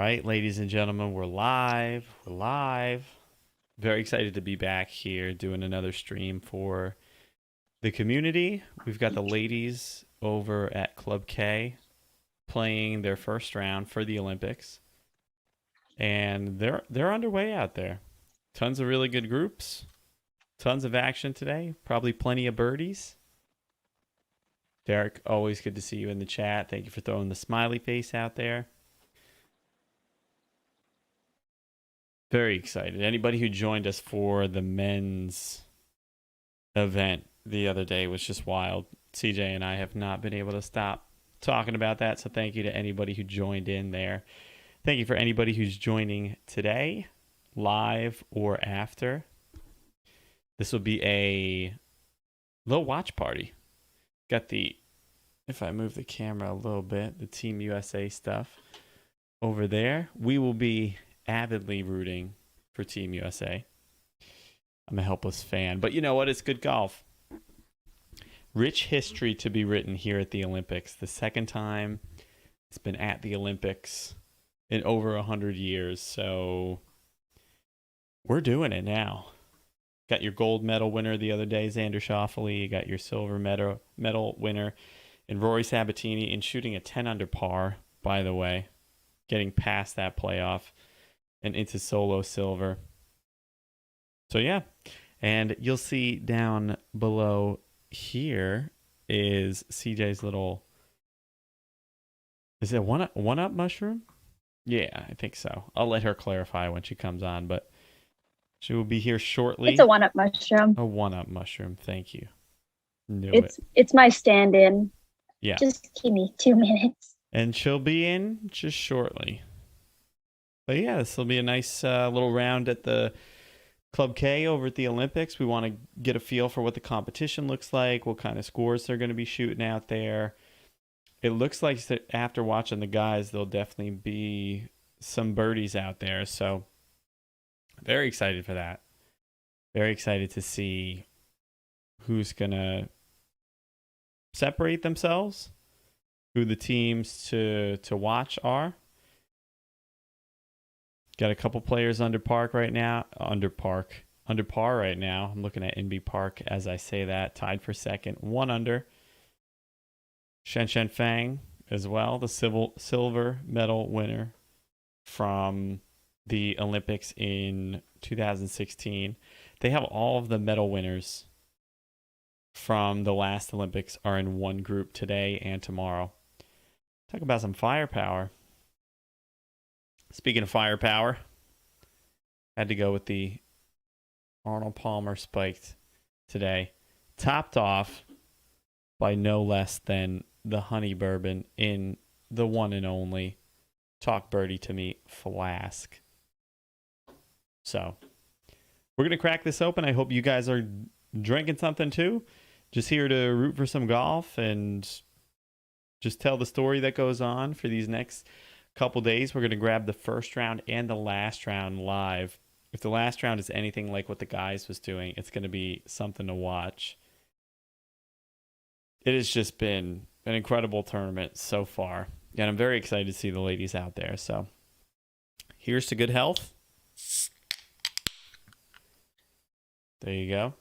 right, ladies and gentlemen, we're live. We're live. Very excited to be back here doing another stream for the community. We've got the ladies over at Club K playing their first round for the Olympics. And they're underway out there. Tons of really good groups. Tons of action today. Probably plenty of birdies. Derek, always good to see you in the chat. Thank you for throwing the smiley face out there. Very excited. Anybody who joined us for the men's event the other day was just wild. CJ and I have not been able to stop talking about that. So thank you to anybody who joined in there. Thank you for anybody who's joining today, live or after. This will be a little watch party. Got the, if I move the camera a little bit, the Team USA stuff over there. We will be avidly rooting for Team USA. I'm a helpless fan, but you know what? It's good golf. Rich history to be written here at the Olympics. The second time it's been at the Olympics in over 100 years. So we're doing it now. Got your gold medal winner the other day, Xander Schauffele. You got your silver medal winner in Rory Sabatini, and shooting a 10 under par, by the way, getting past that playoff and into solo silver. So yeah, and you'll see down below here is CJ's little, is it one up mushroom? Yeah, I think so. I'll let her clarify when she comes on, but she will be here shortly. It's a one-up mushroom. A one-up mushroom. Thank you. It's my stand-in. Yeah. Just give me 2 minutes. And she'll be in just shortly. But yeah, this will be a nice little round at the Club K over at the Olympics. We want to get a feel for what the competition looks like, what kind of scores they're going to be shooting out there. It looks like after watching the guys, there'll definitely be some birdies out there. So very excited for that. Very excited to see who's going to separate themselves, who the teams to watch are. Got a couple players under par right now. Under par right now. I'm looking at NB Park as I say that. Tied for second. 1 under. Shen Fang as well. The silver medal winner from the Olympics in 2016. They have all of the medal winners from the last Olympics are in one group today and tomorrow. Talk about some firepower. Speaking of firepower, had to go with the Arnold Palmer spiked today. Topped off by no less than the honey bourbon in the one and only Talk Birdie to Me flask. So, we're going to crack this open. I hope you guys are drinking something too. Just here to root for some golf and just tell the story that goes on for these next couple days. We're going to grab the first round and the last round live. If the last round is anything like what the guys was doing, it's going to be something to watch. It has just been an incredible tournament so far, and I'm very excited to see the ladies out there. So here's to good health. There you go.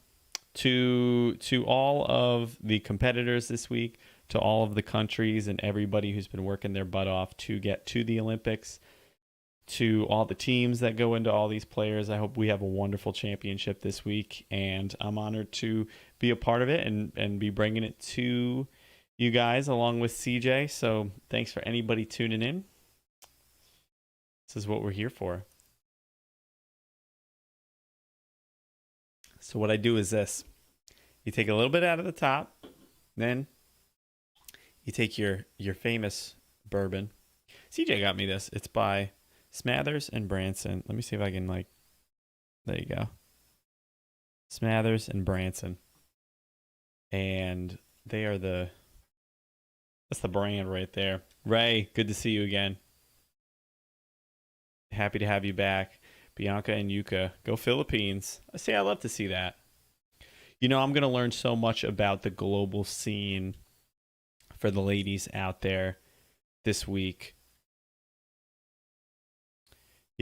To all of the competitors this week, to all of the countries and everybody who's been working their butt off to get to the Olympics, to all the teams that go into all these players, I hope we have a wonderful championship this week, and I'm honored to be a part of it and be bringing it to you guys along with CJ. So thanks for anybody tuning in. This is what we're here for. So what I do is this. You take a little bit out of the top, then you take your famous bourbon. CJ got me this. It's by Smathers and Branson. Let me see if I can there you go. Smathers and Branson. And they are that's the brand right there. Ray, good to see you again. Happy to have you back. Bianca and Yuka, go Philippines. I love to see that. You know, I'm going to learn so much about the global scene for the ladies out there this week.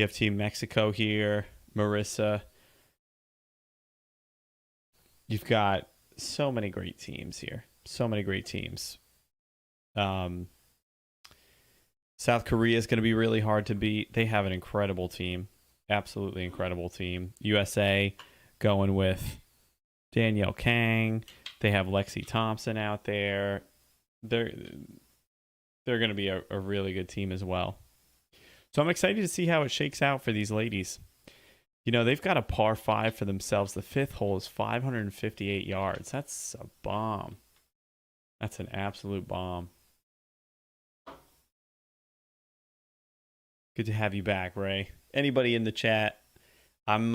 You have Team Mexico here, Marissa. You've got so many great teams here. So many great teams. South Korea is going to be really hard to beat. They have an incredible team. Absolutely incredible team. USA going with Danielle Kang. They have Lexi Thompson out there. They're going to be a really good team as well. So I'm excited to see how it shakes out for these ladies. You know, they've got a par 5 for themselves. The 5th hole is 558 yards. That's a bomb. That's an absolute bomb. Good to have you back, Ray. Anybody in the chat? I'm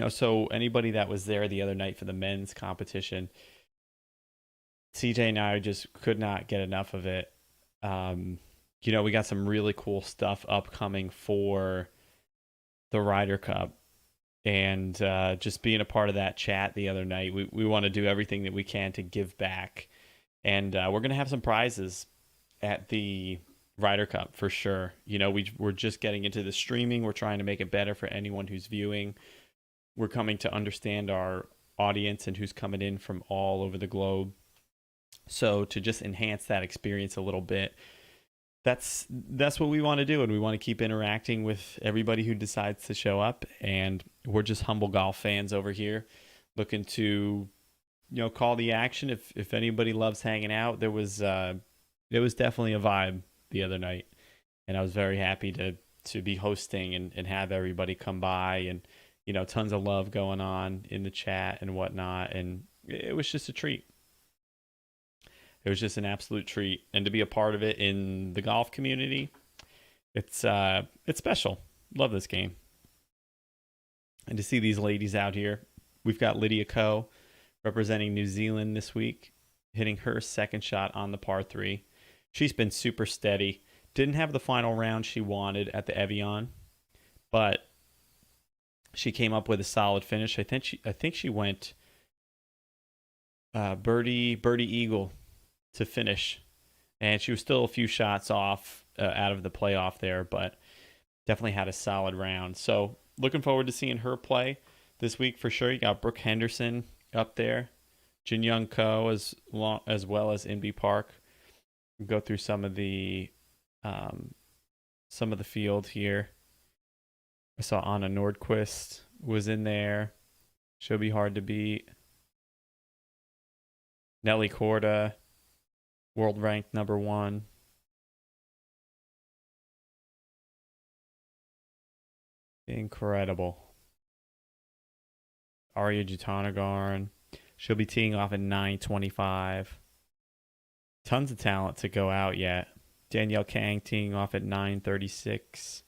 so anybody that was there the other night for the men's competition, CJ and I just could not get enough of it. We got some really cool stuff upcoming for the Ryder Cup, and just being a part of that chat the other night, we want to do everything that we can to give back, and we're gonna have some prizes at the Ryder Cup for sure. We're just getting into the streaming. We're trying to make it better for anyone who's viewing. We're coming to understand our audience and who's coming in from all over the globe. So to just enhance that experience a little bit, that's what we want to do, and we want to keep interacting with everybody who decides to show up. And we're just humble golf fans over here, looking to call the action. If anybody loves hanging out, it was definitely a vibe the other night, and I was very happy to be hosting and have everybody come by, and tons of love going on in the chat and whatnot, and it was just a treat. It was just an absolute treat, and to be a part of it in the golf community, it's special. Love this game, and to see these ladies out here. We've got Lydia Ko representing New Zealand this week, hitting her second shot on the par 3. She's been super steady. Didn't have the final round she wanted at the Evian, but she came up with a solid finish. I think she went birdie eagle to finish, and she was still a few shots off out of the playoff there, but definitely had a solid round. So looking forward to seeing her play this week for sure. You got Brooke Henderson up there, Jin Young Ko as well as Inbee Park. Go through some of the field here. I saw Anna Nordquist was in there. She'll be hard to beat. Nelly Korda, world ranked number 1. Incredible. Arya Jutanagarn. She'll be teeing off at 9:25. Tons of talent to go out yet. Danielle Kang teeing off at 9:36.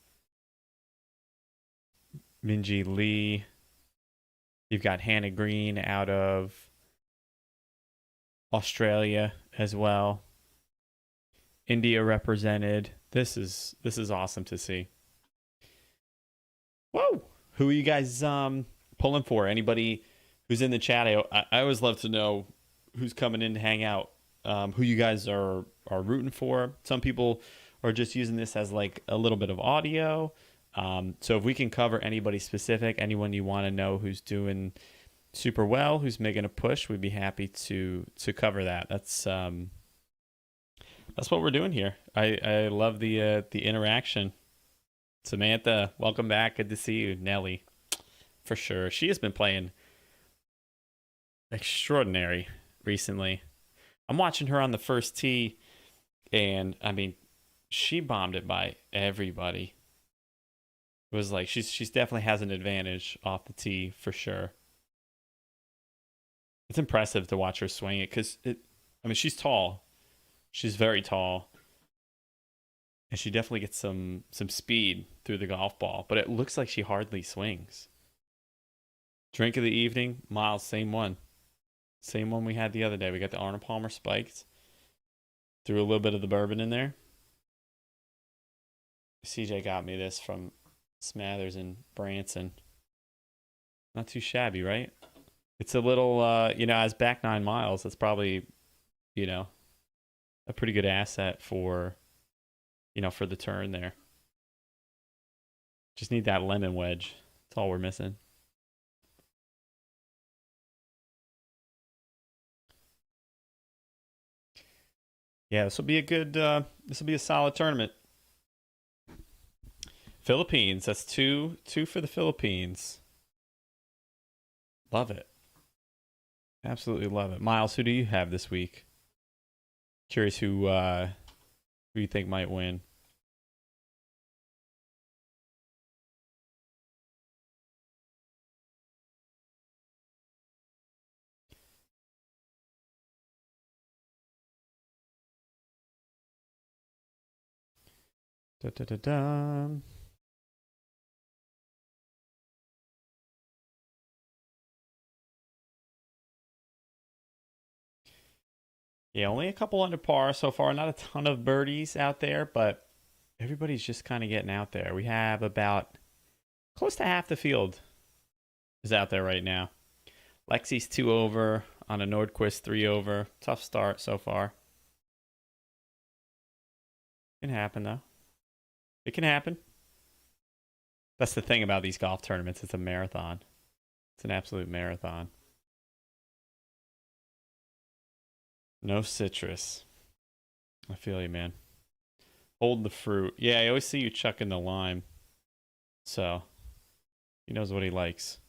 Minji Lee. You've got Hannah Green out of Australia as well. India represented. This is awesome to see. Whoa! Who are you guys pulling for? Anybody who's in the chat? I always love to know who's coming in to hang out. Who you guys are rooting for. Some people are just using this as like a little bit of audio. So if we can cover anybody specific, anyone you want to know who's doing super well, who's making a push, we'd be happy to cover that. That's what we're doing here. I love the interaction. Samantha, welcome back. Good to see you. Nelly, for sure. She has been playing extraordinary recently. I'm watching her on the first tee, and I mean, she bombed it by everybody. It was like she's definitely has an advantage off the tee for sure. It's impressive to watch her swing it because she's tall. She's very tall, and she definitely gets some speed through the golf ball, but it looks like she hardly swings. Drink of the evening, Miles, same one. Same one we had the other day. We got the Arnold Palmer spiked. Threw a little bit of the bourbon in there. CJ got me this from Smathers and Branson. Not too shabby, right? It's a little, as back 9 miles, that's probably, a pretty good asset for, for the turn there. Just need that lemon wedge. That's all we're missing. Yeah, this will be a good. This will be a solid tournament. Philippines. That's two for the Philippines. Love it. Absolutely love it. Miles, who do you have this week? Curious who you think might win. Da, da, da, da. Yeah, only a couple under par so far. Not a ton of birdies out there, but everybody's just kind of getting out there. We have about close to half the field is out there right now. Lexi's 2 over on a Nordquist 3 over. Tough start so far. Can happen though. It can happen. That's the thing about these golf tournaments. It's a marathon. It's an absolute marathon. No citrus. I feel you, man. Hold the fruit. Yeah, I always see you chucking the lime. So, he knows what he likes.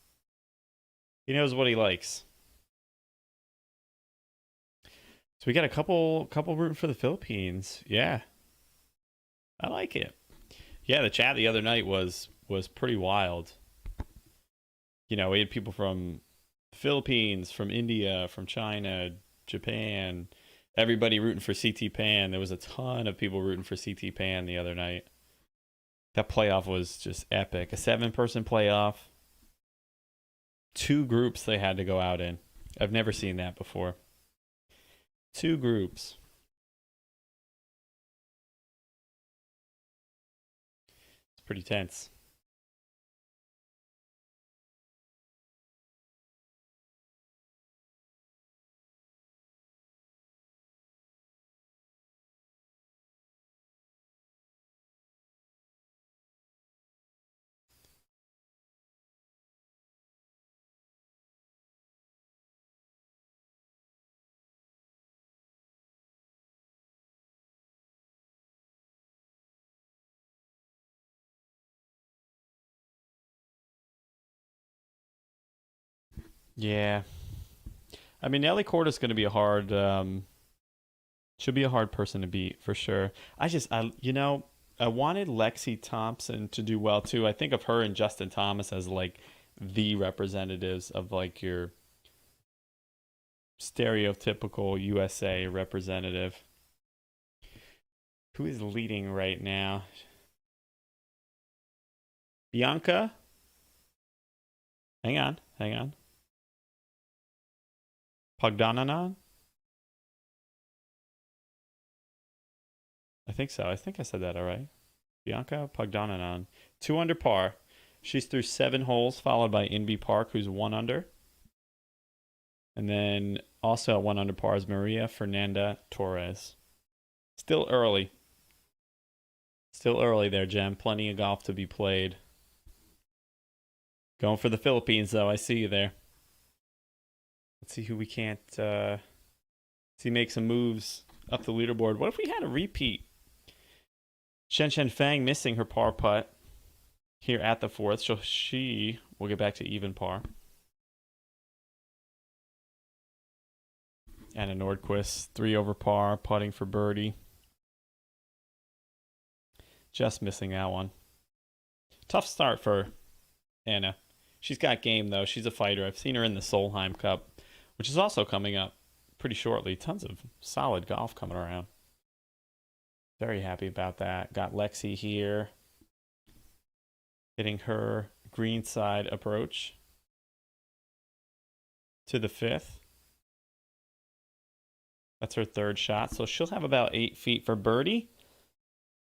He knows what he likes. So we got a couple rooting for the Philippines. Yeah. I like it. Yeah, the chat the other night was pretty wild. You know, we had people from the Philippines, from India, from China, Japan, everybody rooting for CT Pan. There was a ton of people rooting for CT Pan the other night. That playoff was just epic. A 7-person playoff. 2 groups they had to go out in. I've never seen that before. 2 groups. It's pretty tense. Yeah. I mean, Nelly Corda's going to be a hard should be a hard person to beat for sure. I wanted Lexi Thompson to do well too. I think of her and Justin Thomas as like the representatives of like your stereotypical USA representative. Who is leading right now? Bianca? Hang on. Pogdananan? I think so. I think I said that all right. Bianca Pogdananan. 2 under par. She's through 7 holes, followed by Inby Park, who's 1 under. And then also at 1 under par is Maria Fernanda Torres. Still early. Still early there, Jem. Plenty of golf to be played. Going for the Philippines, though. I see you there. Let's see who we can't see make some moves up the leaderboard. What if we had a repeat? Shen Shen Fang missing her par putt here at the 4th. So she will get back to even par. Anna Nordquist, 3 over par, putting for birdie. Just missing that one. Tough start for Anna. She's got game, though. She's a fighter. I've seen her in the Solheim Cup, which is also coming up pretty shortly. Tons of solid golf coming around. Very happy about that. Got Lexi here. Hitting her greenside approach to the 5th. That's her 3rd shot. So she'll have about 8 feet for birdie.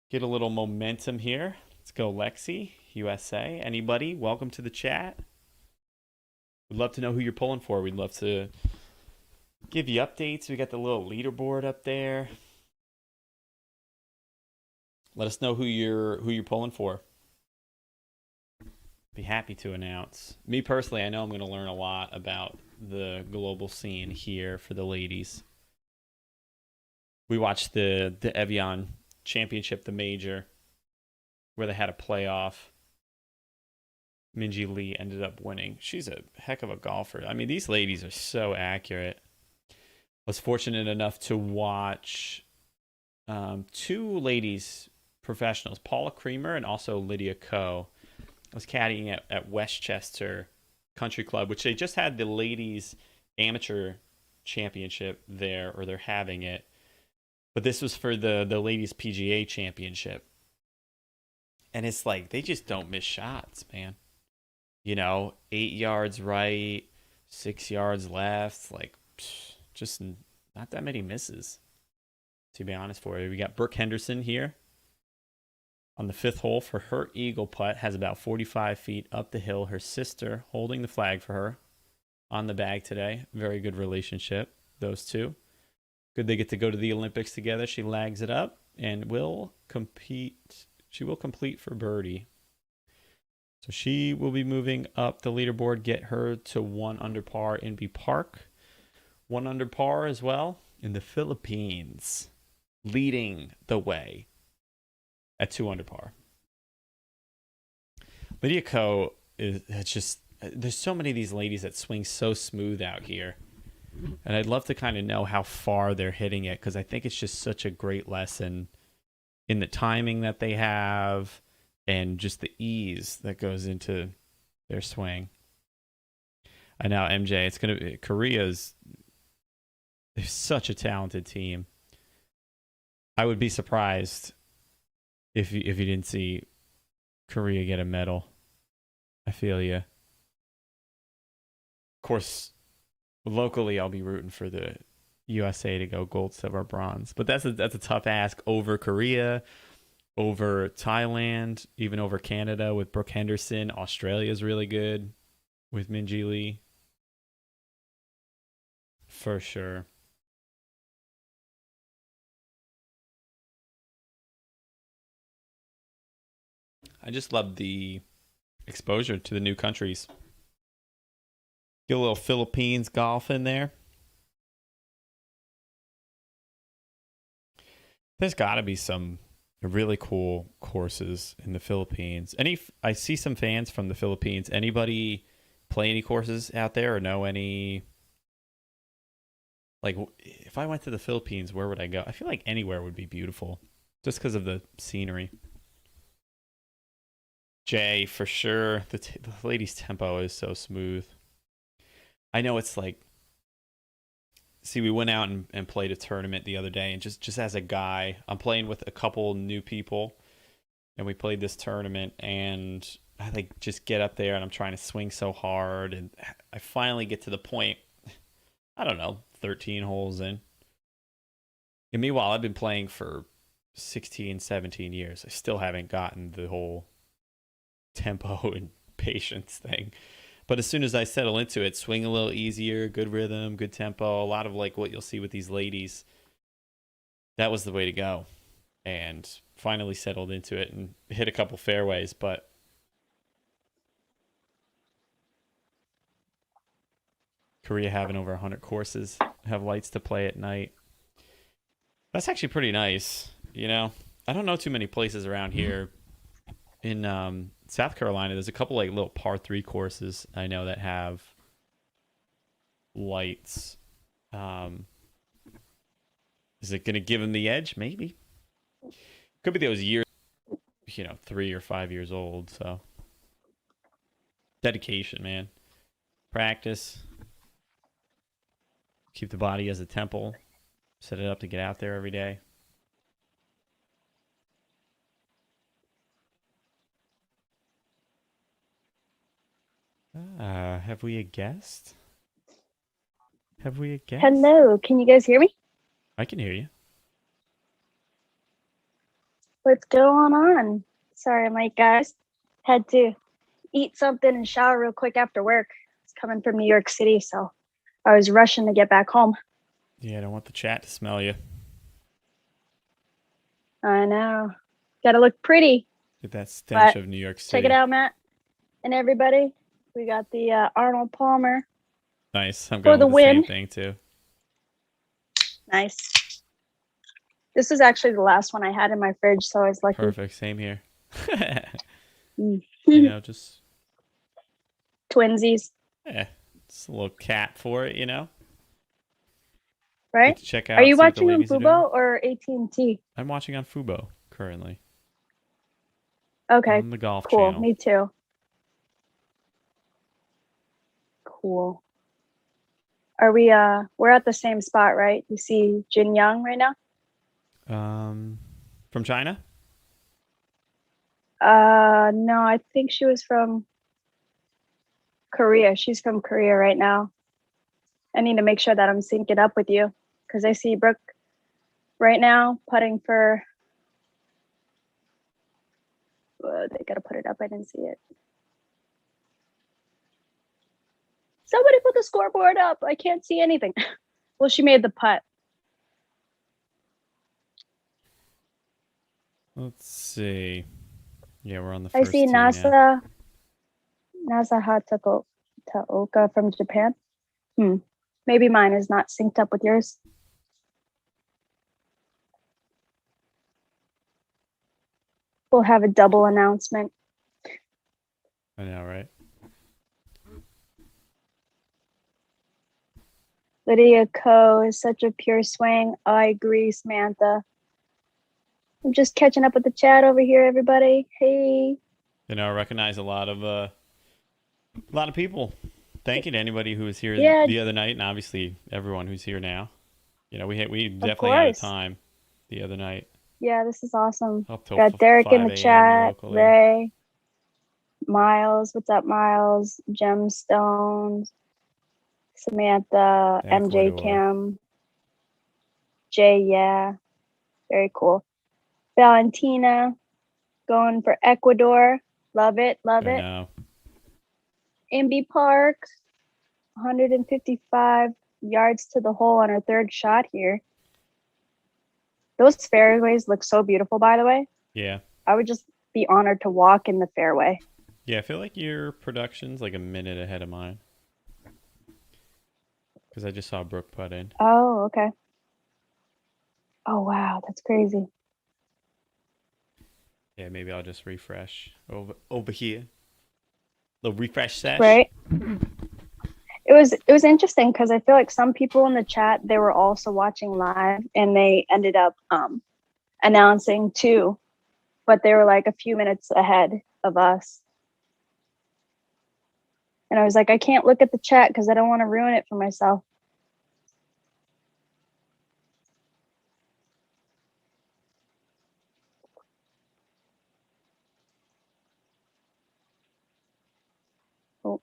Get a little momentum here. Let's go, Lexi, USA. Anybody? Welcome to the chat. We'd love to know who you're pulling for. We'd love to give you updates. We got the little leaderboard up there. Let us know who you're pulling for. be happy to announce. Me personally, I know I'm going to learn a lot about the global scene here for the ladies. We watched the Evian Championship, the major, where they had a playoff. Minji Lee ended up winning. She's a heck of a golfer. I mean, these ladies are so accurate. I was fortunate enough to watch two ladies professionals, Paula Creamer and also Lydia Ko. I was caddying at Westchester Country Club, which they just had the ladies amateur championship there, or they're having it. But this was for the ladies PGA championship. And it's like, they just don't miss shots, man. 8 yards right, 6 yards left, like, just not that many misses, to be honest for you. We got Brooke Henderson here on the 5th hole for her eagle putt, has about 45 feet up the hill. Her sister holding the flag for her on the bag today. Very good relationship, those two. Good they get to go to the Olympics together. She lags it up and will compete. She will complete for birdie. So she will be moving up the leaderboard, get her to 1 under par in B Park. 1 under par as well in the Philippines, leading the way at 2 under par. Lydia Ko it's just, there's so many of these ladies that swing so smooth out here. And I'd love to kind of know how far they're hitting it, because I think it's just such a great lesson in the timing that they have and just the ease that goes into their swing. I know, MJ, it's going to be, Korea's, they're such a talented team. I would be surprised if you didn't see Korea get a medal. I feel you. Of course, locally, I'll be rooting for the USA to go gold, silver, bronze. But that's a tough ask over Korea, over Thailand, even over Canada with Brooke Henderson. Australia's really good with Minji Lee. For sure. I just love the exposure to the new countries. Get a little Philippines golf in there. There's got to be some really cool courses in the Philippines. I see some fans from the Philippines. Anybody play any courses out there or know any? Like, if I went to the Philippines, where would I go? I feel like anywhere would be beautiful just because of the scenery. Jay, for sure. The ladies' tempo is so smooth. I know it's like, see, we went out and played a tournament the other day, and just as a guy, I'm playing with a couple new people, and we played this tournament, and I like just get up there and I'm trying to swing so hard, and I finally get to the point, I don't know, 13 holes in. And meanwhile, I've been playing for 16, 17 years. I still haven't gotten the whole tempo and patience thing. But as soon as I settle into it, swing a little easier, good rhythm, good tempo, a lot of like what you'll see with these ladies, that was the way to go. And finally settled into it and hit a couple fairways. But Korea having over 100 courses, have lights to play at night. That's actually pretty nice. I don't know too many places around here. In South Carolina, there's a couple like little par 3 courses I know that have lights. Is it going to give them the edge? Maybe. Could be those years, 3 or 5 years old. So dedication, man. Practice. Keep the body as a temple. Set it up to get out there every day. Have we a guest? Hello, can you guys hear me? I can hear you. What's going on? Sorry, I'm late, guys. Had to eat something and shower real quick after work. It's coming from New York City, so I was rushing to get back home. Yeah, I don't want the chat to smell you. I know. Gotta look pretty. Get that stench of New York City. Check it out, Matt. and everybody. We got the Arnold Palmer Nice. I'm for going the with the same win. thing too. Nice. This was actually the last one I had in my fridge, so I was lucky. Perfect. Same here. Mm. Just Twinsies, just a little cat for it, right? Get to check Are out, you see what the watching on ladies are doing. Fubo or AT&T? I'm watching on Fubo currently. Okay, On the golf cool. channel. Me too. Cool. Are we we're at the same spot, right? You see Jin Young right now? From China? No, I think she was from Korea. She's from Korea right now. I need to make sure that I'm syncing up with you because I see Brooke right now putting for. They gotta put it up. I didn't see it. Somebody put the scoreboard up. I can't see anything. Well, she made the putt. Let's see. Yeah, we're on the I first see tee now. Nasa Taoka from Japan. Maybe mine is not synced up with yours. We'll have a double announcement. I know, right? Lydia Ko is such a pure swing. I agree, Samantha. I'm just catching up with the chat over here, everybody. Hey. I recognize a lot of people. Thank you to anybody who was here the other night, and obviously everyone who's here now. We definitely had a time the other night. Yeah, this is awesome. Up till Got Derek in the chat. locally. Ray. Miles. What's up, Miles? Gemstones. Samantha. MJ Ecuador. Kim. Jay, yeah. Very cool. Valentina. Going for Ecuador. Love it. Love it. I know. Imby Park. 155 yards to the hole on her third shot here. Those fairways look so beautiful, by the way. Yeah. I would just be honored to walk in the fairway. Yeah, I feel like your production's like a minute ahead of mine. Because I just saw Brooke putt in. Oh, okay. Oh, wow. That's crazy. Yeah, maybe I'll just refresh over here. Little refresh sesh. Right. It was interesting because I feel like some people in the chat, they were also watching live and they ended up announcing too, but they were like a few minutes ahead of us. And I was like, I can't look at the chat because I don't want to ruin it for myself. Oh.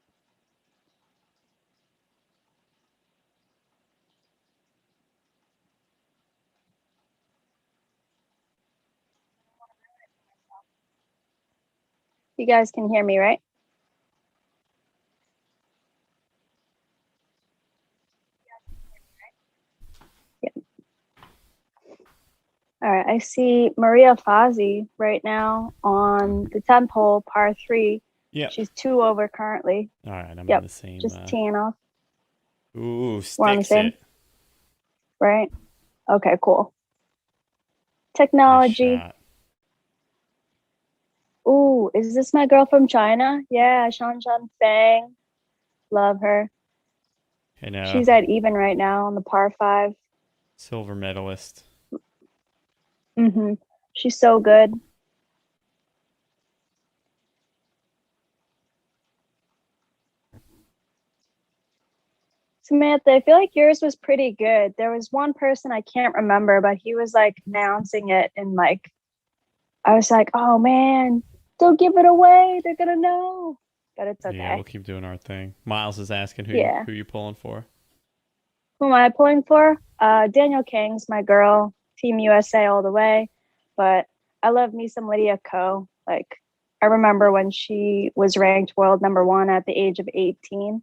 You guys can hear me, right? Yeah. All right, I see Maria Fazzi right now on the 10th hole, par 3. Yeah. She's 2 over currently. All right, I'm on the same. Just teeing off. Ooh, We're on the sticks same? it. Right? Okay, cool. Technology. Nice shot. Ooh, is this my girl from China? Yeah, Shan Fang. Love her. I know. She's at even right now on the par 5. Silver medalist. She's so good. Samantha, I feel like yours was pretty good. There was one person I can't remember, but he was like announcing it and like, I was like, oh man, don't give it away. They're gonna know. But it's okay. Yeah, we'll keep doing our thing. Miles is asking who you pulling for. Who am I pulling for? Daniel King's my girl. Team USA all the way. But I love me some Lydia Ko. Like, I remember when she was ranked world #1 at the age of 18.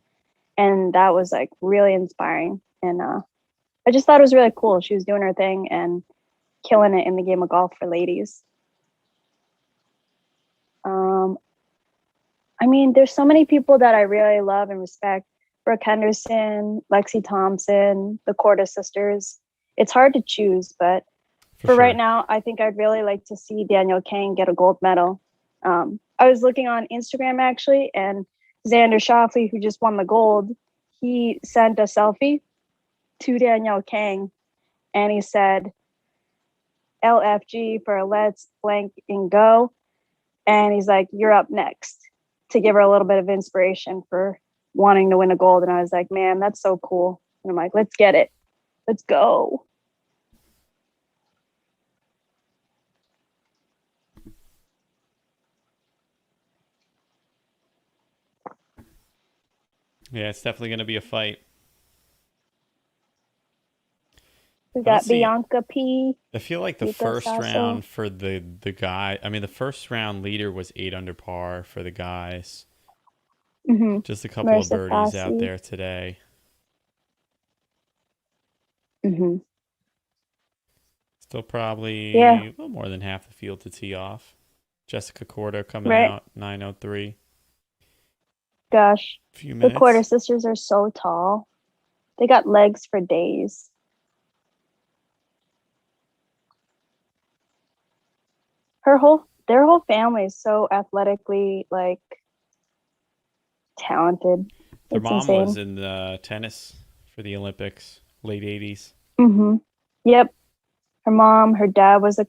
And that was like really inspiring. And I just thought it was really cool. She was doing her thing and killing it in the game of golf for ladies. I mean, there's so many people that I really love and respect. Brooke Henderson, Lexi Thompson, the Corda sisters. It's hard to choose, but For for right sure. now, I think I'd really like to see Daniel Kang get a gold medal. I was looking on Instagram actually, and Xander Schauffele, who just won the gold, he sent a selfie to Daniel Kang, and he said LFG for let's blank and go. And he's like, "You're up next," to give her a little bit of inspiration for wanting to win a gold. And I was like, man, that's so cool. And I'm like, let's get it. Let's go. Yeah, it's definitely going to be a fight. We I don't got see. Bianca P. I feel like the Yuka first Sasso. round for the guy. I mean, the first round leader was 8 under par for the guys. Mm-hmm. Just a couple of Marissa birdies out Fassi. there today. Mm-hmm. Still probably Yeah, a little more than half the field to tee off. Jessica Corda coming right. out 9:03. Gosh, Few the Quarter minutes. sisters are so tall. They got legs for days. Their whole family is so athletically like talented. Their It's mom was insane. in tennis for the Olympics, late 80s. Mm-hmm. Yep. Her mom, her dad was a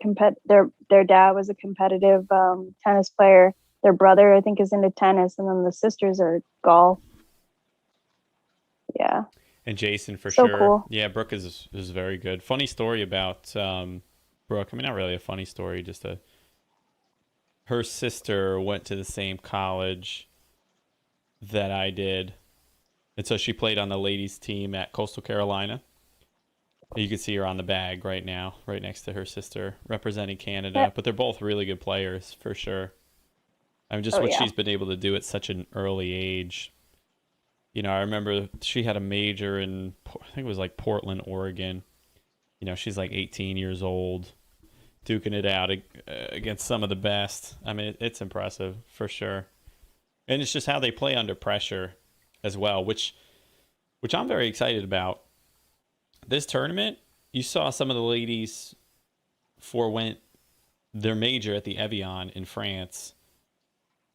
their dad was a competitive tennis player. Their brother, I think, is into tennis, and then the sisters are golf. Yeah, And Jason for so sure. cool. Yeah, Brooke is very good. Funny story about Brooke. I mean, not really a funny story, just a her sister went to the same college that I did. And so she played on the ladies team at Coastal Carolina. You can see her on the bag right now, right next to her sister, representing Canada. Yep. But they're both really good players for sure. I mean, just Oh what yeah. she's been able to do at such an early age. I remember she had a major in, I think it was like Portland, Oregon. She's like 18 years old, duking it out against some of the best. I mean, it's impressive for sure. And it's just how they play under pressure as well, which I'm very excited about. This tournament, you saw some of the ladies forewent their major at the Evian in France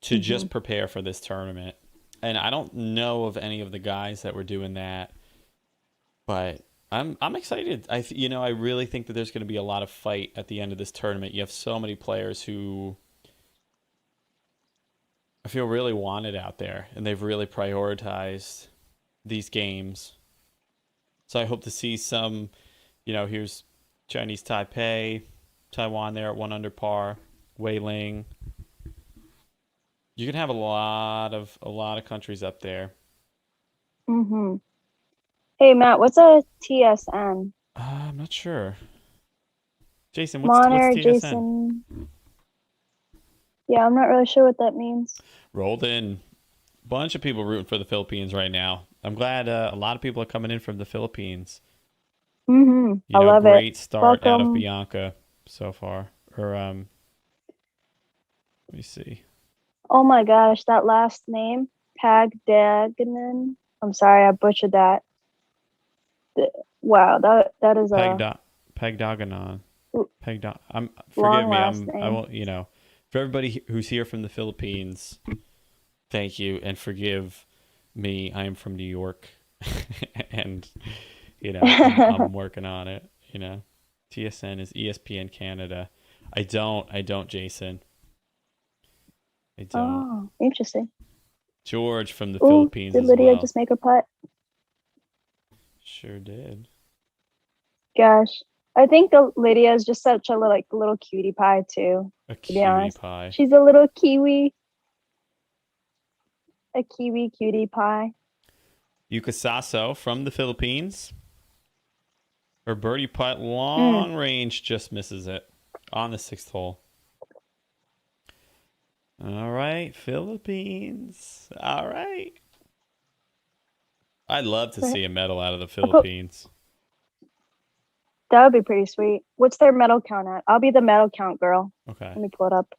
to Mm-hmm. just prepare for this tournament. And I don't know of any of the guys that were doing that, but I'm excited. I really think that there's going to be a lot of fight at the end of this tournament. You have so many players who I feel really wanted out there, and they've really prioritized these games. So I hope to see some, here's Chinese Taipei, Taiwan there at 1 under par, Wei Ling. You can have a lot of countries up there. Mm-hmm. Hey Matt, what's a TSN? I'm not sure. Jason, what's Monner, TSN? Jason. Yeah, I'm not really sure what that means. Rolled in. Bunch of people rooting for the Philippines right now. I'm glad a lot of people are coming in from the Philippines. Mm-hmm. I love it. Great start out of Welcome. Bianca so far. Or let me see. Oh my gosh, that last name, Pagdaganan. I'm sorry, I butchered that. Wow, that is a Pagdaganon. Forgive long me. last I name. won't. For everybody who's here from the Philippines, thank you and forgive me. I am from New York, and I'm working on it. TSN is ESPN Canada. I don't, Jason. I don't. Oh, interesting. George from the Oh, Philippines did as Lydia well. just make a putt? Sure did. Gosh, I think the Lydia is just such a little cutie pie too. A To be cutie honest, pie. she's a little kiwi, a kiwi cutie pie. Yuka Sasso from the Philippines. Her birdie putt, Mm. long range, just misses it on the 6th hole. All right, Philippines. All right. I'd love to see a medal out of the Philippines. That would be pretty sweet. What's their medal count at? I'll be the medal count girl. Okay. Let me pull it up.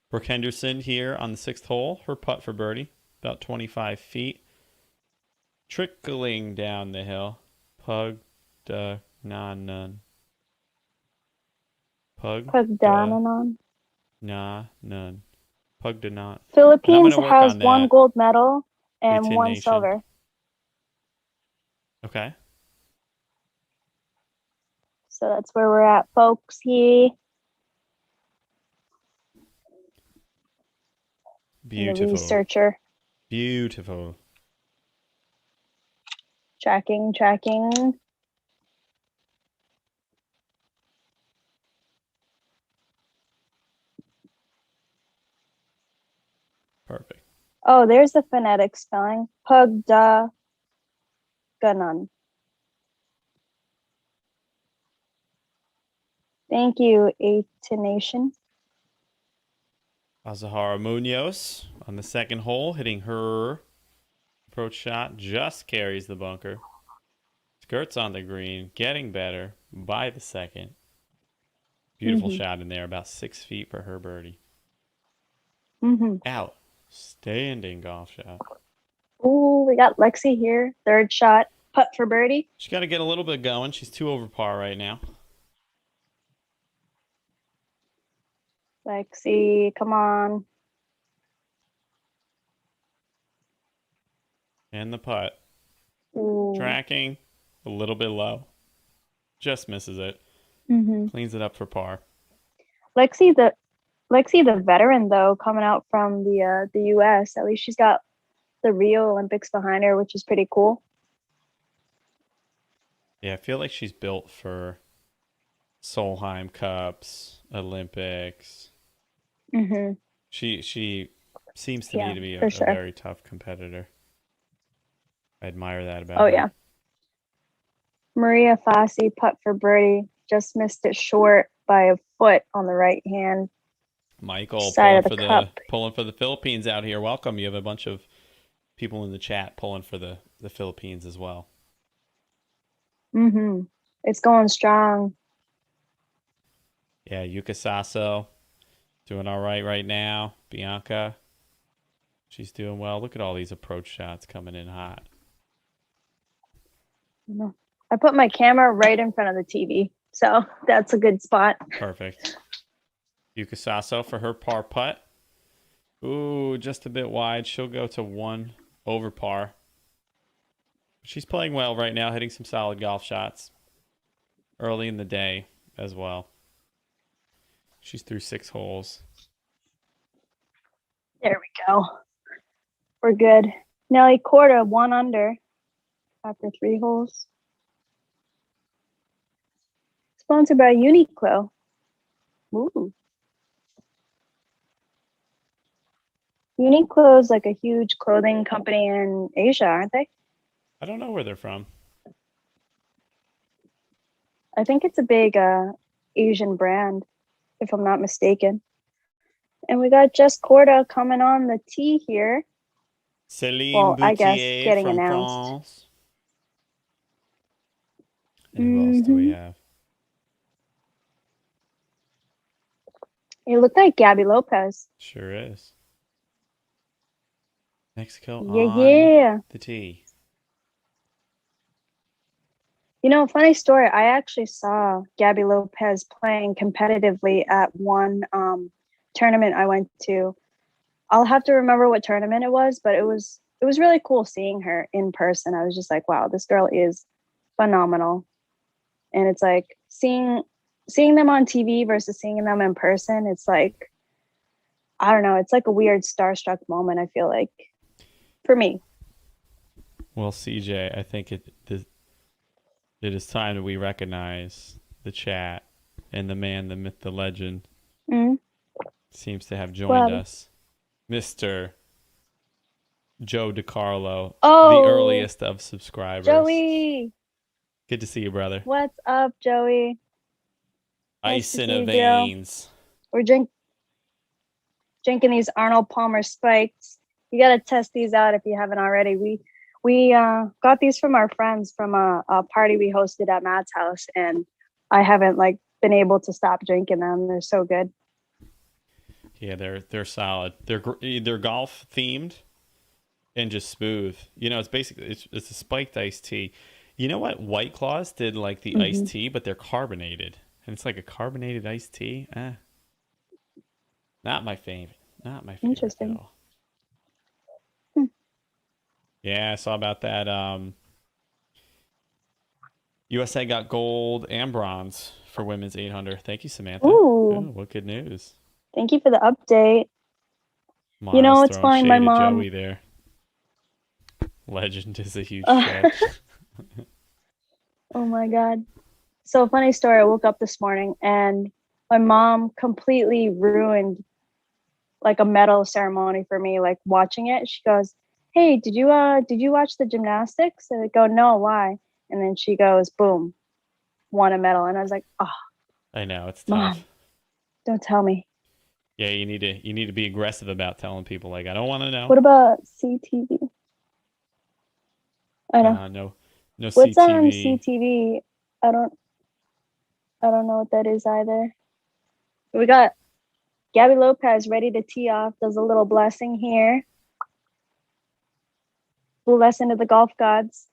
Brooke Henderson here on the 6th hole. Her putt for birdie, about 25 feet. Trickling down the hill. Pug da na nun. Pug da Pagdananon. na nun. Pug da not. Philippines work has on one that. gold medal and Tin one Nation. silver. Okay. So that's where we're at, folks. The Beautiful. researcher. Beautiful. Tracking. Perfect. Oh, there's the phonetic spelling. Pagdaganon. Thank you, Nation. Azahara Munoz on the 2nd hole, hitting her approach shot, just carries the bunker. Skirts on the green, getting better by the 2nd. Beautiful shot in there, about 6 feet for her birdie. Outstanding golf shot. Ooh, we got Lexi here. 3rd shot, putt for birdie. She's got to get a little bit going. She's 2 over par right now. Lexi, come on. And the putt. Ooh. Tracking a little bit low. Just misses it. Cleans it up for par. Lexi, the veteran though, coming out from the U.S. At least she's got the Rio Olympics behind her, which is pretty cool. Yeah, I feel like she's built for Solheim Cups, Olympics. She seems to me to be a very tough competitor. I admire that about her. Oh yeah. Maria Fassi, putt for birdie, just missed it short by a foot on the right hand. Michael side pulling for the Philippines out here. Welcome. You have a bunch of people in the chat pulling for the Philippines as well. It's going strong. Yeah, Yuka Sasso doing all right now. Bianca, she's doing well. Look at all these approach shots coming in hot. I put my camera right in front of the TV, so that's a good spot. Perfect. Yuka Sasso for her par putt. Ooh, just a bit wide. She'll go to 1 over par. She's playing well right now, hitting some solid golf shots early in the day as well. She's through 6 holes. There we go. We're good. Nelly Corda, 1 under after 3 holes. Sponsored by Uniqlo. Ooh. Uniqlo is like a huge clothing company in Asia, aren't they? I don't know where they're from. I think it's a big Asian brand, if I'm not mistaken. And we got Jess Corda coming on the tee here. Celine Boutier, I guess getting from announced. France. And who else do we have? It looked like Gabby Lopez. Sure is. Mexico on the tee. You know, funny story. I actually saw Gabby Lopez playing competitively at one tournament I went to. I'll have to remember what tournament it was, but it was really cool seeing her in person. I was just like, wow, this girl is phenomenal. And it's like seeing them on TV versus seeing them in person. It's like, I don't know. It's like a weird starstruck moment, I feel like, for me. Well, CJ, I think it is time that we recognize the chat and the man, the myth, the legend seems to have joined us. Mr. Joe DiCarlo, the earliest of subscribers. Joey! Good to see you, brother. What's up, Joey? Ice in a veins. We're drinking these Arnold Palmer Spikes. You got to test these out if you haven't already. We got these from our friends from a party we hosted at Matt's house, and I haven't been able to stop drinking them. They're so good. Yeah, they're solid. They're golf themed and just smooth. You know, it's basically it's a spiked iced tea. You know what? White Claws did like the iced Hmm. tea, but they're carbonated, and it's like a carbonated iced tea. Not my favorite. Not my favorite at Interesting. all. Hmm. Yeah, I saw about that. USA got gold and bronze for women's 800. Thank you, Samantha. Ooh, Ooh, what good news. thank you for the update. You know, Miles it's throwing funny. My shade at mom. Joey there. Legend is a huge Uh, stretch. oh my God. So funny story. I woke up this morning and my mom completely ruined like a medal ceremony for me. Like watching it, she goes, "Hey, did you watch the gymnastics?" And I go, "No, why?" And then she goes, "Boom, won a medal." And I was like, "Oh, I know it's mom, tough. don't tell me." Yeah, you need to be aggressive about telling people like I don't want to know. What about CTV? I know. No, no What's CTV. CTV? I don't I don't know what that is either. We got Gabby Lopez ready to tee off, does a little blessing here. Blessing to the golf gods.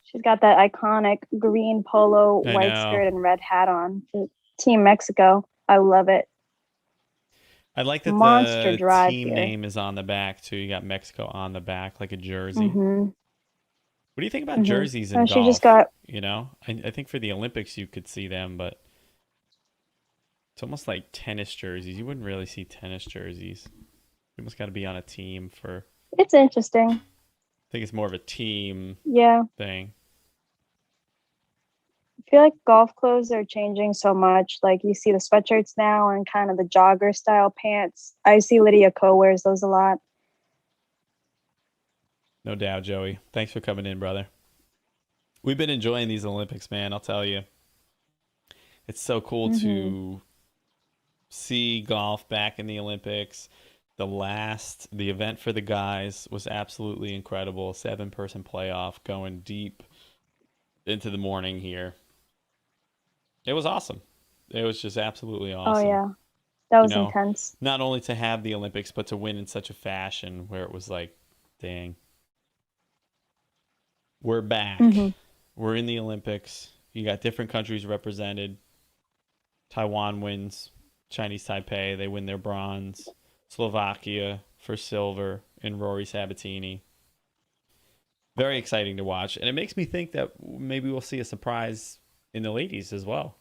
She's got that iconic green polo, I white know. skirt, and red hat on for Team Mexico. I love it. I like that Monster the drive team here. name is on the back too. You got Mexico on the back like a jersey. Mm-hmm. What do you think about Mm-hmm. jerseys in And she just golf? got, You know, I think for the Olympics you could see them, but it's almost like tennis jerseys. You wouldn't really see tennis jerseys. You almost got to be on a team for. it's interesting. I think it's more of a team Yeah. thing. I feel like golf clothes are changing so much. Like you see the sweatshirts now and kind of the jogger style pants. I see Lydia Ko wears those a lot. No doubt, Joey. Thanks for coming in, brother. We've been enjoying these Olympics, man. I'll tell you. It's so cool Mm-hmm. to see golf back in the Olympics. The event for the guys was absolutely incredible. 7-person playoff going deep into the morning here. It was awesome. It was just absolutely Oh awesome. yeah, that You was know, intense. not only to have the Olympics, but to win in such a fashion where it was like, dang, we're back. Mm-hmm. We're in the Olympics. You got different countries represented. Taiwan wins. Chinese Taipei, they win their bronze. Slovakia for silver in Rory Sabatini. Very exciting to watch. And it makes me think that maybe we'll see a surprise in the ladies as well.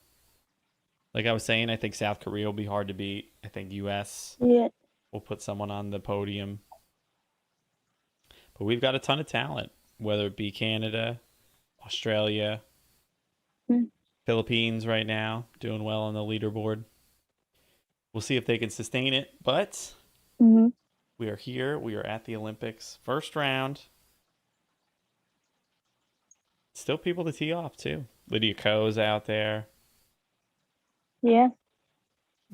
Like I was saying, I think South Korea will be hard to beat. I think US Yeah. will put someone on the podium. But we've got a ton of talent, whether it be Canada, Australia, Philippines right now, doing well on the leaderboard. We'll see if they can sustain it. But Mm-hmm. we are here. We are at the Olympics. First round. Still people to tee off, too. Lydia Ko's out there. Yeah.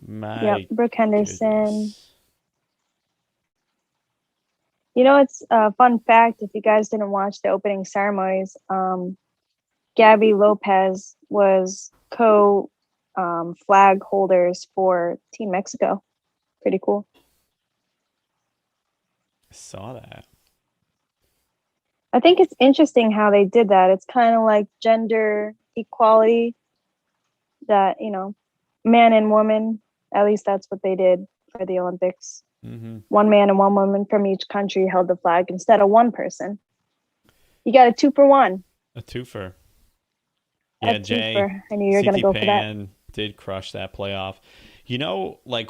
Yep. My Brooke Henderson. goodness. You know, it's a fun fact if you guys didn't watch the opening ceremonies. Gabby Lopez was co flag holders for Team Mexico. Pretty cool. I saw that. I think it's interesting how they did that. It's kind of like gender equality that, you know, man and woman, at least that's what they did for the Olympics. Mm-hmm. One man and one woman from each country held the flag instead of one person. You got a 2-for-1. A twofer. A Yeah, Jay, twofer. I knew you were going to CT go for that. Pan did crush that playoff. You know, like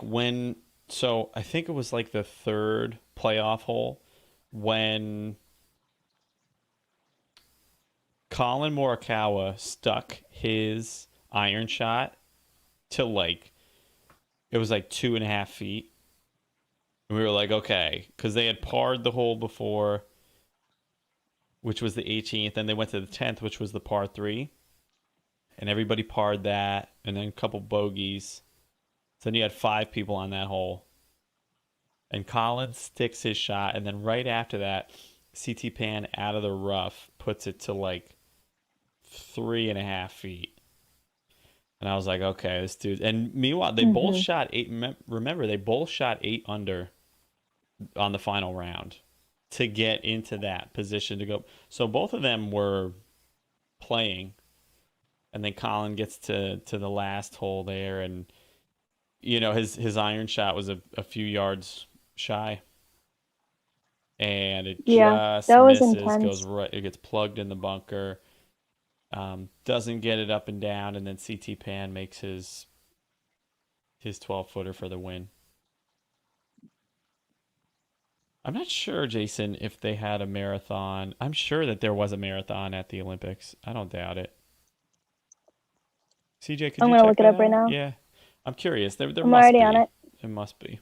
so I think it was like the third playoff hole when Colin Morikawa stuck his iron shot to like, it was like 2.5 feet. And we were like, okay, because they had parred the hole before, which was the 18th. Then they went to the 10th, which was the par three. And everybody parred that, and then a couple bogeys. So then you had 5 people on that hole. And Collins sticks his shot, and then right after that, CT Pan out of the rough puts it to like 3.5 feet. And I was like, okay, this dude. And meanwhile, they both Hmm. shot eight. Remember, they both shot 8 under on the final round to get into that position to go. So both of them were playing, and then Colin gets to the last hole there, and his iron shot was a few yards shy, and it Yeah, just that was misses, goes intense. right, it gets plugged in the bunker, doesn't get it up and down, and then CT Pan makes his 12-footer for the win. I'm not sure, Jason, if they had a marathon. I'm sure that there was a marathon at the Olympics. I don't doubt it. CJ, could I'm you gonna check look it that up right out? now. Yeah. I'm curious. There I'm must already on be. it. It must be.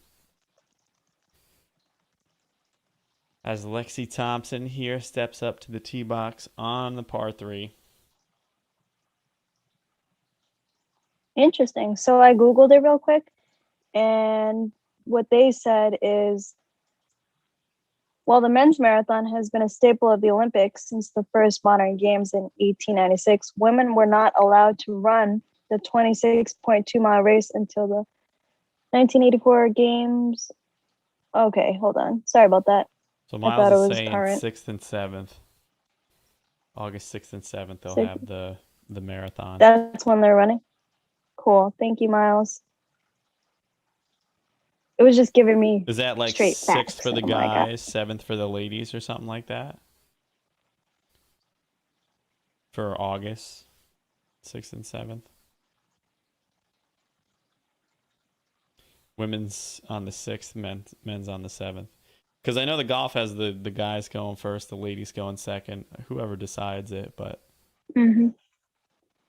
As Lexi Thompson here steps up to the tee box on the par 3. Interesting. So I Googled it real quick, and what they said is, while the men's marathon has been a staple of the Olympics since the first modern games in 1896, women were not allowed to run the 26.2-mile race until the 1984 games. Okay, hold on. Sorry about that. So I Miles thought it is was saying current. 6th and 7th. August 6th and 7th they'll So have the marathon. that's when they're running. Cool. Thank you, Miles. It was just giving me Is that like straight 6th facts. for And the I'm like, guys, 7th for the ladies or something like that? For August 6th and 7th. Women's on the 6th, men's on the 7th. Because I know the golf has the guys going first, the ladies going second, whoever decides it. But mm-hmm.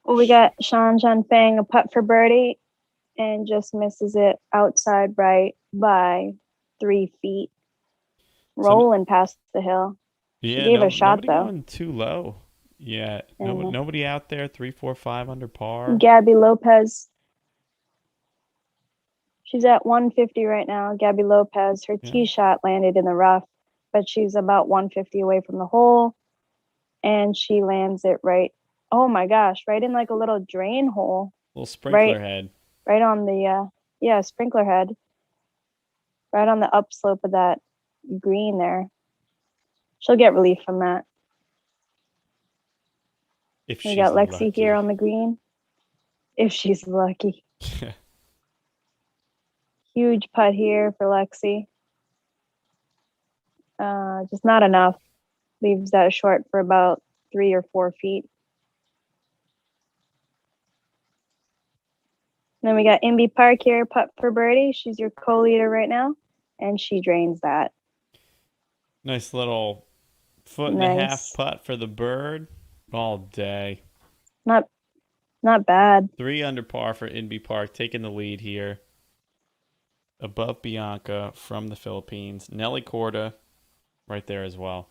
Well, we got Shan Fang a putt for birdie and just misses it outside right by 3 feet, so rolling past the hill. She yeah, gave no, a shot nobody though. going too low. Yeah, no, And nobody out there 3, 4, 5 under par. Gabby Lopez, she's at 150 right now. Gabby Lopez, her Yeah, tee shot landed in the rough, but she's about 150 away from the hole, and she lands it right. Oh my gosh, right in like a little drain hole, little right, sprinkler head. right on the yeah, sprinkler head, right on the upslope of that green there. She'll get relief from that. If We she's got Lexi here lucky. on the green, if she's lucky. Huge putt here for Lexi. Just not enough. Leaves that short for about 3 or 4 feet. And then we got Imby Park here, putt for birdie. She's your co-leader right now, and she drains that. Nice little foot and a half Nice. putt for the bird all day. Not not bad. 3 under par for Inby Park, taking the lead here. Above Bianca from the Philippines. Nelly Corda right there as well.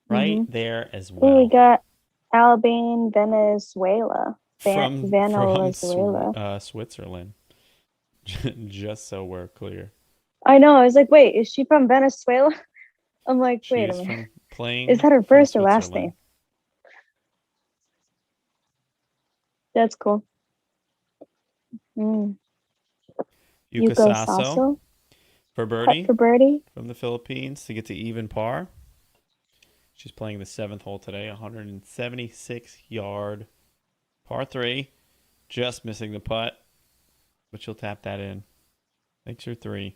Right Mm-hmm. there as Oh, we well. got Albane Venezuela. From Venezuela. Switzerland. Just so we're clear. I know. I was like, wait, is she from Venezuela? I'm like, She wait a is minute. from Is playing that her from first or last Switzerland. name? That's cool. Mm. Yuka Yuko Sasso Sasso, for putt birdie for birdie. from the Philippines to get to even par. She's playing the 7th hole today, 176-yard par 3. Just missing the putt, but she'll tap that in. Makes her 3.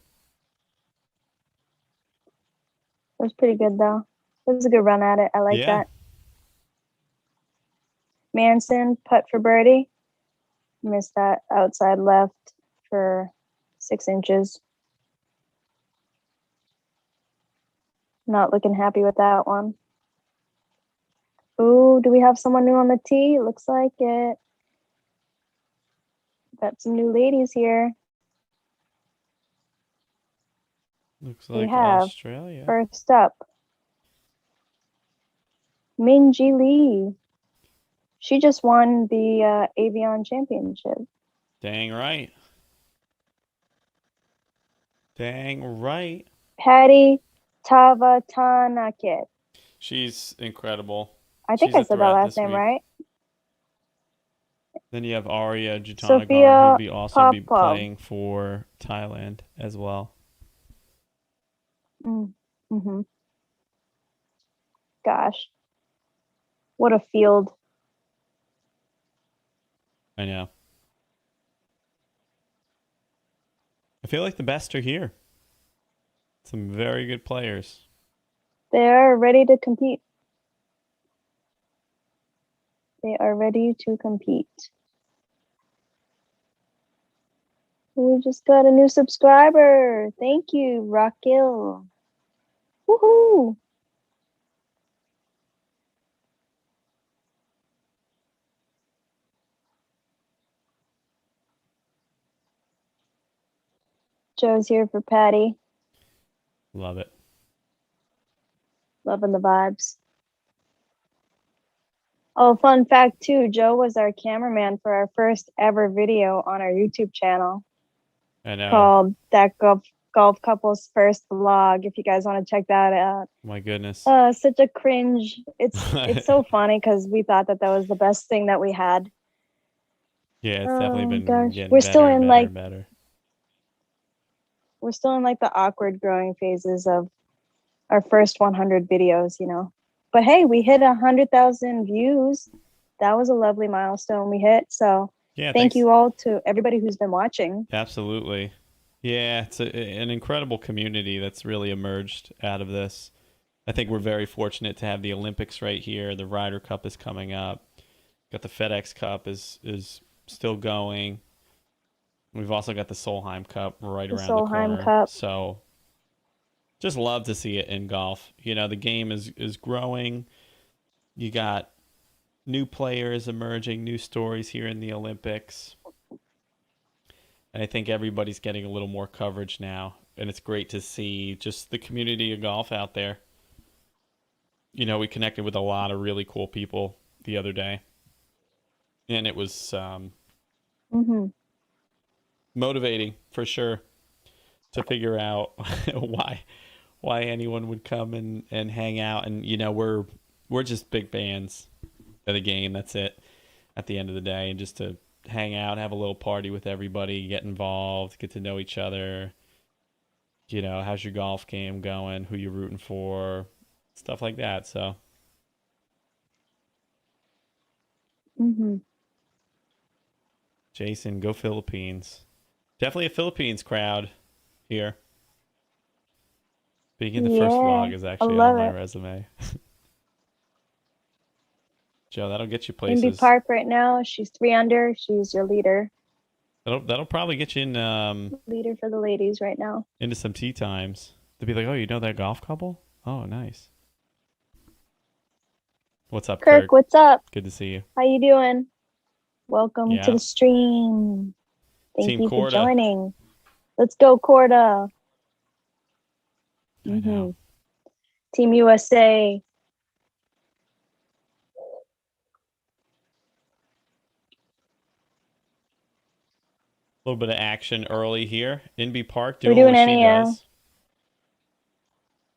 That was pretty good though. It was a good run at it. I like Yeah. that. Manson, putt for birdie. Missed that outside left for 6 inches. Not looking happy with that one. Ooh, do we have someone new on the tee? Looks like it. Got some new ladies here. Looks We like have Australia. first up Minji Lee. She just won the Avion Championship. Dang right. Dang right. Patty Tavatanakit. She's incredible. I think She's I a said that threat last this name week. right. Then you have Arya Jatanagarn, who'll Sophia be also be Popov. playing for Thailand as well. Mm-hmm. Gosh, what a field. I know. I feel like the best are here. Some very good players. They are ready to compete. They are ready to compete. We just got a new subscriber. Thank you, Raquel. Woohoo! Joe's here for Patty. Love it. Loving the vibes. Oh, fun fact too, Joe was our cameraman for our first ever video on our YouTube channel I know. called That Golf Couple's First Vlog. If you guys want to check that out. My goodness. Such a cringe. It's so funny because we thought that was the best thing that we had. Yeah, it's definitely been getting We're better still and in better and better. we're still in like the awkward growing phases of our first 100 videos, you know. But hey, we hit 100,000 views. That was a lovely milestone we hit. So Yeah, thank thanks. you all to everybody who's been watching. Absolutely. Yeah, it's an incredible community that's really emerged out of this. I think we're very fortunate to have the Olympics right here. The Ryder Cup is coming up. Got the FedEx Cup is still going. We've also got the Solheim Cup right around the corner. Cup. So just love to see it in golf. You know, the game is growing. You got new players emerging, new stories here in the Olympics. And I think everybody's getting a little more coverage now. And it's great to see just the community of golf out there. You know, we connected with a lot of really cool people the other day. And it was motivating for sure to figure out why anyone would come and hang out. And, you know, we're just big fans of the game. That's it at the end of the day. And just to hang out, have a little party with everybody, get involved, get to know each other. You know, how's your golf game going? Who you rooting for? Stuff like that. So. Jason, go Philippines. Definitely a Philippines crowd here. Speaking of the first vlog is actually on my resume. Joe, that'll get you places. Indy Park right now. She's 3 under. She's your leader. That'll probably get you in leader for the ladies right now. Into some tea times. They'll be like, oh, you know that golf couple? Oh, nice. What's up, Kirk? What's up? Good to see you. How you doing? Welcome to the stream. Thank you for joining. Let's go, Corda. Team USA. A little bit of action early here. Inby Park doing what she does.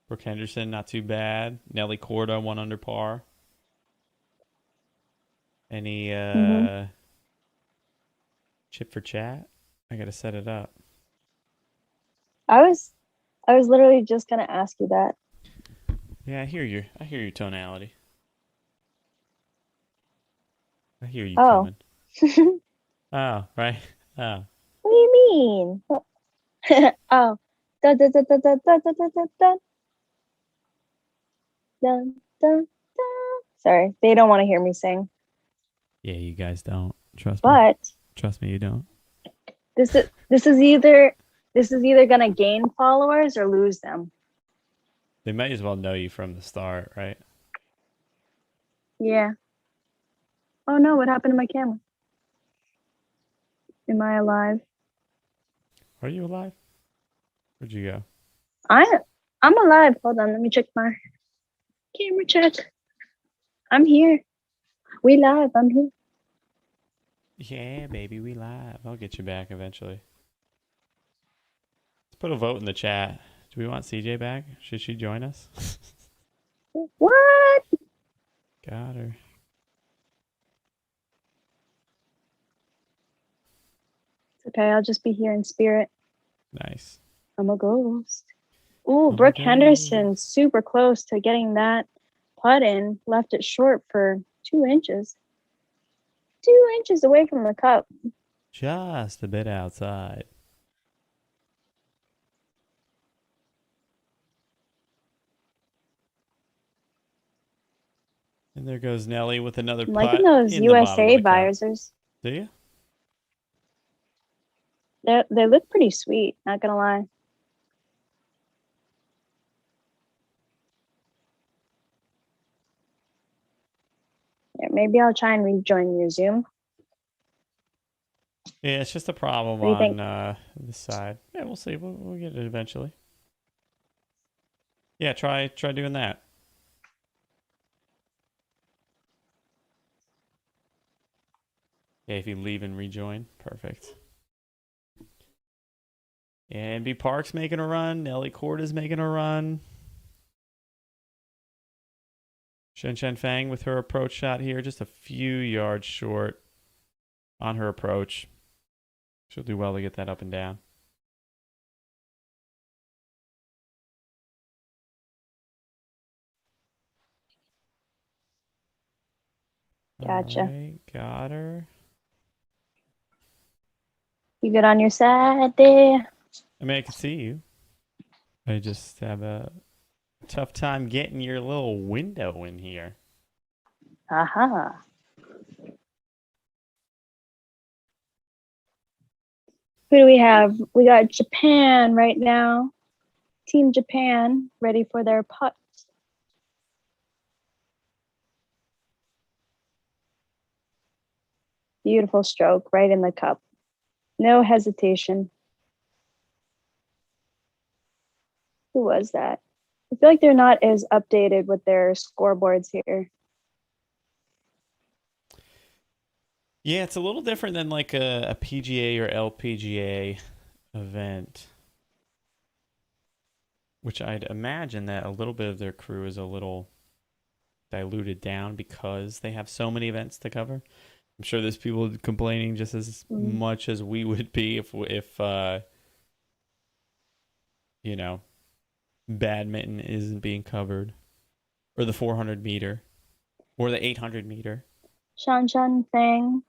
Brooke Henderson, not too bad. Nelly Corda, 1 under par. Any chip for chat? I gotta set it up. I was literally just gonna ask you that. Yeah, I hear your tonality. I hear you coming. Oh, right. Oh. What do you mean? Oh. Dun, dun, dun, dun, dun, dun, dun, dun, dun. Dun, dun, dun. Sorry, they don't want to hear me sing. Yeah, you guys don't. Trust me. Trust me, you don't. This is either gonna gain followers or lose them. They might as well know you from the start, right? Yeah. Oh no, what happened to my camera? Am I alive? Are you alive? Where'd you go? I'm alive. Hold on, let me check my camera check. I'm here. We live. I'm here. Yeah, baby, we live. I'll get you back eventually. Let's put a vote in the chat. Do we want CJ back? Should she join us? What? Got her. It's okay. I'll just be here in spirit. Nice. I'm a ghost. Ooh, I'm a Brooke Henderson, ghost. super close to getting that putt in. Left it short for 2 inches. 2 inches away from the cup. Just a bit outside. And there goes Nelly with another I'm liking putt those in the bottom of USA the cup. visors. Do you? They look pretty sweet, not gonna lie. Yeah, maybe I'll try and rejoin your Zoom. Yeah, it's just a problem What do you think? on this side. Yeah, we'll see. We'll get it eventually. Yeah, try doing that. Yeah, if you leave and rejoin, perfect. And B Park's making a run. Nelly Court is making a run. Shen Shen Fang with her approach shot here, just a few yards short on her approach. She'll do well to get that up and down. Gotcha. All right, got her. You good on your side there? I mean, I can see you. I just have a tough time getting your little window in here. Aha. Who do we have? We got Japan right now. Team Japan ready for their putt. Beautiful stroke right in the cup. No hesitation. Who was that? I feel like they're not as updated with their scoreboards here. Yeah, it's a little different than like a PGA or LPGA event, which I'd imagine that a little bit of their crew is a little diluted down because they have so many events to cover. I'm sure there's people complaining just as much as we would be if you know, badminton isn't being covered, or the 400 meter, or the 800 meter. Shan Shan Fang.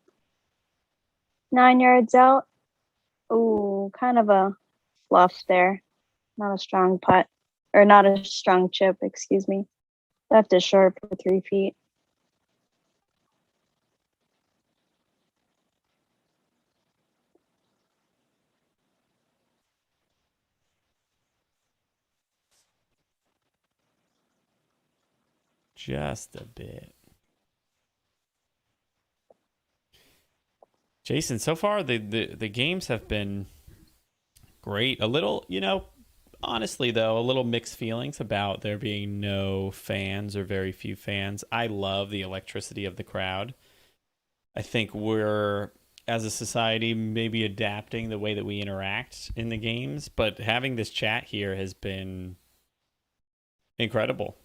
9 yards out. Ooh, kind of a fluff there. Not a strong putt. Or not a strong chip, excuse me. Left it short for 3 feet. Just a bit. Jason, so far the games have been great. A little, honestly though, a little mixed feelings about there being no fans or very few fans. I love the electricity of the crowd. I think we're, as a society, maybe adapting the way that we interact in the games, but having this chat here has been incredible.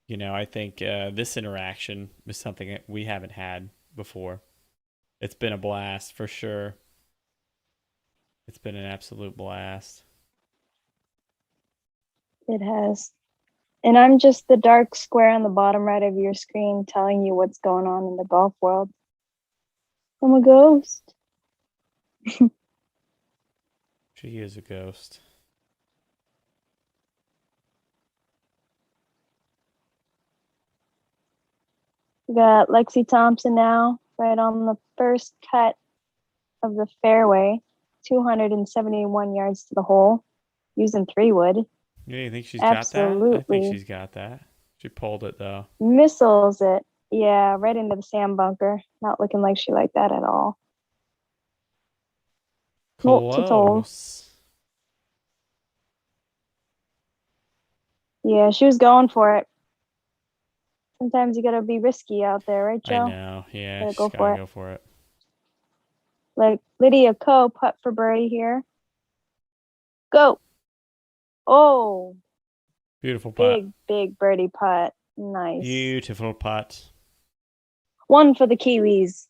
I think this interaction is something that we haven't had before. It's been a blast for sure. It's been an absolute blast. It has. And I'm just the dark square on the bottom right of your screen telling you what's going on in the golf world. I'm a ghost. She is a ghost. We got Lexi Thompson now, right on the first cut of the fairway, 271 yards to the hole, using 3-wood. Yeah, you think she's Absolutely. got that? I think she's got that. She pulled it though. Missiles it. Yeah, right into the sand bunker. Not looking like she liked that at all. Close. Yeah, she was going for it. Sometimes you gotta be risky out there, right, Joe? I know. Yeah, gotta she's go gotta for it. go for it. Like Lydia Ko putt for birdie here. Go. Oh, Beautiful putt. big birdie putt. Nice. Beautiful putt. One for the Kiwis.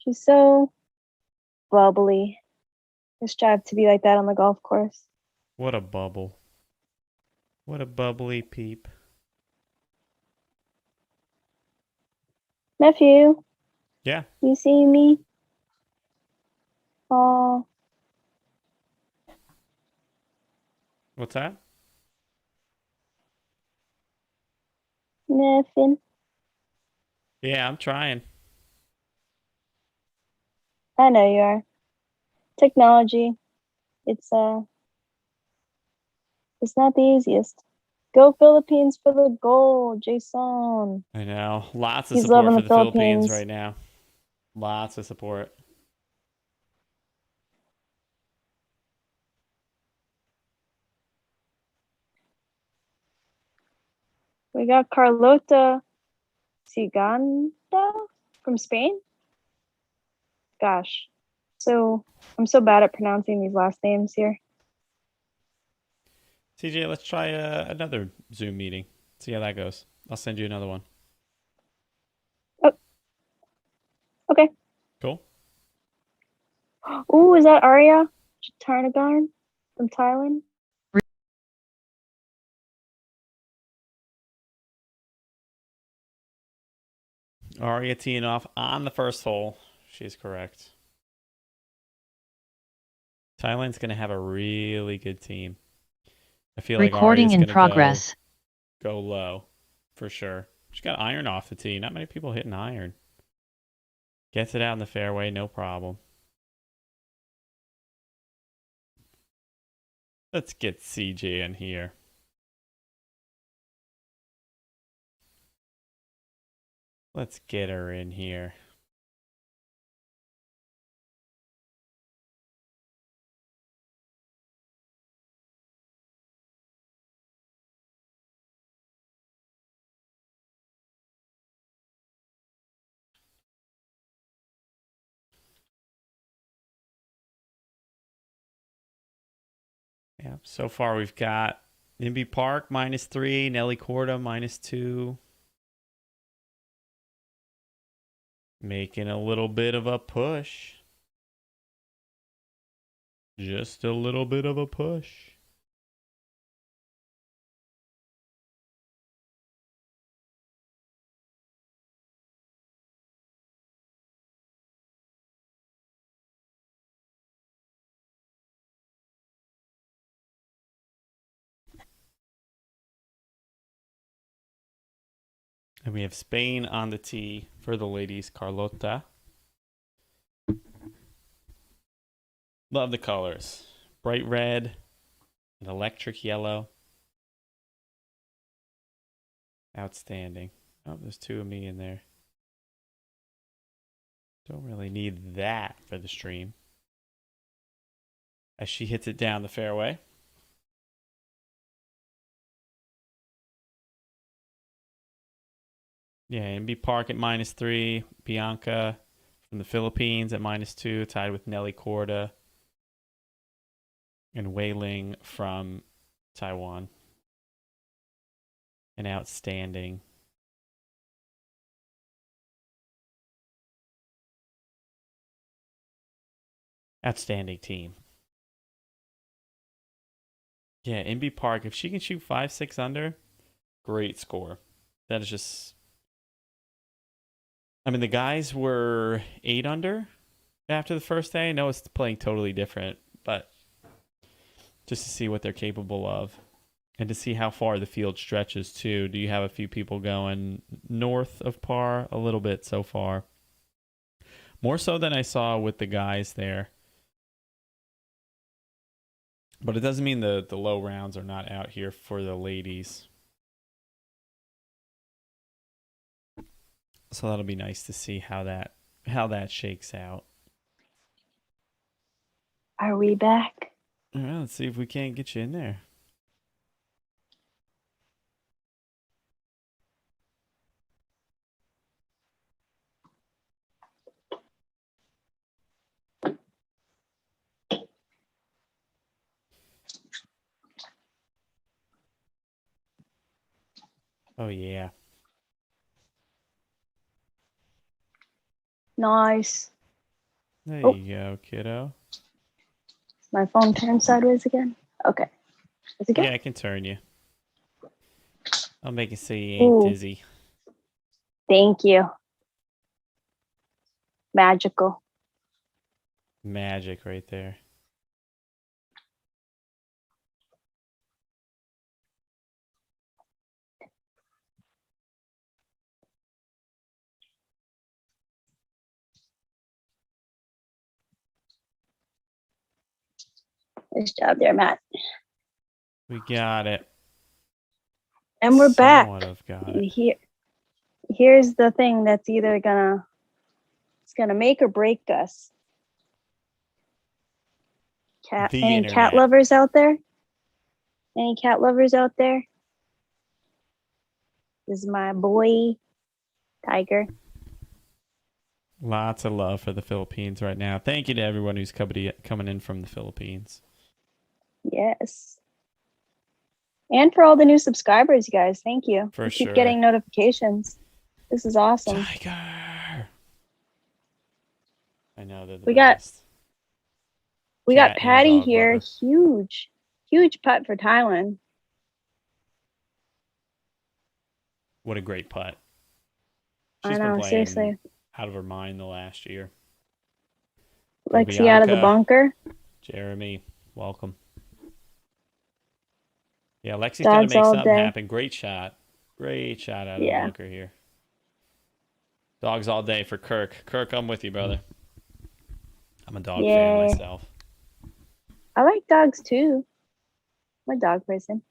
She's so bubbly. I strive to be like that on the golf course. What a bubble. What a bubbly peep. Nephew, Yeah. you see me? Oh, What's that? nothing. Yeah, I'm trying. I know you are. Technology. It's it's not the easiest. Go Philippines for the gold, Jason. I know. Lots of He's support loving for the the Philippines Philippines. right now. Lots of support. We got Carlota Siganda from Spain. Gosh, so I'm so bad at pronouncing these last names here. CJ, let's try another Zoom meeting. See how that goes. I'll send you another one. Oh, okay. Cool. Ooh, is that Arya Tarnagarn from Thailand? Aria teeing off on the first hole. She's correct. Thailand's going to have a really good team. I feel like Recording Aria's in going to progress. go low for sure. She got iron off the tee. Not many people hitting iron. Gets it out in the fairway, no problem. Let's get CJ in here. Let's get her in here. Yeah, so far we've got Nimby Park -3, Nelly Corda -2. Making a little bit of a push. Just a little bit of a push. And we have Spain on the tee for the ladies, Carlota. Love the colors. Bright red and electric yellow. Outstanding. Oh, there's two of me in there. Don't really need that for the stream. As she hits it down the fairway. Yeah, MB Park at -3. Bianca from the Philippines at -2, tied with Nelly Corda. And Wei Ling from Taiwan. An outstanding. Outstanding team. Yeah, MB Park, if she can shoot 5-6 under, great score. That is just. I mean, the guys were 8 under after the first day. I know it's playing totally different, but just to see what they're capable of and to see how far the field stretches, too. Do you have a few people going north of par? A little bit so far. More so than I saw with the guys there. But it doesn't mean the low rounds are not out here for the ladies. So that'll be nice to see how that shakes out. Are we back? All right, let's see if we can't get you in there. Oh, yeah. Nice. There Oh, you go, kiddo. my phone turned sideways again. Okay. Is it good? Yeah, I can turn you. I'll make it so you ain't Ooh, dizzy. thank you. Magical. Magic right there. Nice job there, Matt. We got it. And we're back. Somewhat of got And it. here's the thing that's either it's gonna make or break us. The Any cat internet. lovers out there? Any cat lovers out there? This is my boy, Tiger. Lots of love for the Philippines right now. Thank you to everyone who's coming in from the Philippines. Yes. And for all the new subscribers, you guys, thank you. For We keep sure. getting notifications. This is awesome. Tiger. I know they're the We got best. we got Cat and Patty dog here. lover. Huge putt for Thailand. What a great putt. I She's been know, playing seriously. out of her mind the last year. Lexi out of the bunker. Jeremy, welcome. Yeah, Lexi's got to Dogs make all something day. happen. Great shot. Great shot out of the Yeah. bunker here. Dogs all day for Kirk. Kirk, I'm with you, brother. I'm a dog fan Yay. myself. I like dogs too. I'm a dog person.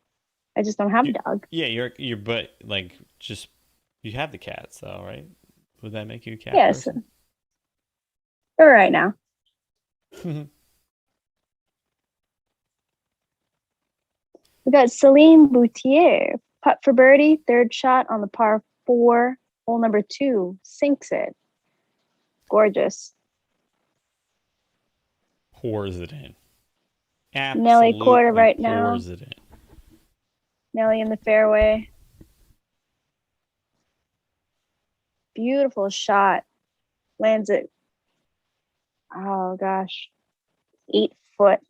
I just don't have a dog. Yeah, you're but like just you have the cats though, right? Would that make you a cat Yes. person? For right now. We got Celine Boutier. Putt for birdie. Third shot on the par 4. Hole number 2. Sinks it. Gorgeous. Pours it in. Nelly quarter Absolutely right now. pours it in. Nelly in the fairway. Beautiful shot. Lands it. Oh gosh. 8 foot.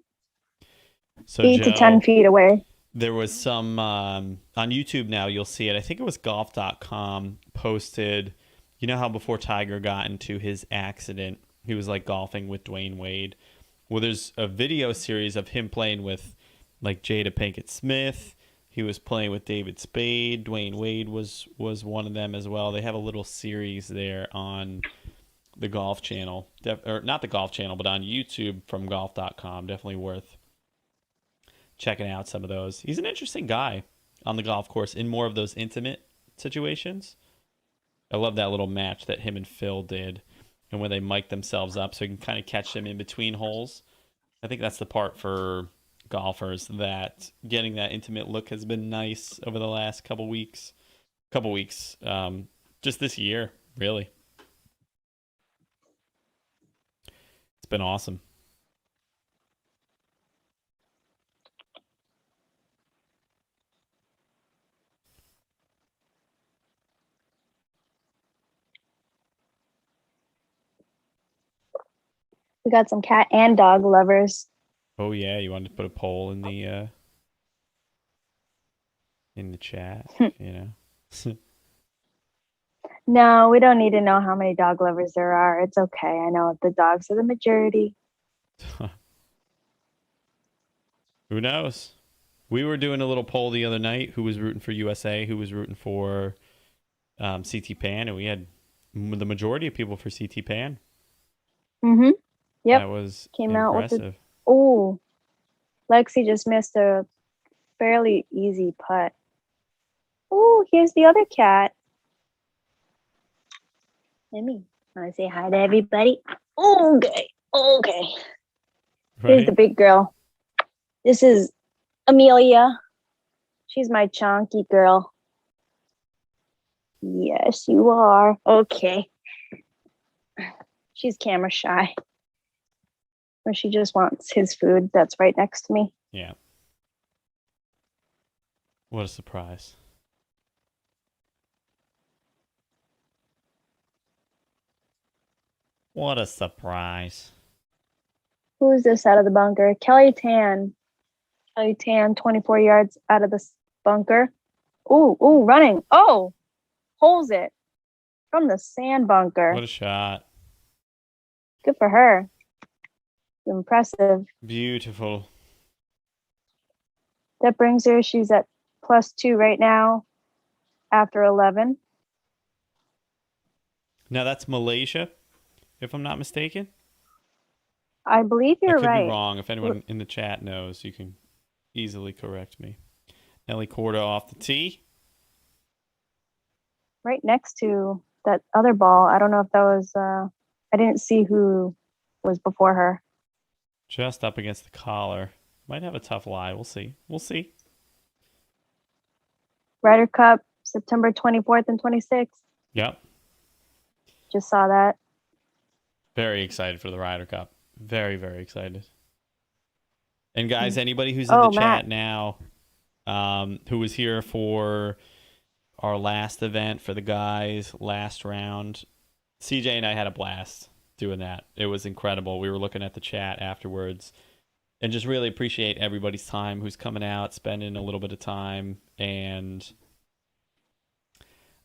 So 8 to 10 feet away. There was some on YouTube now, you'll see it. I think it was golf.com posted, you know how before Tiger got into his accident, he was like golfing with Dwayne Wade. Well, there's a video series of him playing with like Jada Pinkett Smith. He was playing with David Spade. Dwayne Wade was one of them as well. They have a little series there on the Golf Channel, or not the Golf Channel, but on YouTube from golf.com. Definitely worth checking out some of those. He's an interesting guy on the golf course in more of those intimate situations. I love that little match that him and Phil did, and where they mic themselves up so you can kind of catch them in between holes. I think that's the part for golfers that getting that intimate look has been nice over the last couple weeks. Just this year, really. It's been awesome. We got some cat and dog lovers. Oh yeah, you wanted to put a poll in the chat, you know. No, we don't need to know how many dog lovers there are. It's okay. I know the dogs are the majority. Who knows? We were doing a little poll the other night. Who was rooting for USA? Who was rooting for CT Pan? And we had the majority of people for CT Pan. Mm-hmm. Yep. That was Came impressive. out with oh, Lexi just missed a fairly easy putt. Oh, here's the other cat. Let me want to say hi to everybody. Okay. Right? Here's the big girl. This is Amelia. She's my chonky girl. Yes, you are. Okay. She's camera shy. Or she just wants his food that's right next to me. Yeah. What a surprise. What a surprise. Who is this out of the bunker? Kelly Tan. Kelly Tan, 24 yards out of the bunker. Ooh, running. Oh, holds it from the sand bunker. What a shot. Good for her. Impressive. Beautiful. That brings her, she's at +2 right now after 11. Now that's Malaysia, if I'm not mistaken. I believe I you're could be right. wrong. If anyone in the chat knows, you can easily correct me. Nelly Corda off the tee. Right next to that other ball. I don't know if that was, I didn't see who was before her. Just up against the collar. Might have a tough lie. We'll see. We'll see. Ryder Cup, September 24th and 26th. Yep. Just saw that. Very excited for the Ryder Cup. Very, very excited. And guys, anybody who's in the chat now, who was here for our last event for the guys, last round, CJ and I had a blast doing that. It was incredible. We were looking at the chat afterwards and just really appreciate everybody's time who's coming out, spending a little bit of time. And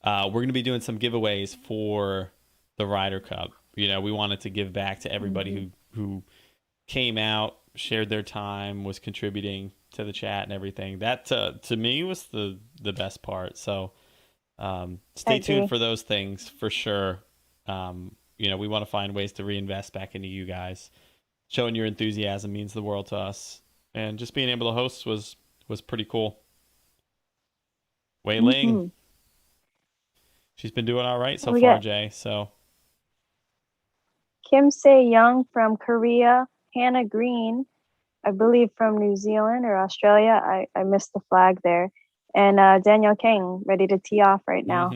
we're going to be doing some giveaways for the Ryder Cup. You know, we wanted to give back to everybody who came out, shared their time, was contributing to the chat and everything. That to me was the best part. So stay tuned for those things for sure. You know, we want to find ways to reinvest back into you guys. Showing your enthusiasm means the world to us, and just being able to host was pretty cool. Wei Ling, she's been doing all right so far, Jay. So Kim Se-young from Korea, Hannah Green, I believe from New Zealand or Australia. I missed the flag there. And Daniel King ready to tee off right now.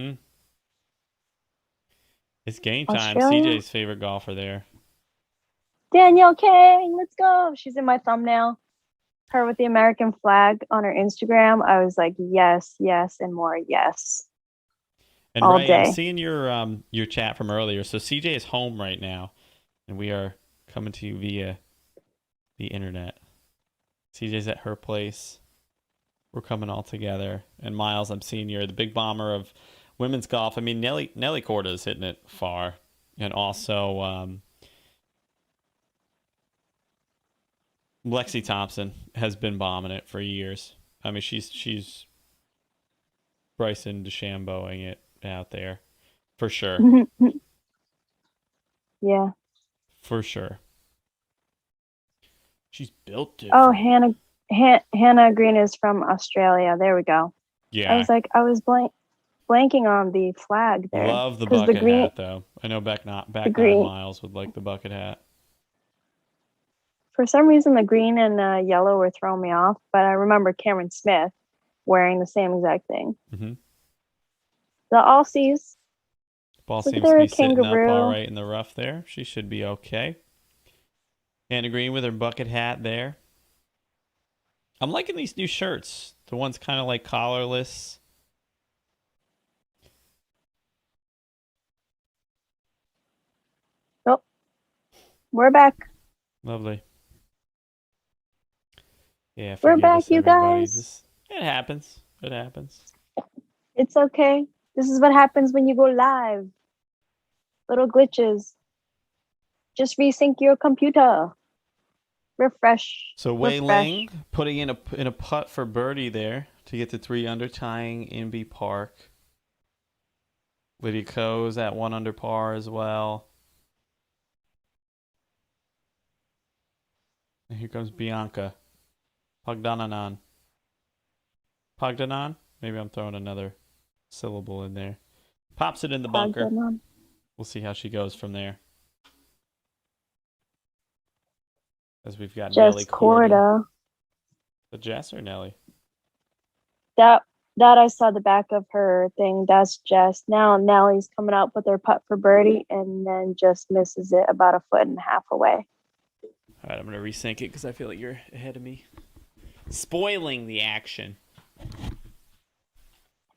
It's game time. CJ's favorite golfer there. Daniel King, let's go. She's in my thumbnail. Her with the American flag on her Instagram. I was like, yes, and more, yes. And all Ray, day. I'm seeing your chat from earlier. So CJ is home right now, and we are coming to you via the internet. CJ's at her place. We're coming all together. And Miles, I'm seeing you're the big bomber of women's golf. I mean, Nelly Corda is hitting it far, and also Lexi Thompson has been bombing it for years. I mean, she's Bryson DeChambeauing it out there for sure. Yeah, for sure. She's built different. Oh, Hannah Green is from Australia. There we go. Yeah, I was blanking on the flag there. Love the bucket hat though. I know back nine Miles would like the bucket hat. For some reason, the green and yellow were throwing me off, but I remember Cameron Smith wearing the same exact thing. Mm-hmm. The Aussies. Ball seems to be sitting up all right in the rough there. She should be okay. Hannah Green with her bucket hat there. I'm liking these new shirts. The ones kind of like collarless. Oh, we're back. Lovely. Yeah, we're back, you guys. It happens. It happens. It's okay. This is what happens when you go live. Little glitches. Just resync your computer. Refresh. So Wei Ling putting in a putt for birdie there to get to 3 under, tying Inbee Park. Lydia Ko's at 1 under par as well. And here comes Bianca. Pagdananan. Pagdanan? Maybe I'm throwing another syllable in there. Pops it in the bunker. We'll see how she goes from there. As we've got Nelly Corda. The Jess or Nelly? That I saw the back of her thing. That's Jess. Now Nelly's coming out with her putt for birdie and then just misses it about 1.5 feet away. All right, I'm going to resync it because I feel like you're ahead of me. Spoiling the action.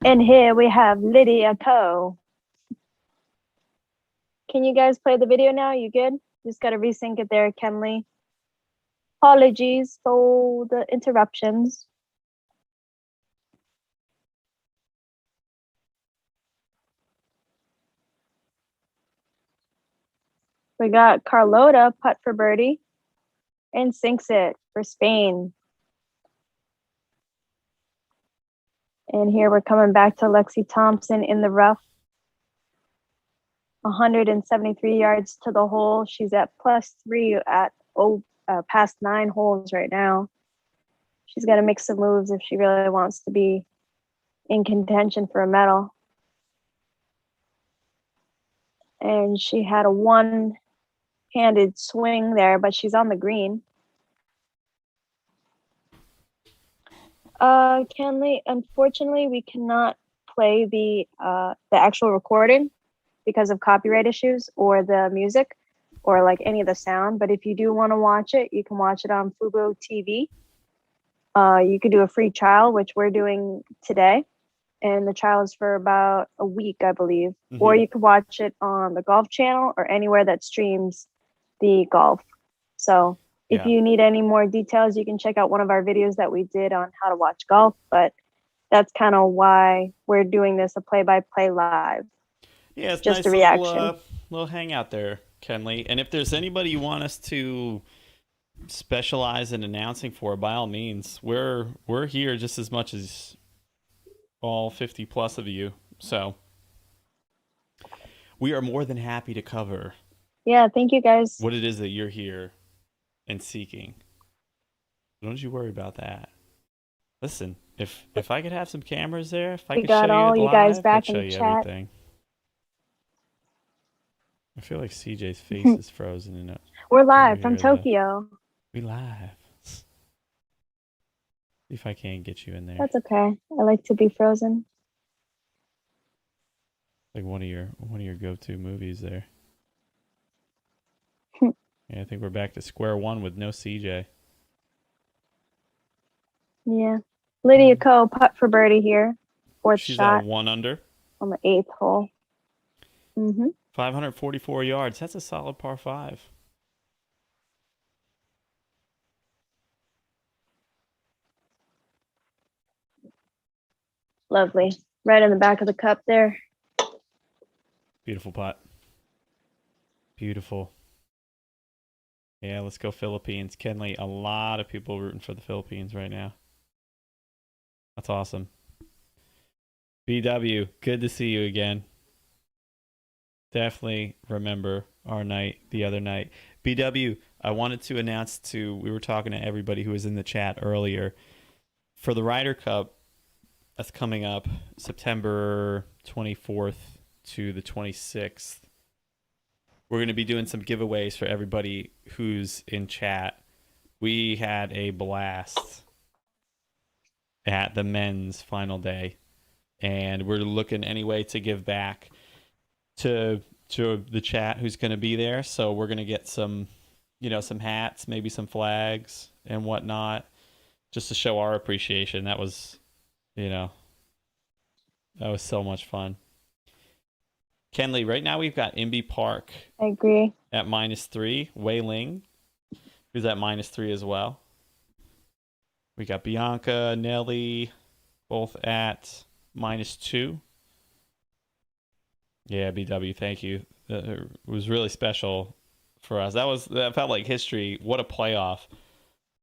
And here we have Lydia Ko. Can you guys play the video now? You good? Just gotta resync it there, Kenley. Apologies for the interruptions. We got Carlota putt for birdie and sinks it for Spain. And here we're coming back to Lexi Thompson in the rough. 173 yards to the hole. She's at +3 at past 9 holes right now. She's got to make some moves if she really wants to be in contention for a medal. And she had a one-handed swing there, but she's on the green. Kenley, unfortunately, we cannot play the actual recording because of copyright issues or the music or like any of the sound. But if you do want to watch it, you can watch it on Fubo TV. You could do a free trial, which we're doing today. And the trial is for about a week, I believe. Mm-hmm. Or you could watch it on the Golf Channel or anywhere that streams the golf. So if you need any more details, you can check out one of our videos that we did on how to watch golf. But that's kind of why we're doing this, a play-by-play live. Yeah, it's just nice a reaction. Little hangout there, Kenley. And if there's anybody you want us to specialize in announcing for, by all means, we're here just as much as all 50 plus of you. So we are more than happy to cover. Yeah, thank you guys. What it is that you're here and seeking. Don't you worry about that. Listen, if I could have some cameras there, if I could show you all you guys back in the chat. Everything. I feel like CJ's face is frozen in it. We're live from Tokyo. We live. See if I can't get you in there. That's okay. I like to be frozen. Like one of your go-to movies there. Yeah, I think we're back to square one with no CJ. Yeah. Lydia Ko putt for birdie here. Fourth She's shot. She's at 1 under. On the 8th hole. 544 yards. That's a solid par 5. Lovely. Right in the back of the cup there. Beautiful putt. Beautiful. Yeah, let's go Philippines. Kenley, a lot of people rooting for the Philippines right now. That's awesome. BW, good to see you again. Definitely remember our night the other night. BW, I wanted to announce we were talking to everybody who was in the chat earlier. For the Ryder Cup, that's coming up September 24th to the 26th. We're going to be doing some giveaways for everybody who's in chat. We had a blast at the men's final day, and we're looking anyway to give back to the chat who's going to be there. So we're going to get some hats, maybe some flags and whatnot, just to show our appreciation. That was, that was so much fun. Kenley, right now we've got Imby Park. I agree. At -3. Wei Ling, who's at -3 as well. We got Bianca, Nelly, both at -2. Yeah, BW, thank you. It was really special for us. That felt like history. What a playoff.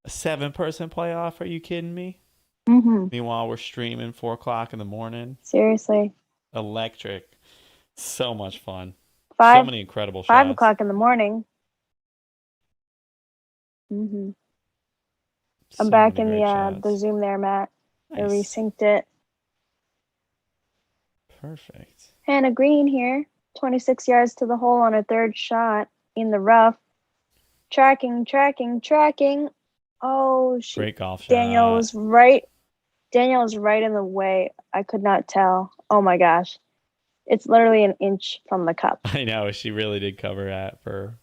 A 7-person playoff? Are you kidding me? Mm-hmm. Meanwhile, we're streaming 4 o'clock in the morning. Seriously. Electric. So much fun. 5, so many incredible shots. 5 o'clock in the morning. Mm-hmm. So I'm back in the Zoom there, Matt. Nice. I resynced it. Perfect. Hannah Green here. 26 yards to the hole on her 3rd shot in the rough. Tracking. Oh, great golf shot. Danielle was right in the way. I could not tell. Oh my gosh. It's literally an inch from the cup. I know. She really did cover that for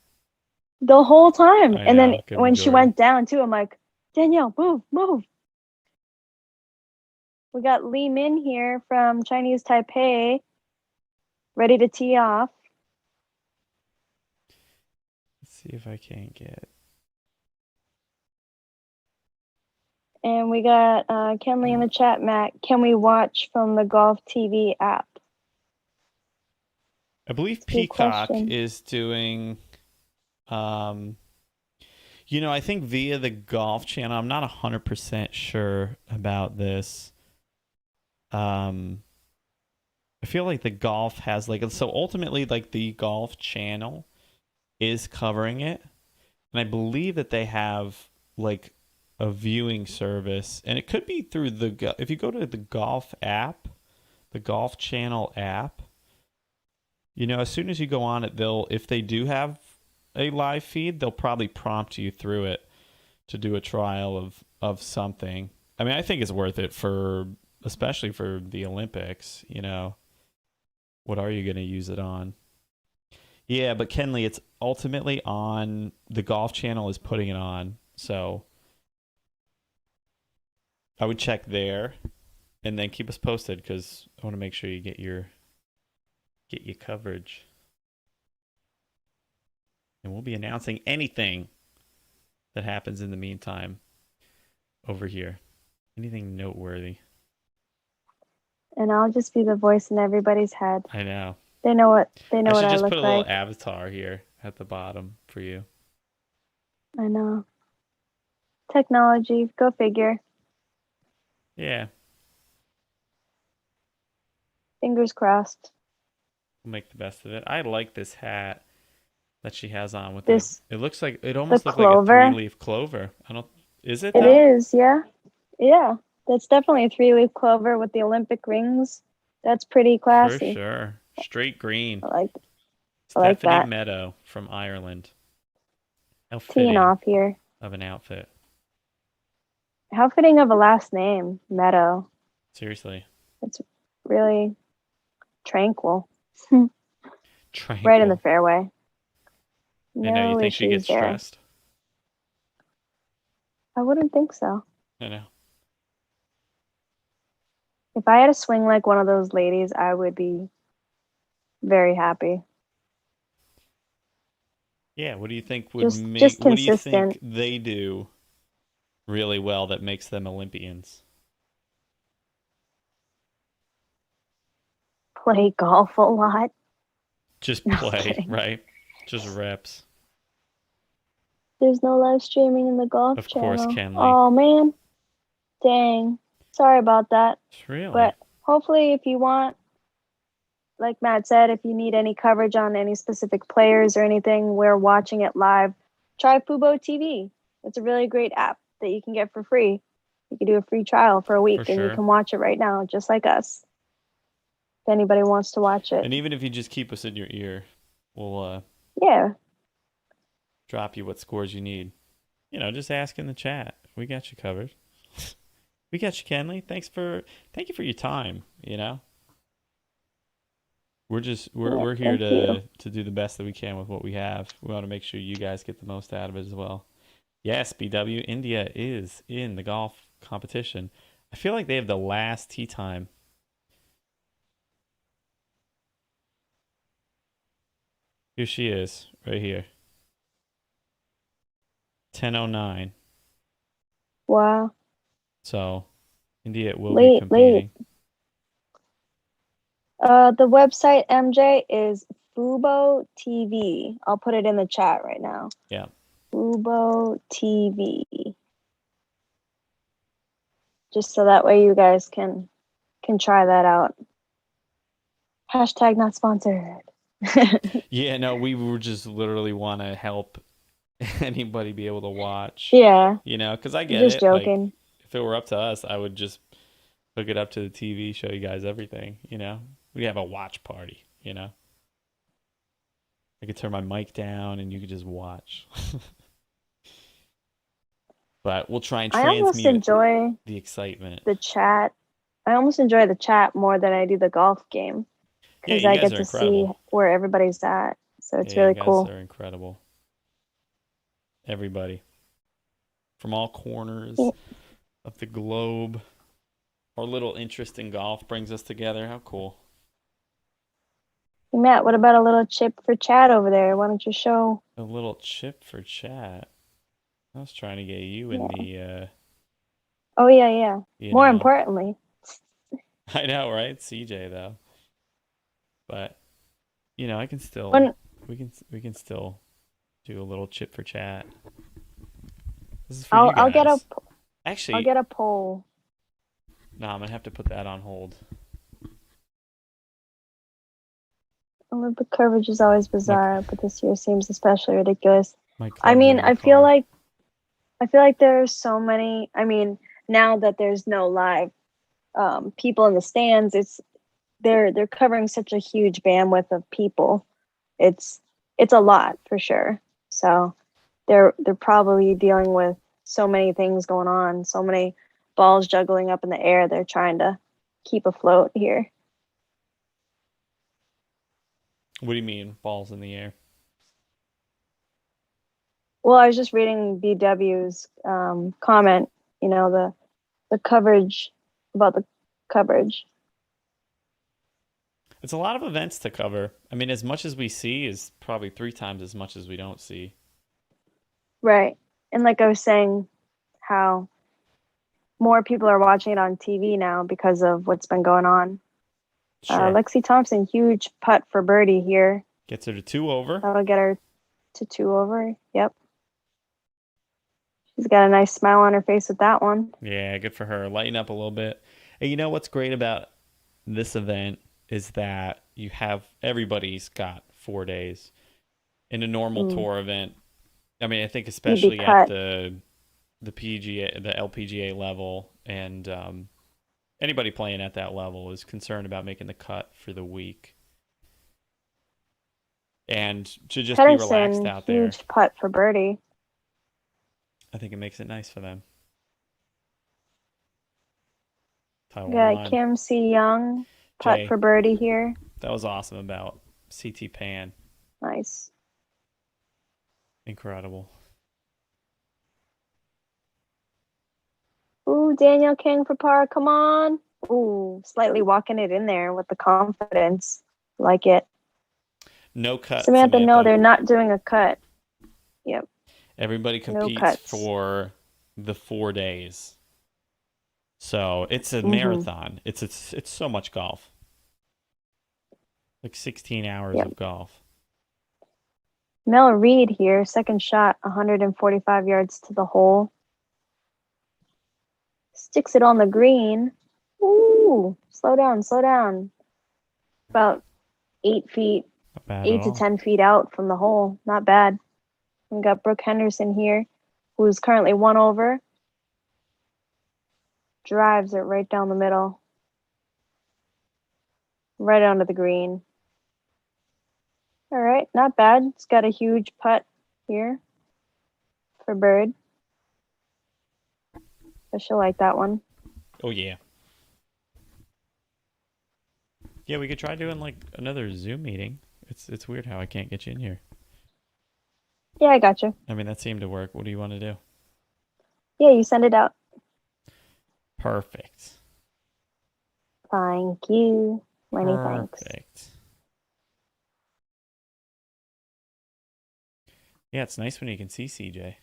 the whole time. And then when she went down too, I'm like, Danielle, move. We got Li Min here from Chinese Taipei, ready to tee off. see if I can get. And we got Kenley in the chat, Matt. Can we watch from the Golf TV app? I believe That's a good Peacock question. is doing. I think via the Golf Channel. I'm not 100% sure about this. I feel like the Golf has so ultimately the Golf Channel is covering it, and I believe that they have a viewing service, and it could be through if you go to the Golf app, the Golf Channel app. As soon as you go on it, if they do have a live feed, they'll probably prompt you through it to do a trial of something. I mean, I think it's worth it especially for the Olympics. What are you going to use it on? Yeah, but Kenley, it's ultimately on the Golf Channel is putting it on, so I would check there, and then keep us posted because I want to make sure you get your coverage, and we'll be announcing anything that happens in the meantime over here. Anything noteworthy? And I'll just be the voice in everybody's head. I know. They know what I should just look put a like. little avatar here at the bottom for you. I know. Technology, go figure. Yeah. Fingers crossed. We'll make the best of it. I like this hat that she has on with this. It looks like it almost looks like a clover. 3-leaf clover. I don't. Is it? It Though? is, yeah. Yeah, that's definitely a 3-leaf clover with the Olympic rings. That's pretty classy. For sure. Straight green. I like Stephanie that. Meadow from Ireland. How Teeing fitting off here. of an outfit. How fitting of a last name, Meadow. Seriously. It's really tranquil. Tranquil. Right in the fairway. I know, you think she gets stressed? I wouldn't think so. I know. If I had a swing like one of those ladies, I would be very happy. Yeah, what do you think just consistent. What do you think they do really well that makes them Olympians? Play golf a lot. Just play, right? Just reps. There's no live streaming in the Golf Channel. Of course, Kenley. Oh, man. Dang. Sorry about that. Really? But hopefully, if you want, like Matt said, if you need any coverage on any specific players or anything, we're watching it live. Try Fubo TV. It's a really great app that you can get for free. You can do a free trial for a week, and you can watch it right now, just like us. If anybody wants to watch it. And even if you just keep us in your ear, we'll drop you what scores you need. Just ask in the chat. We got you covered. We got you, Kenley. Thank you for your time. We're here to do the best that we can with what we have. We want to make sure you guys get the most out of it as well. Yes, BW, India is in the golf competition. I feel like they have the last tee time. Here she is, right here. 10:09. Wow. So, India will be competing. The website, MJ, is Fubo TV. I'll put it in the chat right now. Yeah. Fubo TV. Just so that way you guys can try that out. Hashtag not sponsored. Yeah, no, we were just literally want to help anybody be able to watch. Yeah. Because I get just it. Joking. If it were up to us, I would just hook it up to the TV, show you guys everything. We have a watch party. I could turn my mic down and you could just watch. But we'll try and transmute I almost enjoy the excitement. The chat. I almost enjoy the chat more than I do the golf game. Because I get to see where everybody's at. So it's really cool. You guys are incredible. Everybody. From all corners of the globe. Our little interest in golf brings us together. How cool. Hey, Matt, what about a little chip for chat over there? Why don't you show? A little chip for chat. I was trying to get you in Yeah. the, Oh, yeah, yeah. you More know, importantly, I know, right? CJ though, but I can still, when we can still do a little chip for chat. This is for I'll you I'll get a guys. I'll Actually, get a poll. no, I'm gonna have to put that on hold. Olympic coverage is always My bizarre, but this year seems especially ridiculous. my I clubs are mean, in the car. I feel like there's so many. I mean, now that there's no live people in the stands, they're covering such a huge bandwidth of people. It's it's a lot for sure. So they're probably dealing with so many things going on, so many balls juggling up in the air. They're trying to keep afloat here. What do you mean, balls in the air? Well, I was just reading BW's comment. The coverage about the coverage. It's a lot of events to cover. I mean, as much as we see is probably three times as much as we don't see. Right. And like I was saying, how more people are watching it on TV now because of what's been going on. Sure. Lexi Thompson, huge putt for birdie here. Gets her to two over. That'll get her to 2 over. Yep. She's got a nice smile on her face with that one. Yeah, good for her. Lighten up a little bit. And you know what's great about this event is that everybody's got 4 days. In a normal Mm. tour event, I mean, I think You'd be especially at cut. the PGA, the LPGA level, and anybody playing at that level is concerned about making the cut for the week and to just be relaxed Pedersen, out there. huge putt for birdie. I think it makes it nice for them. We Title got one. Kim C. Young, putt Jay, for birdie here. that was awesome about CT Pan. Nice. Incredible. Ooh, Daniel King for par. Come on. Ooh, slightly walking it in there with the confidence. Like it. No cut, Samantha, no, Samantha. they're not doing a cut. Yep, Everybody no competes cuts. for the 4 days. So it's a Mm-hmm. marathon. It's so much golf. Like 16 hours Yep. of golf. Mel Reed here, second shot, 145 yards to the hole. Sticks it on the green. Ooh, slow down, slow down. About 8 feet, Not bad at 8 to all. 10 feet out from the hole. Not bad. We got Brooke Henderson here, who's currently 1 over. Drives it right down the middle, right onto the green. All right, not bad. It's got a huge putt here for Bird. I she'll like that one. Oh yeah. Yeah, we could try doing like another Zoom meeting. It's weird how I can't get you in here. Yeah, I got you. I mean, that seemed to work. What do you want to do? Yeah, you send it out. Perfect. Thank you. Many thanks. Perfect. Yeah, it's nice when you can see CJ.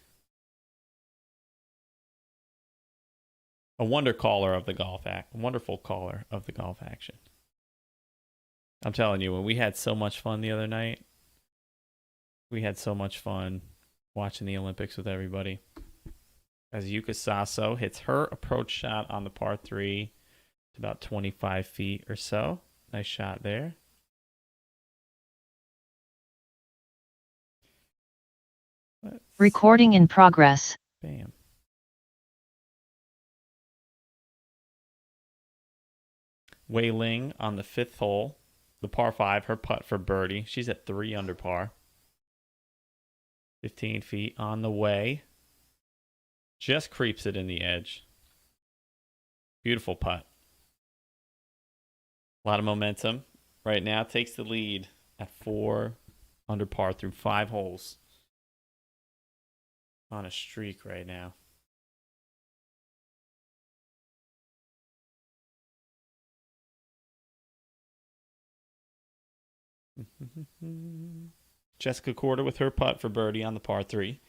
A wonderful caller of the golf action. I'm telling you, when we had so much fun the other night, we had so much fun watching the Olympics with everybody. As Yuka Sasso hits her approach shot on the par 3 to about 25 feet or so. Nice shot there. Recording in progress. Bam. Wei Ling on the 5th hole, the par 5, her putt for birdie. She's at 3 under par. 15 feet on the way. Just creeps it in the edge. Beautiful putt. A lot of momentum. Right now takes the lead at 4 under par through 5 holes. On a streak right now. Jessica Corder with her putt for birdie on the par 3.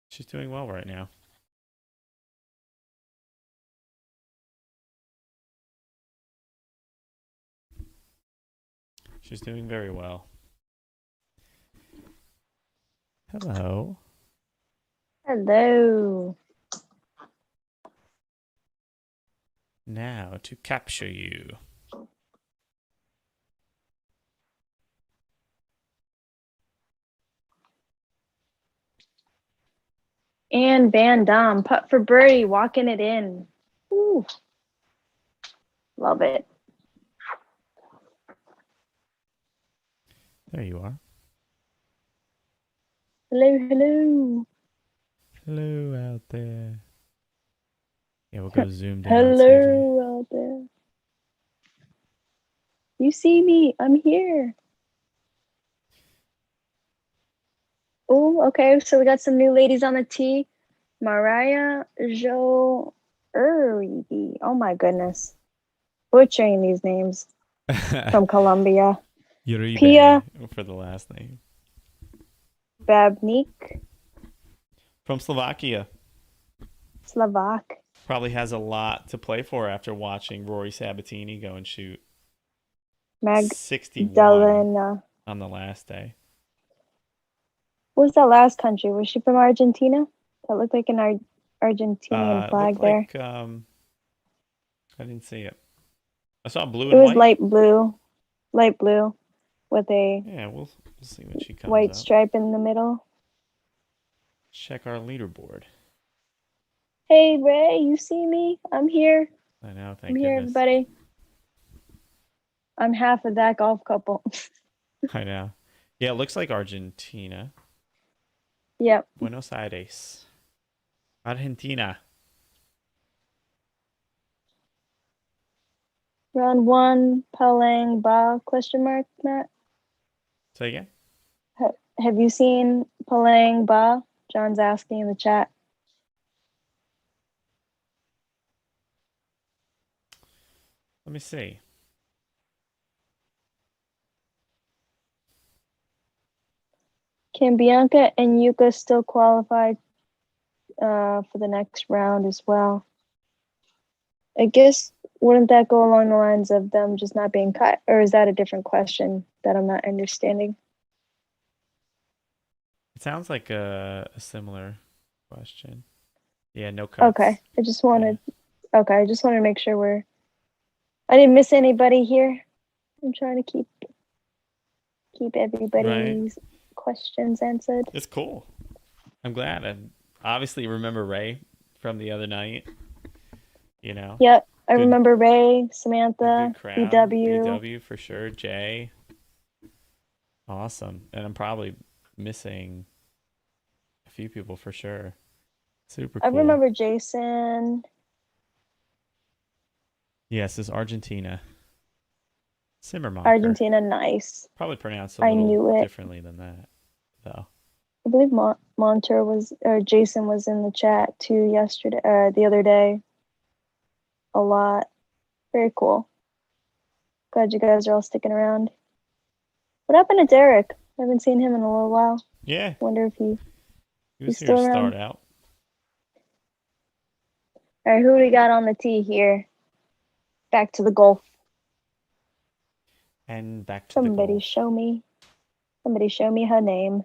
She's doing well right now. She's doing very well. Hello. Hello. Now to capture you. And Van Dam, putt for birdie, walking it in. Ooh. Love it. There you are. Hello, hello. Hello out there. Yeah, we'll go zoom down. Hello out there. You see me? I'm here. Oh, okay. So we got some new ladies on the tee. Mariah Jo Uribe. Oh my goodness. Butchering these names CJ. from Colombia. Uribe Pia for the last name. Babnik. From Slovakia. Slovak. Probably has a lot to play for after watching Rory Sabatini go and shoot 61 Magdalena. on the last day. What was that last country? Was she from Argentina? That looked like an Argentinian flag there. Like, I didn't see it. I saw blue It and was white. light blue with a Yeah, we'll see when she comes white up. stripe in the middle. Check our leaderboard. Hey Ray, you see me? I'm here. I know, thank I'm here, goodness. everybody. I'm half of that golf couple. I know. Yeah, it looks like Argentina. Yep. Buenos Aires. Argentina. Round 1, Palang Ba, ? Matt. Say again? Have you seen Palang Ba? John's asking in the chat. Let me see. Can Bianca and Yuka still qualify for the next round as well? I guess, wouldn't that go along the lines of them just not being cut? Or is that a different question that I'm not understanding? It sounds like a similar question. Yeah, no cuts. Okay. I just wanted to make sure I didn't miss anybody here. I'm trying to keep everybody's questions answered. It's cool. I'm glad. I obviously remember Ray from the other night. You know? Yep. I remember Ray, Samantha, good crowd. BW. BW for sure. Jay. Awesome. And I'm probably missing a few people for sure. Super cool. I remember Jason. Yes, it's Argentina. Simmermacher. Argentina, nice. Probably pronounced a little differently than that, though. I believe Jason was in the chat too the other day. A lot. Very cool. Glad you guys are all sticking around. What happened to Derek? I haven't seen him in a little while. Yeah. Wonder if he was he's here still to around. start out. All right, who do we got on the tee here? Back to the golf. And back to the golf. Somebody show me her name.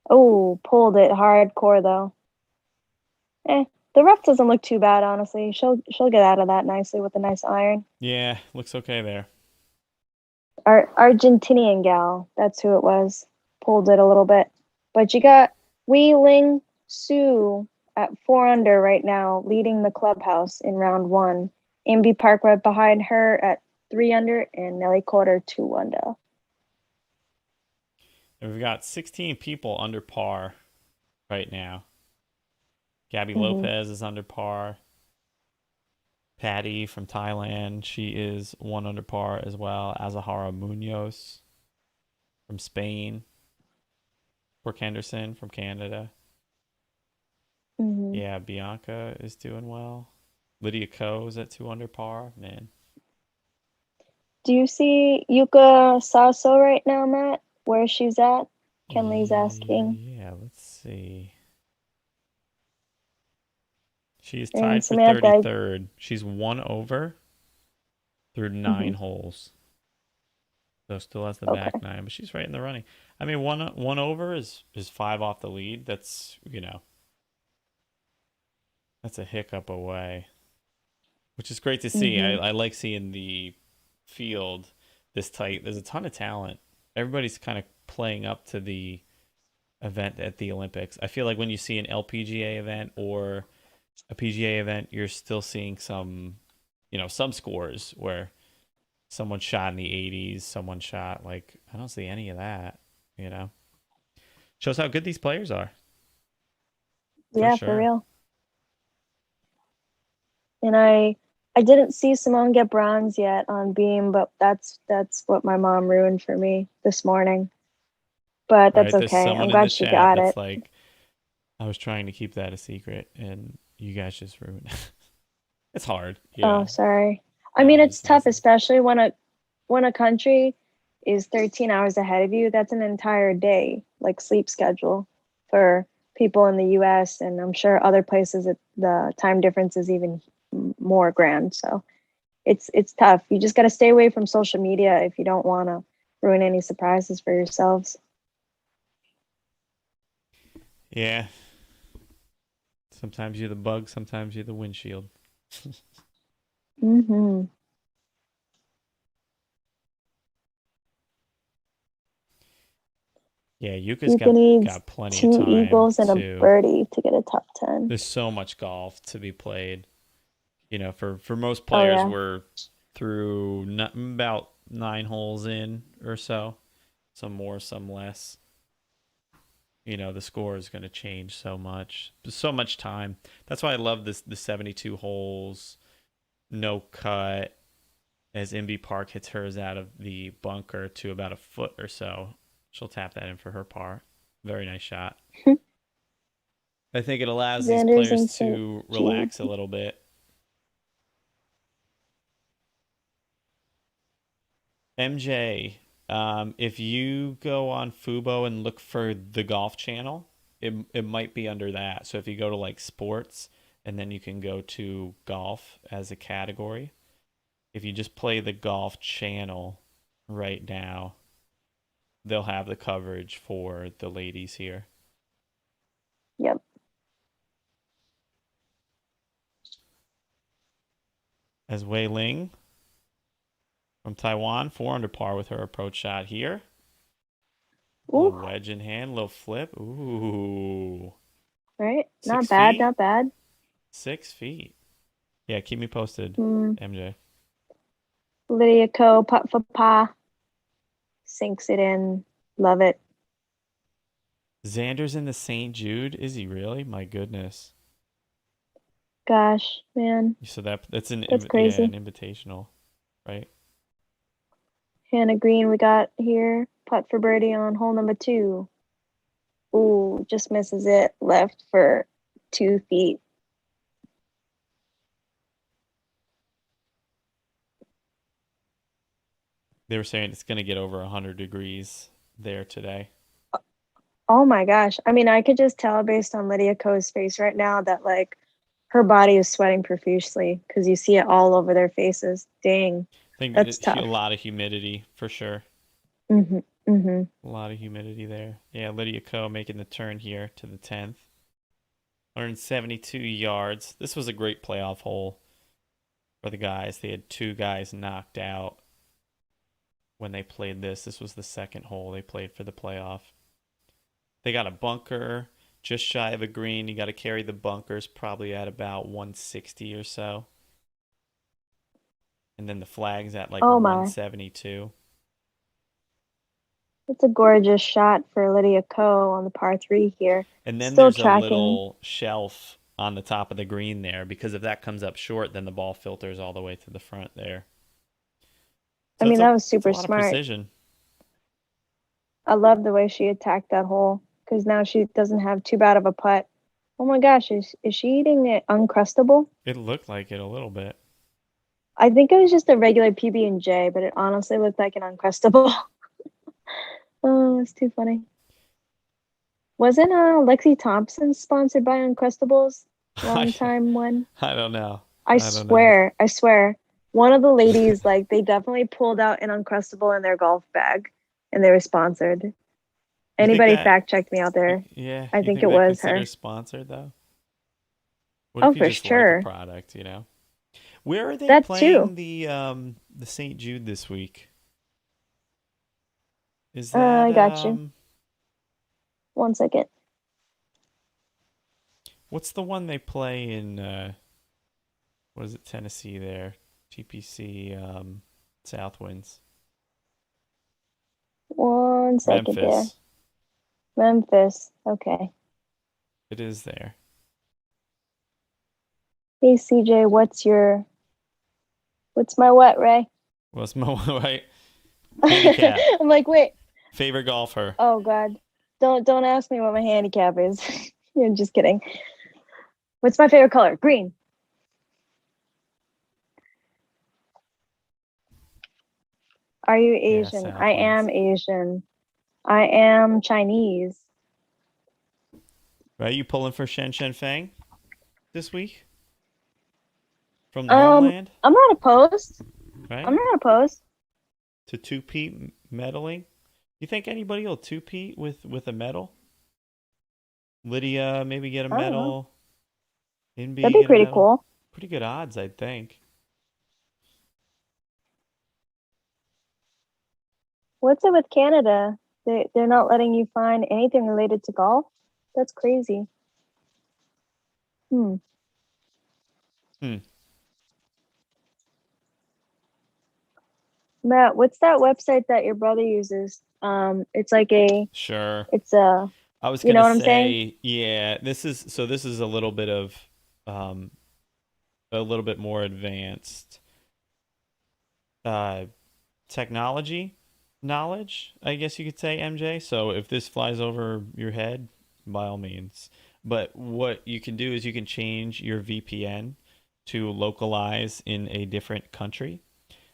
Oh, pulled it hardcore though. The rough doesn't look too bad, honestly. She'll get out of that nicely with a nice iron. Yeah, looks okay there. Our Argentinian gal, that's who it was. Pulled it a little bit. But you got Wei Ling Su at 4 under right now, leading the clubhouse in round 1. Amby Park right behind her at 3 under, and Nelly Cotter 2 under. And we've got 16 people under par right now. Gabby Lopez is under par. Patty from Thailand, she is 1 under par as well. Azahara Munoz from Spain. Brooke Henderson from Canada. Yeah, Bianca is doing well. Lydia Ko is at 2 under par. Man, Do you see Yuka Saso right now, Matt? Where she's at? Kenley's asking. Yeah, let's see. She is And tied for Samantha, 33rd. She's one over through mhm, 9 holes. So still has the back okay. 9, but she's right in the running. I mean, one over is 5 off the lead. That's a hiccup away, which is great to see. Hmm. I like seeing the field this tight. There's a ton of talent. Everybody's kind of playing up to the event at the Olympics. I feel like when you see an LPGA event or a PGA event, you're still seeing some scores where someone shot in the 80s, someone shot like I don't see any of that, you know. Shows how good these players are, for Yeah, for sure. real. And I didn't see Simone get bronze yet on beam, but that's what my mom ruined for me this morning. But All that's right, there's okay. I'm someone in the glad she chat got that's it. like, I was trying to keep that a secret, and you guys just ruined it. It's hard, Oh, sorry. I No, mean, I'm it's just tough, messing. especially when a country is 13 hours ahead of you. That's an entire day, like sleep schedule for people in the US, and I'm sure other places the time difference is even more grand. So it's tough. You just got to stay away from social media if you don't want to ruin any surprises for yourselves. Yeah, sometimes you're the bug, sometimes you're the windshield. Hmm. Yeah, Yuka's Yuka got needs got plenty of two time eagles and a too. birdie to get a top 10. There's so much golf to be played. For most Oh players, yeah. we're through about 9 holes in or so. Some more, some less. The score is going to change so much. There's so much time. That's why I love the 72 holes, no cut. As Imby Park hits hers out of the bunker to about a foot or so, she'll tap that in for her par. Very nice shot. I think it allows these Xander's in players St. to Jude. relax a little bit. MJ, if you go on Fubo and look for the Golf Channel, it might be under that. So if you go to like sports and then you can go to golf as a category, if you just play the Golf Channel right now, they'll have the coverage for the ladies here. Yep. As Wei Ling from Taiwan, 4 under par with her approach shot here. Ooh, Little wedge in hand, little flip. Ooh, right. Not six bad, feet. not bad. 6 feet. Yeah, keep me posted, Hmm. MJ. Lydia Ko, putt for pa, sinks it in. Love it. Xander's in the St. Jude. Is he really? My goodness. Gosh, man, So that's an that's yeah, an crazy. invitational, right? Hannah Green, we got here. Putt for birdie on hole number 2. Ooh, just misses it left for 2 feet. They were saying it's going to get over 100 degrees there today. Oh my gosh. I mean, I could just tell based on Lydia Ko's face right now that like her body is sweating profusely because you see it all over their faces. Dang, I think that's a tough. lot of humidity for sure. Hmm. Hmm. A lot of humidity there. Yeah, Lydia Ko making the turn here to the 10th. 172 yards. This was a great playoff hole for the guys. They had 2 guys knocked out when they played this. This was the second hole they played for the playoff. They got a bunker just shy of a green. You got to carry the bunkers probably at about 160 or so. And then the flag's at like Oh my. 172. It's a gorgeous shot for Lydia Ko on the par 3 here. And then Still there's a tracking. little shelf on the top of the green there because if that comes up short, then the ball filters all the way to the front there. I So mean, that was it's a super lot of smart. precision. I love the way she attacked that hole because now she doesn't have too bad of a putt. Oh my gosh, is she eating it Uncrustable? It looked like it a little bit. I think it was just a regular PB&J, but it honestly looked like an Uncrustable. Oh, it's too funny. Wasn't Lexi Thompson sponsored by Uncrustables long I, time when? I don't know. I I don't know. swear, I swear. One of the ladies, like, they definitely pulled out an Uncrustable in their golf bag and they were sponsored. You think Anybody that? fact check me out there? Yeah. I You think think it that was her. considers sponsored though? What Oh, if you for just like a sure. product? Where are they That too. playing the St. Jude this week? Is that I got you. One second. what's the one they play in what is it, Tennessee there? TPC Southwinds. One second there. Memphis. Memphis. Okay. It is there. Hey CJ, what's my what, Ray? What's my right? Handicap. I'm like, wait. Favorite golfer. Oh God. Don't ask me what my handicap is. I'm just kidding. What's my favorite color? Green. Are you Yeah, Asian? I am Southwinds. Asian. I am Chinese. Right? You pulling for Shen Shen Fang this week from the Um, homeland? I'm not opposed. I'm Right? not opposed. To two-peat medaling. You think anybody will two-peat with a medal? Lydia maybe get a I don't know. medal. That'd NB be get a pretty medal. cool. Pretty good odds, I think. What's it with Canada? They're not letting you find anything related to golf. That's crazy. Hmm. Hmm. Matt, what's that website that your brother uses? It's like Sure. it's a, I was you know gonna what I'm saying? say, yeah, this is a little bit of um a little bit more advanced uh technology knowledge, I guess you could say, MJ. So if this flies over your head, by all means. But what you can do is you can change your VPN to localize in a different country,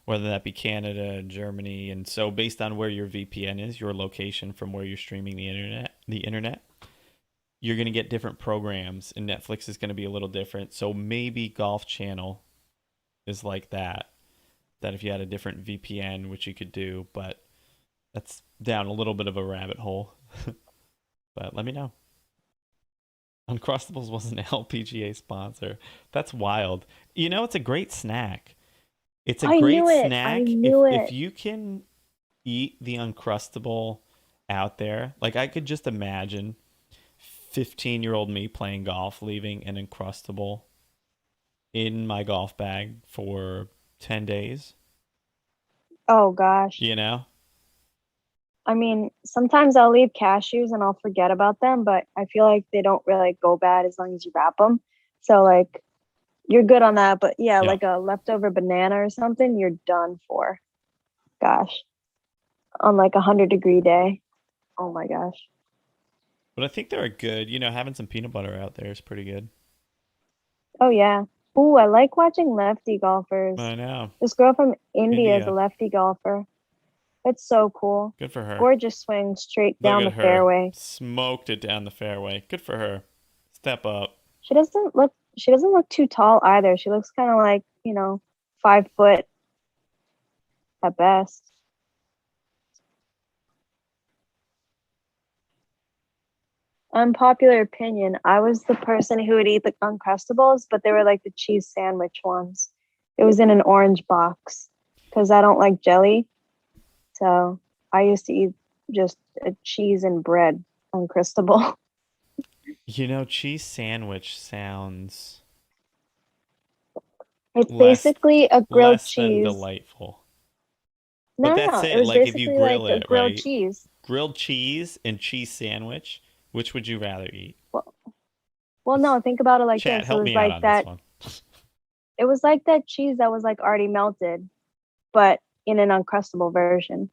whether that be Canada, Germany, and so based on where your VPN is, your location from where you're streaming the internet, you're going to get different programs, and Netflix is going to be a little different. So maybe Golf Channel is like that. That if you had a different VPN, which you could do, but that's down a little bit of a rabbit hole. But let me know. Uncrustables was an LPGA sponsor. That's wild. It's a great snack. It's a I great knew it. I snack if knew if it. you can eat the Uncrustable out there. Like I could just imagine 15-year-old me playing golf, leaving an Uncrustable in my golf bag for 10 days, Oh gosh. you know? I mean, sometimes I'll leave cashews and I'll forget about them, but I feel like they don't really go bad as long as you wrap them. So like you're good on that, but yeah, Yeah. like a leftover banana or something, you're done for. Gosh, on like 100-degree day. Oh my gosh. But I think they're good. Having some peanut butter out there is pretty good. Oh yeah. Ooh, I like watching lefty golfers. I know. This girl from India is a India. lefty golfer. It's so cool. Good for her. Gorgeous swing straight Look down at the her. fairway. Smoked it down the fairway. Good for her. Step up. She doesn't look too tall either. She looks kind of like, 5 foot at best. Unpopular opinion. I was the person who would eat the Uncrustables, but they were like the cheese sandwich ones. It was in an orange box because I don't like jelly. So I used to eat just a cheese and bread Uncrustable. Cheese sandwich sounds It's less basically a grilled less than cheese. delightful. But No, that's no, it it. was Like if you basically like grill a it, grilled right? cheese. Grilled cheese and cheese sandwich, which would you rather eat? Well, well, no, think about it like Chat, this. It help was me out like on this that. one. It was like that cheese that was like already melted, but in an Uncrustable version.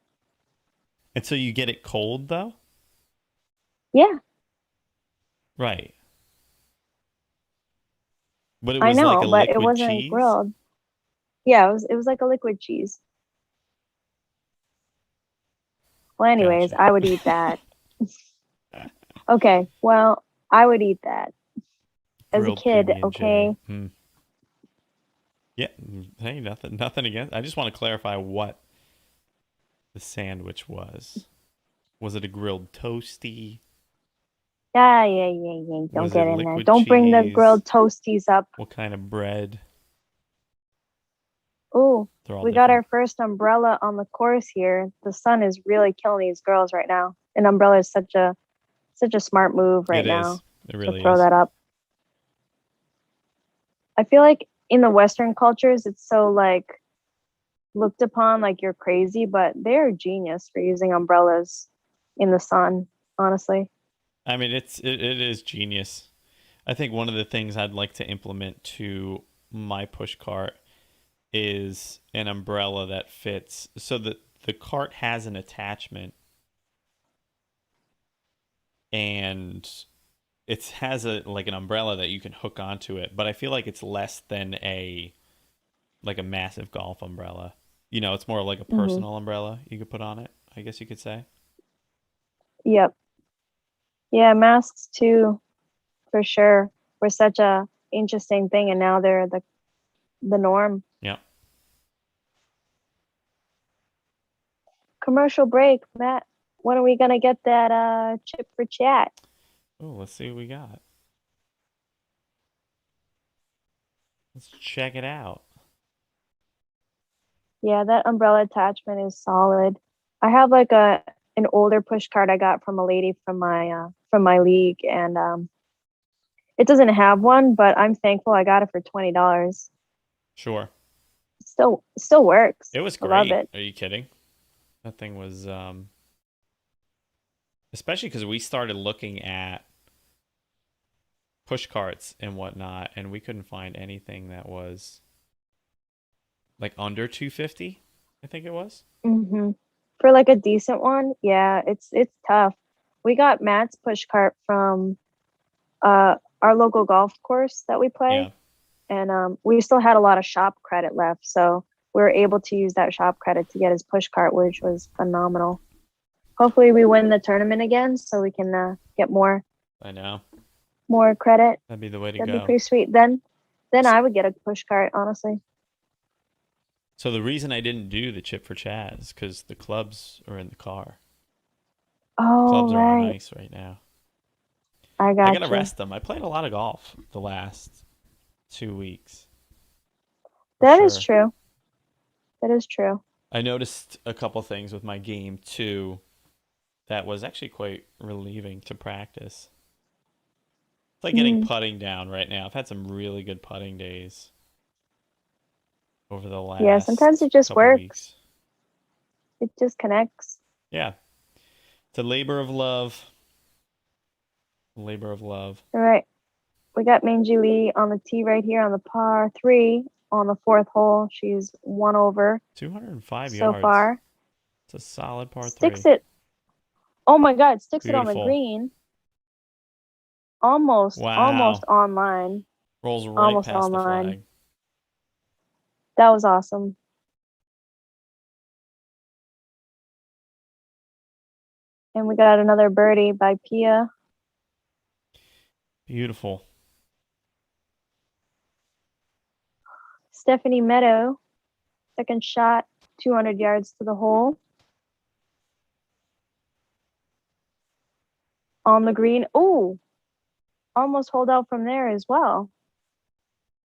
And so you get it cold though? Yeah, Right. But it I was like know, a but it liquid wasn't cheese? grilled. Yeah, it was like a liquid cheese. Well, anyways, Gotcha. I would eat that. Okay, well, I would eat that as a Grilled kid, PB and J. okay? Yeah. Hey, nothing against. I just want to clarify what the sandwich was. Was it a grilled toasty? Yeah, yeah, yeah, yeah. Don't Was it get in there. liquid Don't bring the cheese? grilled toasties up. What kind of bread? Oh, They're all we got different. our first umbrella on the course here. The sun is really killing these girls right now. An umbrella is such a smart move right It now is. It to really throw is. that up. I feel like in the Western cultures, it's so like looked upon like you're crazy, but they're genius for using umbrellas in the sun, honestly. I mean, it is genius. I think one of the things I'd like to implement to my push cart is an umbrella that fits so that the cart has an attachment and it has a like an umbrella that you can hook onto it, but I feel like it's less than a like a massive golf umbrella. You know, it's more like a Hmm. personal umbrella you could put on it, I guess you could say. Yep. Yeah, masks too, for sure, were such a interesting thing, and now they're the norm. Yeah. Commercial break, Matt. When are we gonna get that chip for chat? Oh, let's see what we got. Let's check it out. Yeah, that umbrella attachment is solid. I have like a an older push cart I got from a lady from my league, and it doesn't have one, but I'm thankful I got it for $20. Sure. Still works. It was I love great. it. Are you kidding? That thing was especially because we started looking at push carts and whatnot, and we couldn't find anything that was like under 250, I think it was. Hmm. For like a decent one, yeah, it's tough. We got Matt's push cart from our local golf course that we play, Yeah, and we still had a lot of shop credit left, so we were able to use that shop credit to get his push cart, which was phenomenal. Hopefully, we win the tournament again, so we can get I know. more credit. That'd be the way to That'd be go. pretty sweet. Then S- I would get a push cart, honestly. So the reason I didn't do the chip for Chaz is because the clubs are in the car. The Oh, clubs are on right. ice right now. I I gotta got you. rest them. I played a lot of golf the last 2 weeks for That is sure. true. That is true. I noticed a couple things with my game too that was actually quite relieving to practice. It's like getting Mm. putting down right now. I've had some really good putting days over the Yeah, sometimes last it just couple works. weeks. It just connects. Yeah, it's a labor of love. Labor of love. All right. We got Manji Lee on the tee right here on the par three on the fourth hole. She's one over 205 so yards. far. It's a solid par Sticks three. it. Oh my God, sticks it on the Beautiful. green. Almost Wow. online. Rolls right Almost past the online. flag. That was awesome. And we got another birdie by Pia. Beautiful. Stephanie Meadow, second shot, 200 yards to the hole. On the green. Oh, almost hold out from there as well.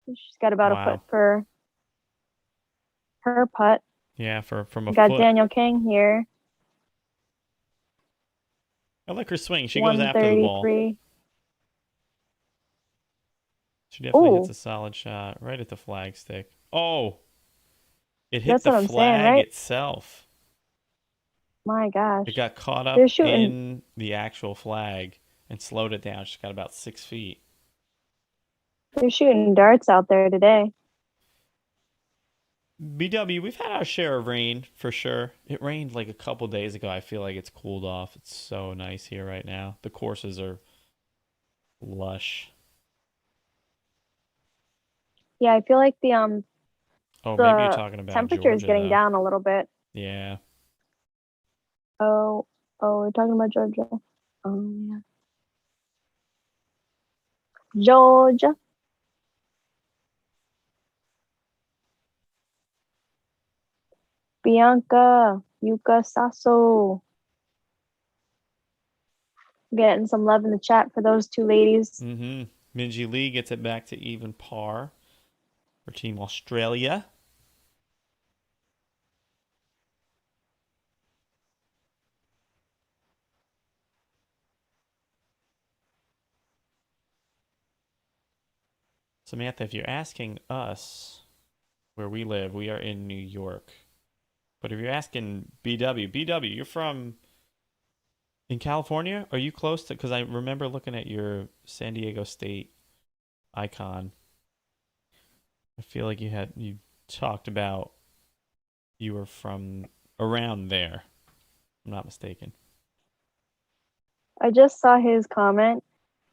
She's got about a foot Wow. for her putt. Yeah, from a We got foot. Danielle King here, I like her swing. She goes after the ball. 133. She definitely hits Oh, a solid shot right at the flag stick. Oh, it hit that's the what I'm saying, flag right? itself. My It gosh. got caught They're up shooting in the actual flag and slowed it down. She's got about 6 feet. they're shooting darts out there today. BW, we've had our share of rain for sure. It rained like a couple days ago. I feel like it's cooled off. It's so nice here right now. The courses are lush. Yeah, I feel like the Oh, maybe you're The talking about temperature is Georgia getting though. down a little bit. Yeah. Oh, oh, we're talking about Georgia. Yeah. Georgia. Bianca, Yuka, Sasso. Getting some love in the chat for those two ladies. Mm-hmm. Minji Lee gets it back to even par for Team Australia. Samantha, if you're asking us where we live, we are in New York. But if you're asking BW, you're from in California? Are you close to? Because I remember looking at your San Diego State icon. I feel like you talked about you were from around there. If I'm not mistaken. I just saw his comment.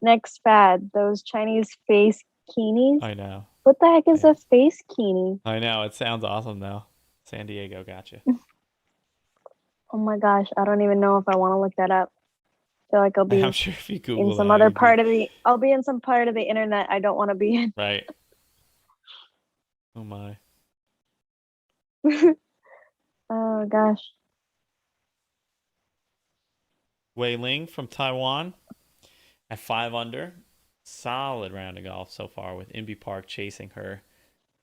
Next fad, those Chinese face keenies. I know. What the heck is Yeah. a face keenie? I know. It sounds awesome though. San Diego, gotcha. Oh my gosh, I don't even know if I want to look that up. I feel like I'll I'm be sure if you in Google some that, other you'd be part of the I'll be in some part of the internet I don't want to be in. right. Oh my. Oh gosh. Wei Ling from Taiwan at 5 under. Solid round of golf so far with Inby Park chasing her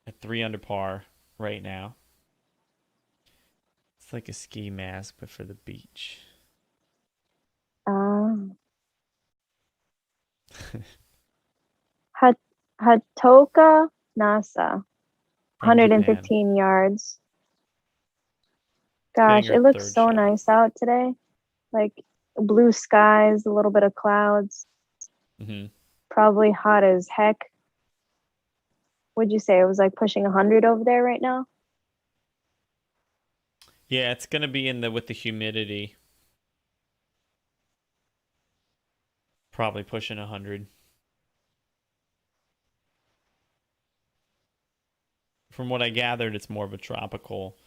at 3 under par right now. It's like a ski mask, but for the beach. Hat Hatoka Nasa, From Japan. 115 yards. Getting Gosh, her it looks third so shot. nice out today. Like blue skies, a little bit of clouds. Mm-hmm. Probably hot as heck. Would you say it was like pushing 100 over there right now? Yeah, it's gonna be in the with the humidity. Probably pushing 100. From what I gathered, it's more of a tropical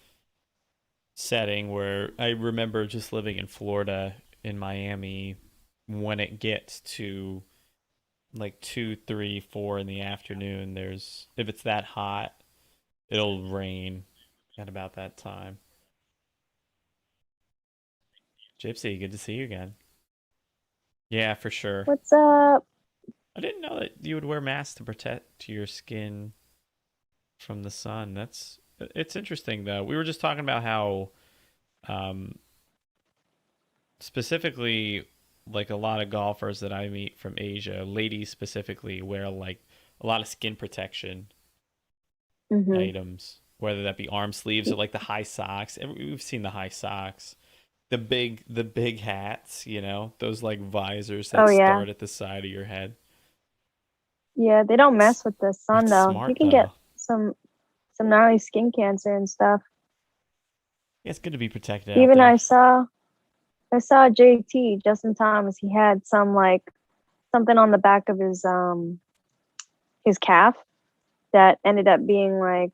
setting where I remember just living in Florida, in Miami, when it gets to like 2, 3, 4 in the afternoon, there's if it's that hot, it'll rain at about that time. Gypsy, good to see you again. Yeah, for sure. What's up? I didn't know that you would wear masks to protect your skin from the sun. It's interesting though. We were just talking about how um specifically like a lot of golfers that I meet from Asia, ladies specifically, wear like a lot of skin protection Mm-hmm. items, whether that be arm sleeves or like the high socks. We've seen the high socks, the big hats, those like visors that Oh yeah. start at the side of your head. Yeah, they don't It's, mess with the sun it's though. You smart can get though. some gnarly skin cancer and stuff. Yeah, it's good to be protected out Even there. I saw JT, Justin Thomas, he had some like something on the back of his calf that ended up being like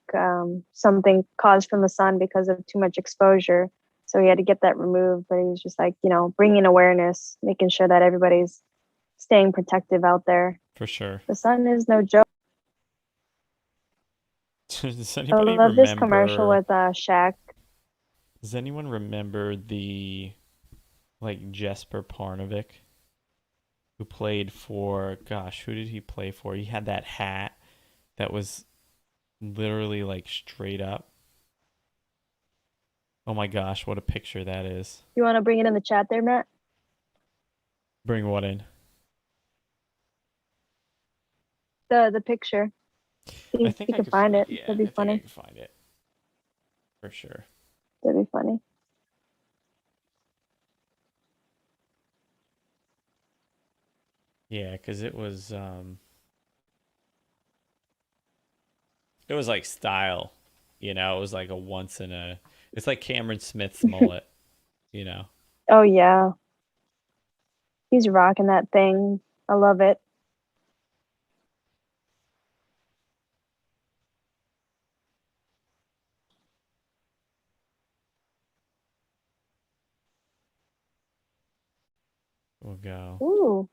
something caused from the sun because of too much exposure. So he had to get that removed, but he was just like, bringing awareness, making sure that everybody's staying protective out there. For sure. The sun is no joke. Does I anybody love this commercial remember? with Shaq. Does anyone remember the like Jesper Parnevik who played for? Gosh, who did he play for? He had that hat that was literally like straight up. Oh my gosh, what a picture that is. You want to bring it in the chat there, Matt? Bring what in? The picture. See I if think you I can could. find it. Yeah, That'd be I think I funny. can find it for sure. That'd be funny. Yeah, because it was like style, It was like a once in a. It's like Cameron Smith's mullet, you know. Oh yeah, he's rocking that thing. I love it. we'll go. Ooh.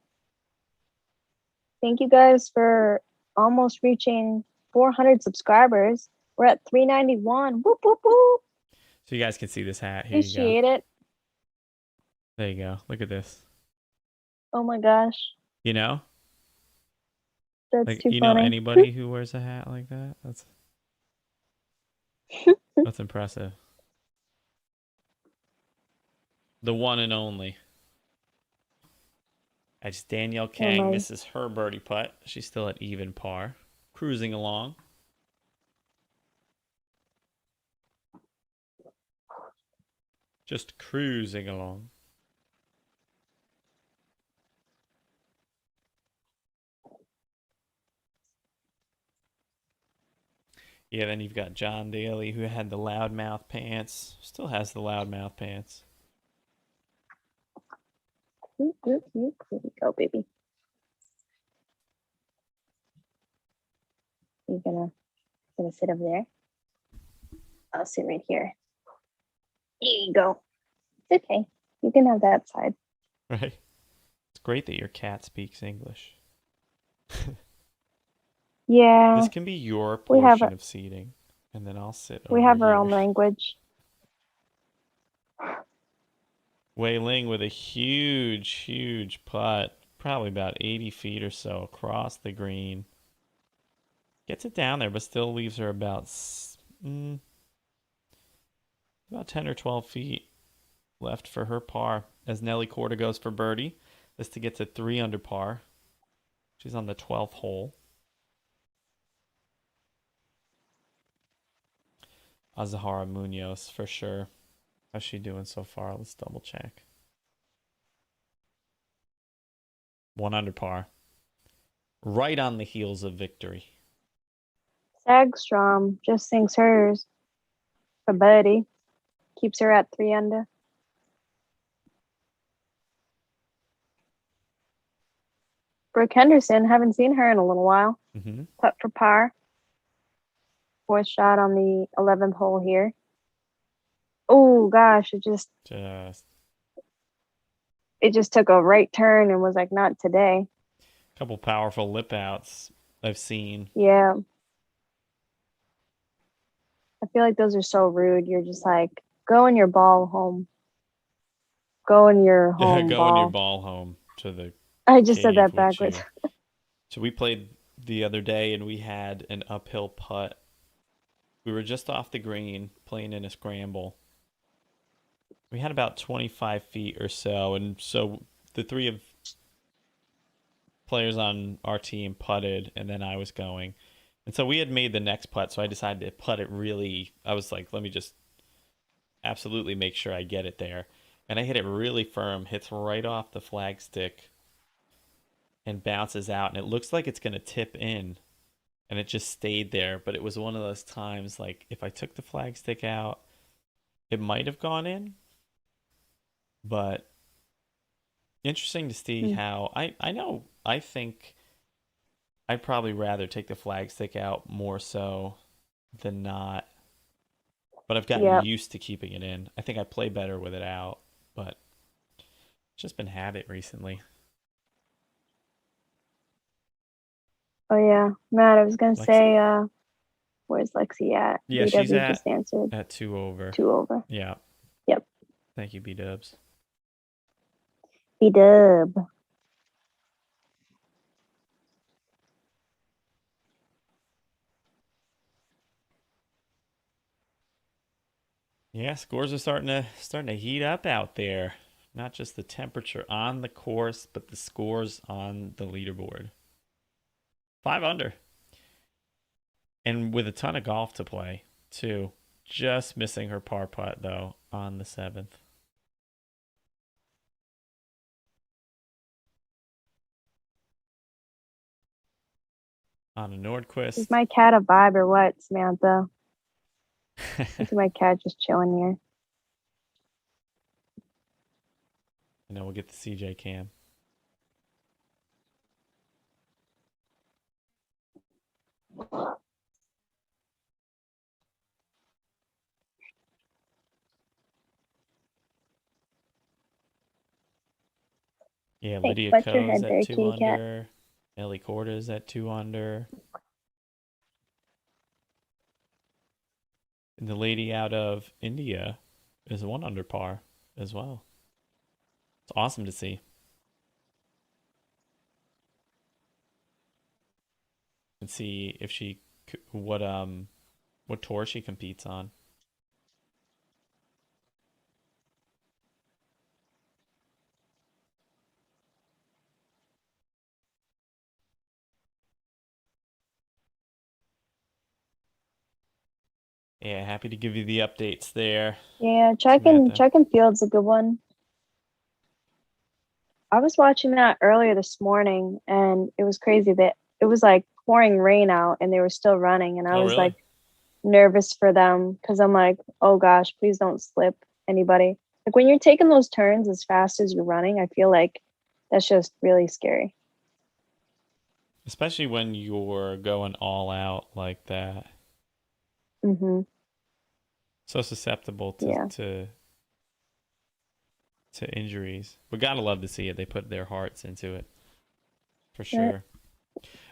Thank you guys for almost reaching 400 subscribers. We're at 391. Whoop, whoop, whoop. So you guys can see this hat. Here you go. Appreciate it. There you go. Look at this. Oh my gosh. You know? That's Like, too you know funny. anybody who wears a hat like that? That's impressive. The one and only. As Danielle Oh Kang my. misses her birdie putt. She's still at even par. Cruising along. Just cruising along. Yeah, then you've got John Daly, who had the loudmouth pants. Still has the loudmouth pants. Here we go, baby. You're gonna sit over there. I'll sit right here. Here you go. It's okay. You can have that side. Right? It's great that your cat speaks English. Yeah. This can be your We have portion of seating, and then I'll sit over We have our here. own language. Wei Ling with a huge, huge putt, probably about 80 feet or so across the green. Gets it down there, but still leaves her about 10 or 12 feet left for her par. As Nelly Korda goes for birdie, this to get to 3 under par. She's on the 12th hole. Azahara Munoz for sure. How's she doing so far? Let's double check. 1 under par. Right on the heels of victory. Sagstrom just sinks hers for Buddy. Keeps her at 3 under. Brooke Henderson, haven't seen her in a little while. Mm-hmm. Putt for par. 4th shot on the 11th hole here. Oh gosh, it just took a right turn and was like, not today. Couple powerful lip outs I've seen. Yeah. I feel like those are so rude. You're just like, go in your ball home. Go in your home Go ball. in your ball home to the I just said cave that backwards. So we played the other day and we had an uphill putt. We were just off the green playing in a scramble. We had about 25 feet or so, and so the 3 of players on our team putted, and then I was going. And so we had made the next putt, so I decided to putt it really. I was like, let me just absolutely make sure I get it there. And I hit it really firm, hits right off the flagstick, and bounces out. And it looks like it's going to tip in, and it just stayed there. But it was one of those times, like, if I took the flagstick out, it might have gone in. But interesting to see how I think I'd probably rather take the flagstick out more so than not. But I've gotten used to keeping it in. I think I play better with it out, but it's just been habit recently. Oh yeah, Matt, I was gonna say, where's Lexi at? Yeah, BW she's just answered. at 2 over. 2 over. Yeah. Yep. Thank you, B-dubs. B-dub. Yeah, scores are starting to heat up out there. Not just the temperature on the course, but the scores on the leaderboard. 5 under. And with a ton of golf to play, too. Just missing her par putt, though, on the 7th. On a Nordquist. Is my cat a vibe or what, Samantha? Is my cat just chilling here? I know we'll get the CJ cam. Yeah, Thanks. Lydia Butt your Ko's head at there, two kitty cat. under. Ellie Corda's at 2 under. And the lady out of India is 1 under par as well. It's awesome to see. And see if she what tour she competes on. Yeah, happy to give you the updates there, Yeah, Samantha. track and field's a good one. I was watching that earlier this morning and it was crazy that it was like pouring rain out and they were still running and I Oh, was really? like nervous for them because I'm like, oh gosh, please don't slip anybody. Like when you're taking those turns as fast as you're running, I feel like that's just really scary. Especially when you're going all out like that. Mm-hmm. So susceptible Yeah. to injuries. But gotta love to see it. They put their hearts into it for Right. sure.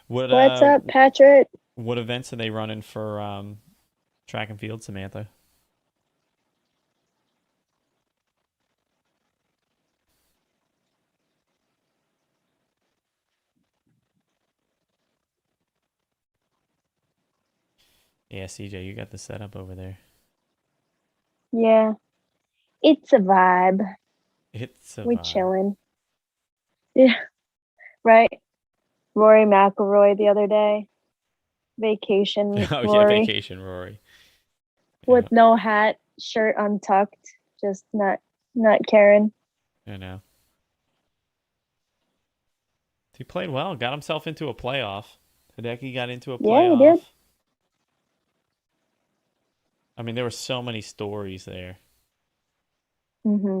What What's uh up, Patrick? what events are they running for track and field, Samantha? Yeah, CJ, you got the setup over there. Yeah, it's a vibe. It's a We vibe. chilling. Yeah, right. Rory McIlroy the other day, vacation Oh yeah, Rory vacation, Rory. Yeah, with no hat, shirt untucked, just not caring. I know. He played well. Got himself into a playoff. Hideki got into a Yeah, he did. playoff. I mean, there were so many stories there. Hmm.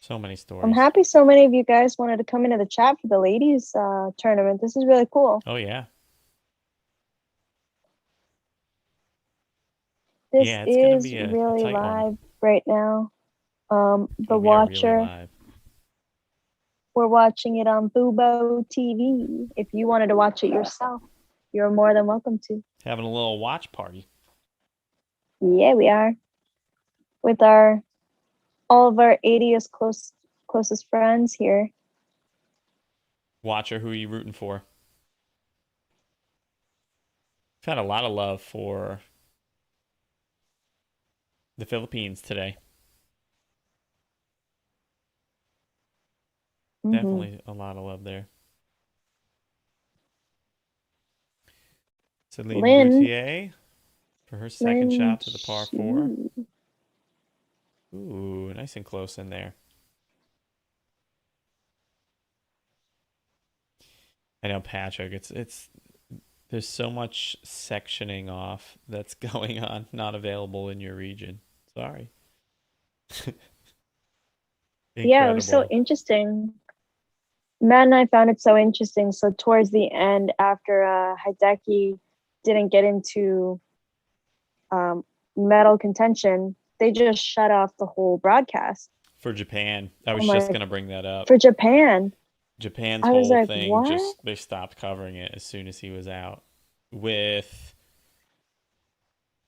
So many I'm stories. happy so many of you guys wanted to come into the chat for the ladies tournament. This is really cool. Oh yeah, This yeah. It's gonna is be a really tight one. live right now. The Gonna be a really Watcher, live. we're watching it on Fubo TV. If you wanted to watch it yourself, you're more than welcome to. Having a little watch party. Yeah, we are with our all of our 80th closest friends here. Watcher, who are you rooting for? We've had a lot of love for the Philippines today. Hmm. Definitely a lot of love there. Celine Lynn, Boutier for her second Lynn, shot to the par four. Ooh, nice and close in there. I know, Patrick. It's there's so much sectioning off that's going on, not available in your region. Sorry. yeah, it was so Incredible. interesting. Matt and I found it so interesting. So towards the end, after Hideki didn't get into um, medal contention, they just shut off the whole broadcast. For Japan, I was I'm just like, gonna bring that up. for Japan, Japan's I was whole like, thing what? just they stopped covering it as soon as he was out. With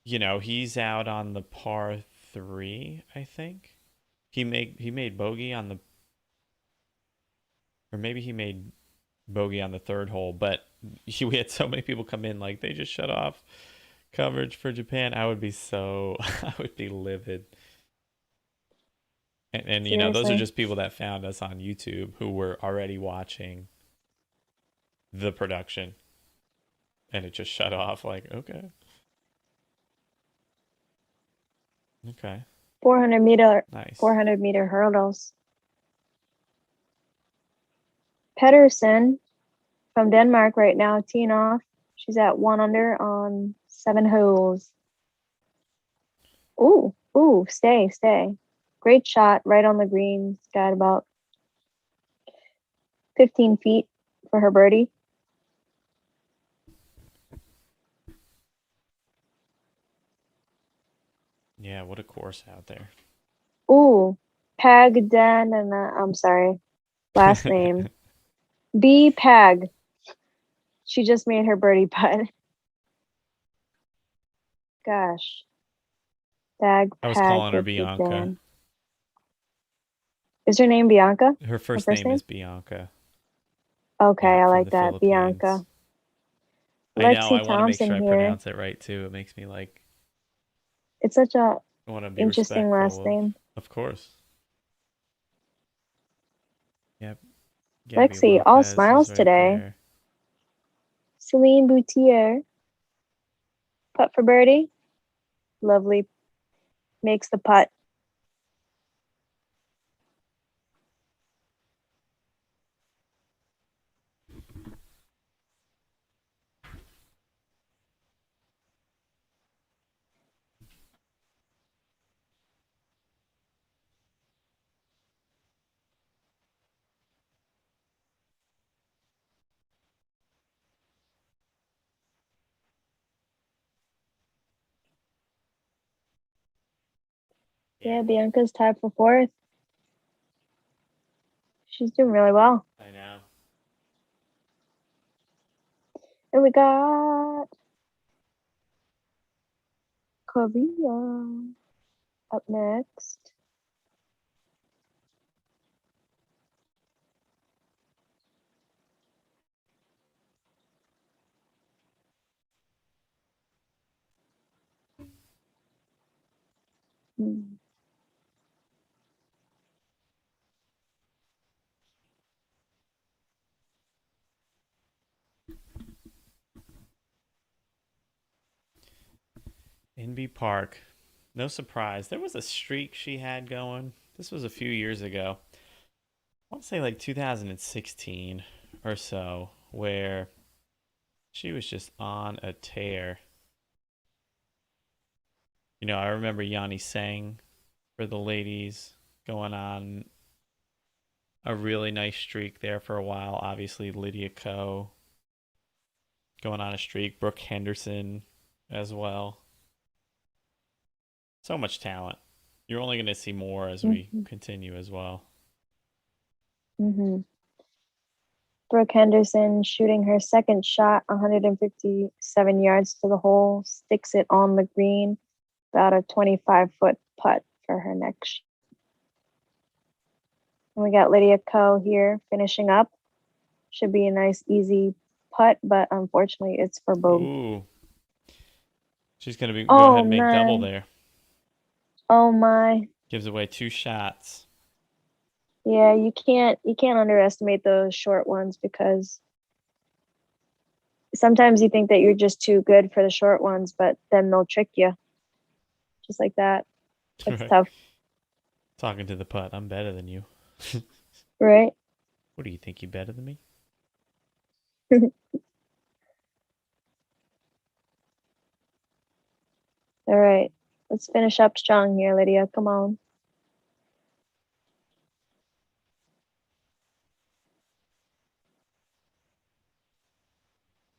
he's out on the par three, I think. He made bogey on the or maybe he made bogey on the third hole, but we had so many people come in like they just shut off coverage for Japan. I would be so I would be livid. And those are Seriously. just people that found us on YouTube who were already watching the production and it just shut off like, okay. Okay. 400 meter, Nice. 400-meter hurdles. Pedersen from Denmark right now, teeing off. She's at 1 under on 7 holes. Ooh, stay. Great shot right on the green. It's got about 15 feet for her birdie. Yeah, what a course out there. Ooh, Pagden and I'm sorry. Last name B Pag. She just made her birdie putt. Gosh, Bag I was Pag calling her with the Bianca. Dan. Is her name Bianca? Her Her first first name name? is Bianca. Okay, Yeah, I from like the that. Philippines. Bianca. I know. Lexi I want to make sure Thompson I here. pronounce it right too. It makes me like It's such a I want to be interesting respectful last of, name. of course. Yep. Gabby Lexi, all Lopez is smiles right today. there. Celine Boutier. Putt for birdie. Lovely. Makes the putt. Yeah, Yeah, Bianca's tied for fourth. She's doing really well. I know. And we got Korea up next. Hmm. Inby Park. No surprise. There was a streak she had going. This was a few years ago. I want to say like 2016 or so, where she was just on a tear. You know, I remember Yanni Sang for the ladies going on a really nice streak there for a while. Obviously, Lydia Ko going on a streak. Brooke Henderson as well. So much talent. You're only going to see more as we Mm-hmm. continue as well. Mm-hmm. Brooke Henderson shooting her second shot, 157 yards to the hole, sticks it on the green, about a 25-foot putt for her next. And we got Lydia Ko here finishing up. Should be a nice, easy putt, but unfortunately, it's for bogey. Ooh, she's going to be go ahead Oh and make double man! there. Oh my! Gives away two shots. Yeah, you can't underestimate those short ones because sometimes you think that you're just too good for the short ones, but then they'll trick you just like that. It's Right. tough, Talking to the putt. I'm better than you. right? What do you think? You better than me? All right, let's finish up strong here, Lydia. Come on.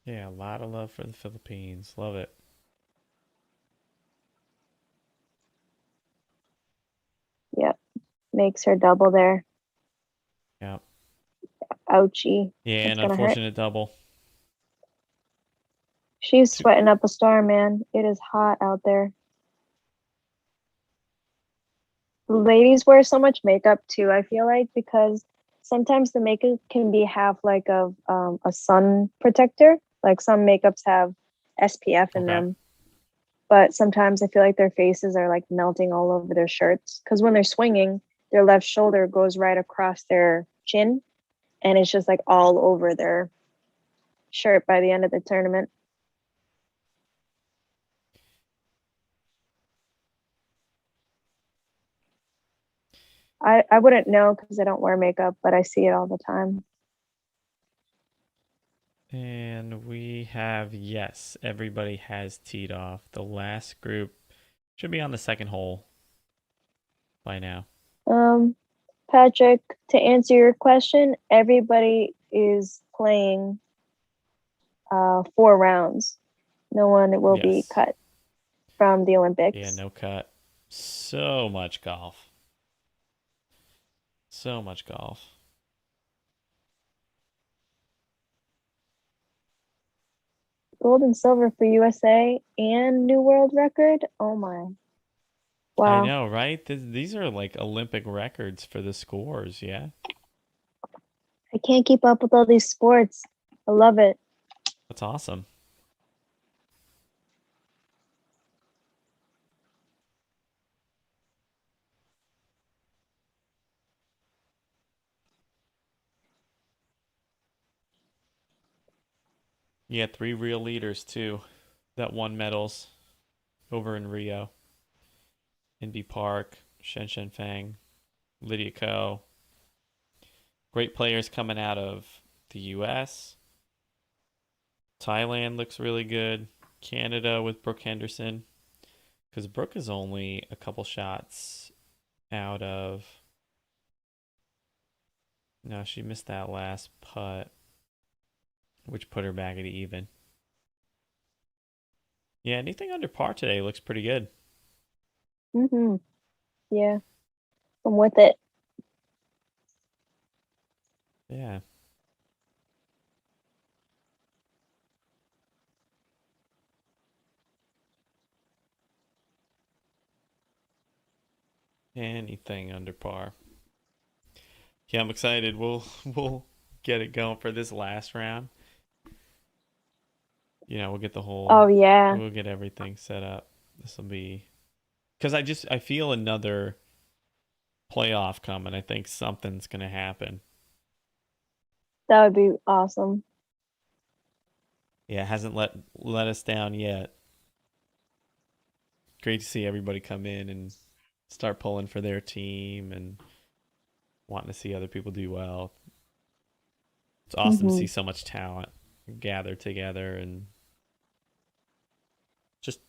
Yeah, a lot of love for the Philippines. Love it. Yep, makes her double there. Yeah. Ouchie, Yeah, that's an gonna hurt. unfortunate double. She's Two. sweating up a storm, man. It is hot out there. Ladies wear so much makeup too, I feel like, because sometimes the makeup can be half like a sun protector. Like some makeups have SPF in Okay. them, but sometimes I feel like their faces are like melting all over their shirts because when they're swinging, their left shoulder goes right across their chin and it's just like all over their shirt by the end of the tournament. I wouldn't know because I don't wear makeup, but I see it all the time. And we have, yes, everybody has teed off. The last group should be on the second hole by now. Um, Patrick, to answer your question, everybody is playing 4 rounds. No one will be Yes. cut from the Yeah, Olympics. no cut. So much golf. So much golf. Gold and silver for USA and new world record. Oh my. I Wow. know, right? These are like Olympic records for the scores, yeah? I can't keep up with all these sports. I love it. That's awesome. Yeah, three real leaders too that won medals over in Rio. Inby Park, Shen Fang, Lydia Ko. Great players coming out of the US. Thailand looks really good. Canada with Brooke Henderson. Because Brooke is only a couple shots out of. No, she missed that last putt, which put her back at even. Yeah, anything under par today looks pretty good. Mm-hmm. Yeah, I'm with it. Yeah. Anything under par. Yeah, I'm excited. We'll get it going for this last round. We'll get the Oh whole yeah. we'll get everything set up. This will be because I feel another playoff coming. I think something's gonna happen. That would be awesome. Yeah, it hasn't let us down yet. Great to see everybody come in and start pulling for their team and wanting to see other people do well. It's awesome to Mm-hmm. see so much talent gather together and just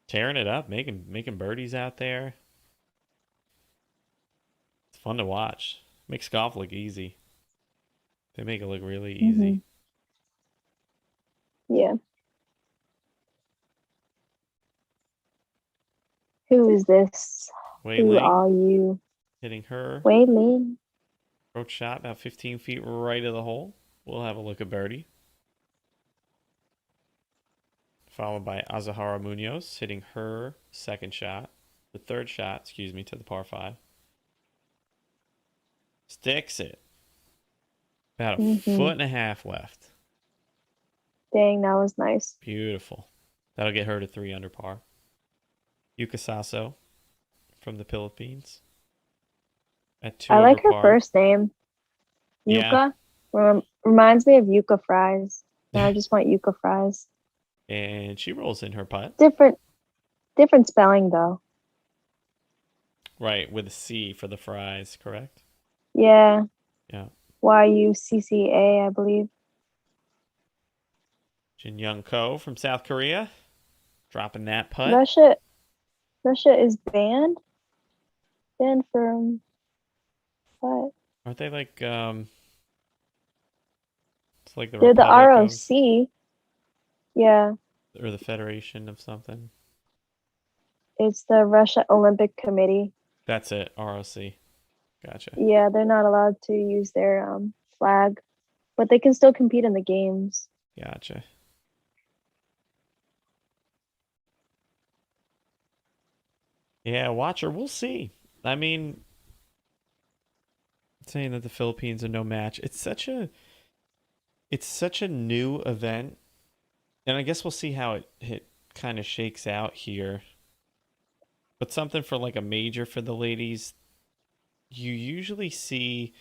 tearing it up, making birdies out there. It's fun to watch. Makes golf look easy. They make it look really Mm-hmm. easy. Yeah. Who is this? Wei Who Ling are you? hitting her Wei Lin. approach shot about 15 feet right of the hole. We'll have a look at birdie. Followed by Azahara Munoz hitting her second shot. The third shot, excuse me, to the par 5. Sticks it. About a Mm-hmm. foot and a half left. Dang, that was nice. Beautiful. That'll get her to 3 under par. Yuka Saso from the Philippines at 2 I over like her par. first name, Yeah. Yuka. Reminds me of Yuka fries. Now I just want Yuka fries. And she rolls in her putt. Different, different spelling though. Right, with a C for the fries, correct? Yeah, Yeah. Yucca, I believe. Jin Young Ko from South Korea dropping that putt. Russia, Russia is banned from what? Aren't they like it's like the They're the Republic of ROC. Yeah, or the Federation of something? it's the Russia Olympic Committee. That's it, ROC. Gotcha. Yeah, they're not allowed to use their flag, but they can still compete in the games. Gotcha. Yeah, watcher, we'll see. I mean, saying that the Philippines are no match. It's such a new event, and I guess we'll see how it kind of shakes out here. But something for like a major for the ladies, you usually see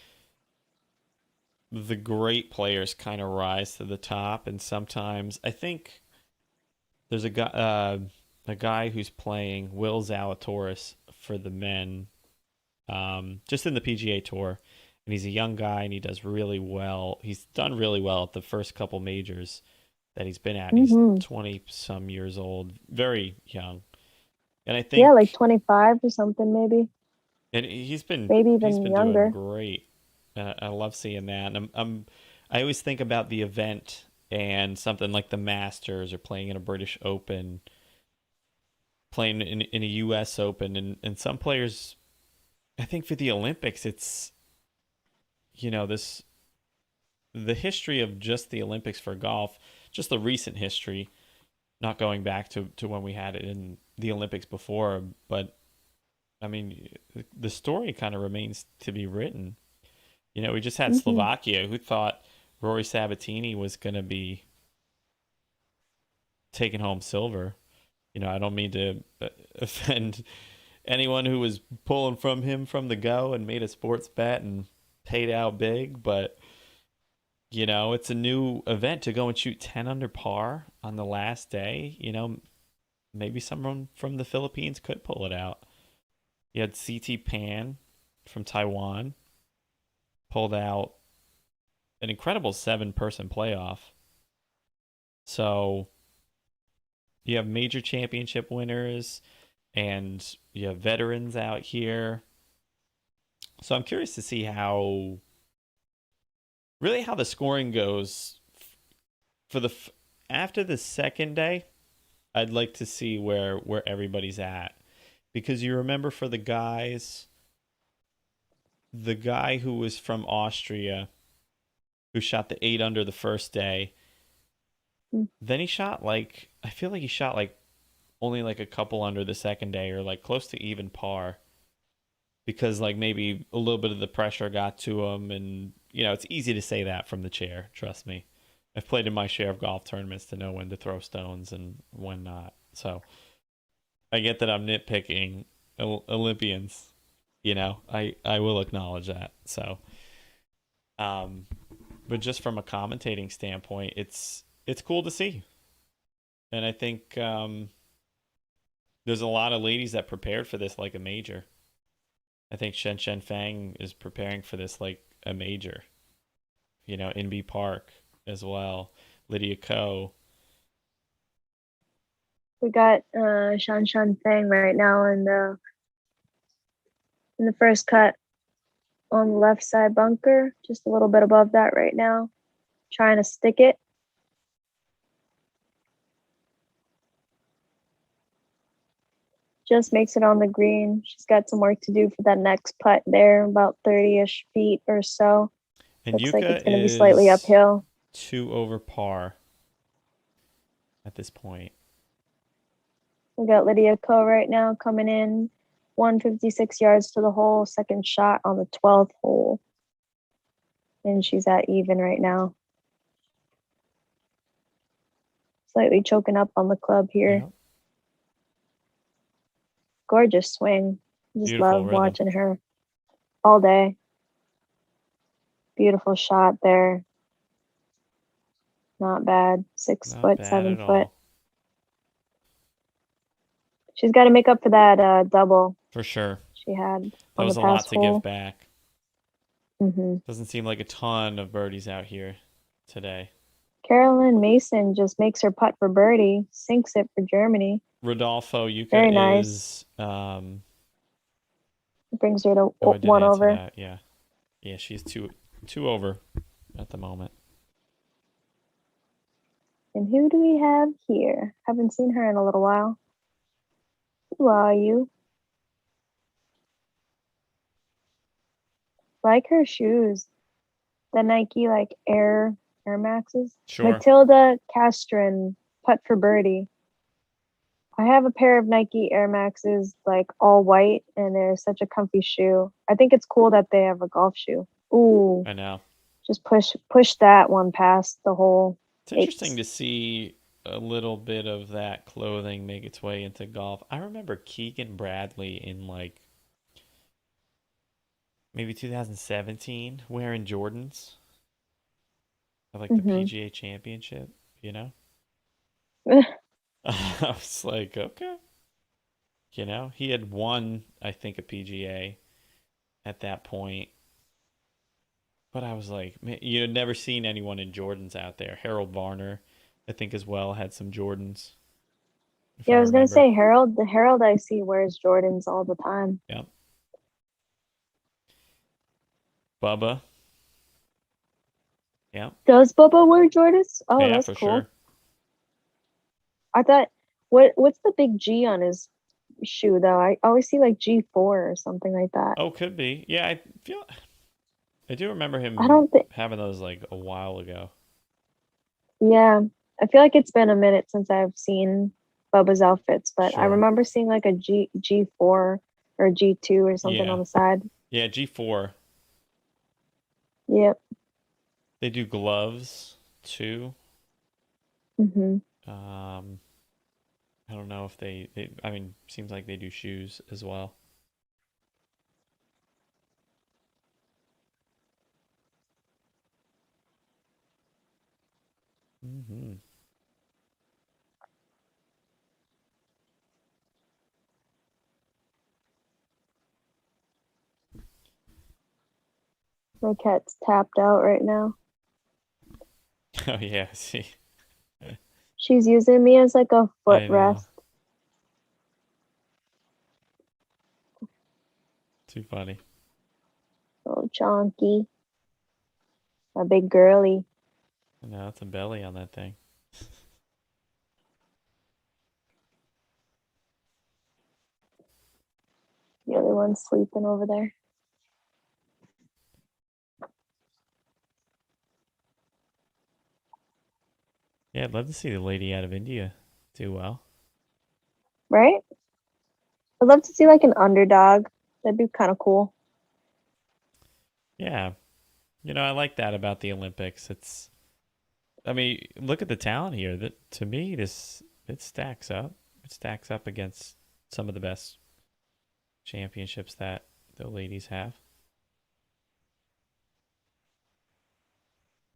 the great players kind of rise to the top, and sometimes I think there's a guy who's playing Will Zalatoris for the men, just in the PGA Tour, and he's a young guy and he does really well. He's done really well at the first couple majors that he's been at. And he's Mm-hmm. 20 some years old, very young, and I Yeah, like think 25 or something, maybe. and he's been Maybe he's even been doing younger. great. And I love seeing that. And I always think about the event and something like the Masters or playing in a British Open, playing in a U.S. Open, and some players. I think for the Olympics, it's this the history of just the Olympics for golf. just the recent history, not going back to when we had it in the Olympics before. But I mean, the story kind of remains to be written. We just had Hmm. Slovakia. Who thought Rory Sabatini was going to be taking home silver? I don't mean to offend anyone who was pulling from him from the go and made a sports bet and paid out big, but it's a new event to go and shoot 10 under par on the last day. Maybe someone from the Philippines could pull it out. You had CT Pan from Taiwan pulled out an incredible 7-person playoff. So you have major championship winners and you have veterans out here. So I'm curious to see how the scoring goes for after the second day. I'd like to see where everybody's at, because you remember for the guy who was from Austria who shot the 8 under the first day, then he shot like, I feel like he shot like only like a couple under the second day, or like close to even par, because like maybe a little bit of the pressure got to him. And it's easy to say that from the chair, trust me. I've played in my share of golf tournaments to know when to throw stones and when not. So I get that I'm nitpicking Olympians. I will acknowledge that. So, um, but just from a commentating standpoint, it's cool to see, and I think there's a lot of ladies that prepared for this like a major. I think Shen Fang is preparing for this like a major. Inbee Park as well. Lydia Ko. We got Shan Shan Fang right now in the first cut on the left side bunker, just a little bit above that right now, trying to stick it. Just makes it on the green. She's got some work to do for that next putt there, about 30-ish feet or so. And Looks like Yuka it's going to be slightly is uphill. 2 over par at this point. We got Lydia Ko right now coming in 156 yards to the hole, second shot on the 12th hole. And she's at even right now. Slightly choking up on the club here. Yeah. Gorgeous swing. Just Beautiful love rhythm. watching her all day. Beautiful shot there. Not bad. 6 Not foot, bad 7 at foot. all. She's got to make up for that double For sure. she had That on the was a lot past to give hole. back. Mm-hmm. Doesn't seem like a ton of birdies out here today. Carolyn Mason just makes her putt for birdie, sinks it for Germany. Rodolfo Yuka Very nice. is Brings her to oh, I did 1 answer over. that. Yeah. Yeah, she's two over at the moment. And who do we have here? Haven't seen her in a little while. Who are you? Like her shoes. The Nike like Air Maxes. Sure. Matilda Castron, putt for birdie. I have a pair of Nike Air Maxes, like all white, and they're such a comfy shoe. I think it's cool that they have a golf shoe. Ooh, I know. just push that one past the hole. It's interesting to see a little bit of that clothing make its way into golf. I remember Keegan Bradley in like maybe 2017 wearing Jordans at like the PGA Championship, I was like, okay. He had won, I think, a PGA at that point. But I was like, man, you had never seen anyone in Jordans out there. Harold Varner, I think, as well, had some Jordans. Yeah, I was gonna say Harold. The Harold I see wears Jordans all the time. Yep. Bubba. Yeah. Does Bubba wear Jordans? Oh, Yeah, that's for cool. sure. I thought, what's the big G on his shoe though? I always see like G4 or something like that. Oh, could be. Yeah, I do remember I him don't think. having those like a while ago. Yeah, I feel like it's been a minute since I've seen Bubba's outfits, but I Sure. remember seeing like a G4 or G2 or something Yeah. on the side. Yeah, G4. Yep. They do gloves too. Hmm. Um, I don't know if they I mean, seems like they do shoes as well. Hmm. My cat's tapped out right now. Oh yeah, I see. She's using me as like a I know. footrest. Too funny. Oh, chonky. A big girly. I know it's a belly on that thing. The other one's sleeping over there. Yeah, I'd love to see the lady out of India do well. Right? I'd love to see like an underdog. That'd be kind of cool. Yeah. I like that about the Olympics. I mean, look at the talent here. That to me, this it stacks up. It stacks up against some of the best championships that the ladies have.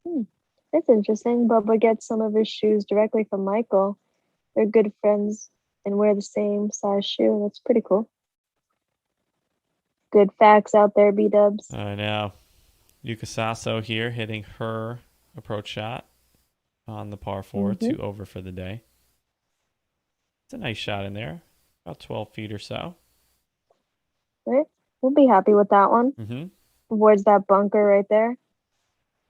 Hmm. That's interesting. Bubba gets some of his shoes directly from Michael. They're good friends and wear the same size shoe. That's pretty cool. Good facts out there, B dubs. I know. Yuka Saso here hitting her approach shot on the par four, Mm-hmm. 2 over for the day. It's a nice shot in there, about 12 feet or so. Right? We'll be happy with that one. Mm-hmm. Avoids that bunker right there.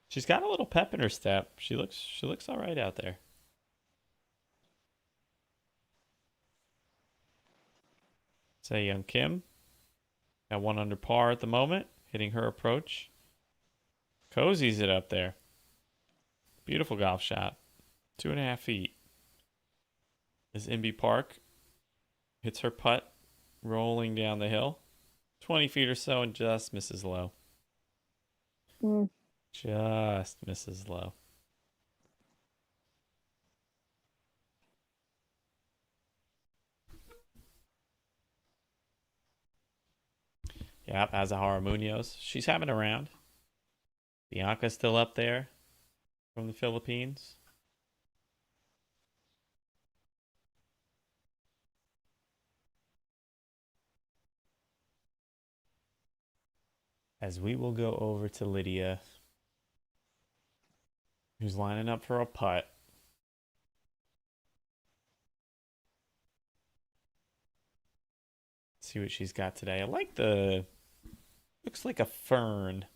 She's got a little pep in her step. She looks all right out there. Say Young Kim at 1 under par at the moment, hitting her approach. Cozies it up there. Beautiful golf shot. 2.5 feet. As Imby Park hits her putt, rolling down the hill. 20 feet or so and just misses low. Mm. Just misses low. Yep, Azahara Munoz. She's having a round. Bianca's still up there from the Philippines. As we will go over to Lydia, who's lining up for a putt. See what she's got today. I like the looks like a fern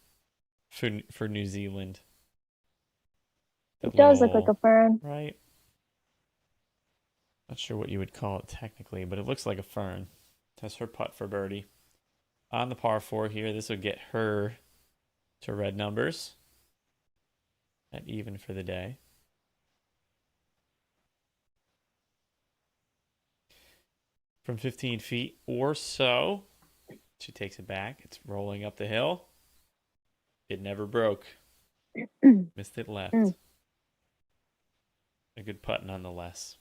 for New Zealand. The It does look like a little fern. right. Not sure what you would call it technically, but it looks like a fern. That's her putt for birdie. On the par four here, this would get her to red numbers at even for the day. From 15 feet or so, she takes it back. It's rolling up the hill. It never broke. Missed it left. Mm. A good putt nonetheless.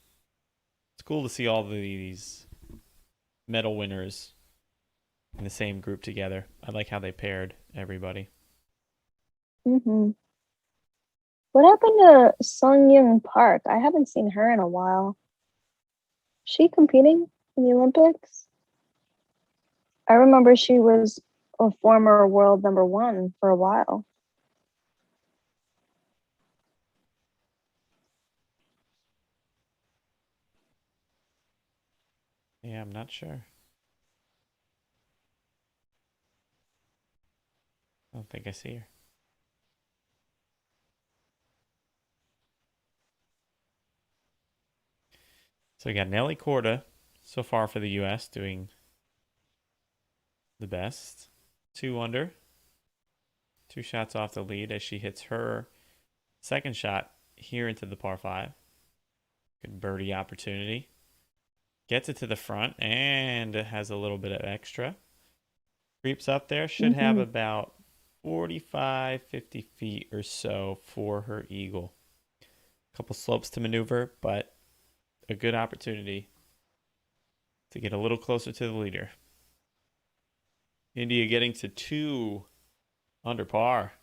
It's cool to see all these medal winners in the same group together. I like how they paired everybody. Mm-hmm. What happened to Sung Young Park? I haven't seen her in a while. She competing in the Olympics? I remember she was a former world number one for a while. Yeah, I'm not sure. I don't think I see her. So we got Nelly Corda so far for the U.S. doing the best. 2 under. 2 shots off the lead as she hits her second shot here into the par five. Good birdie opportunity. Gets it to the front and it has a little bit of extra. Creeps up there. Should have Hmm. about 45, 50 feet or so for her eagle. Couple slopes to maneuver, but a good opportunity to get a little closer to the leader. India getting to 2 under par.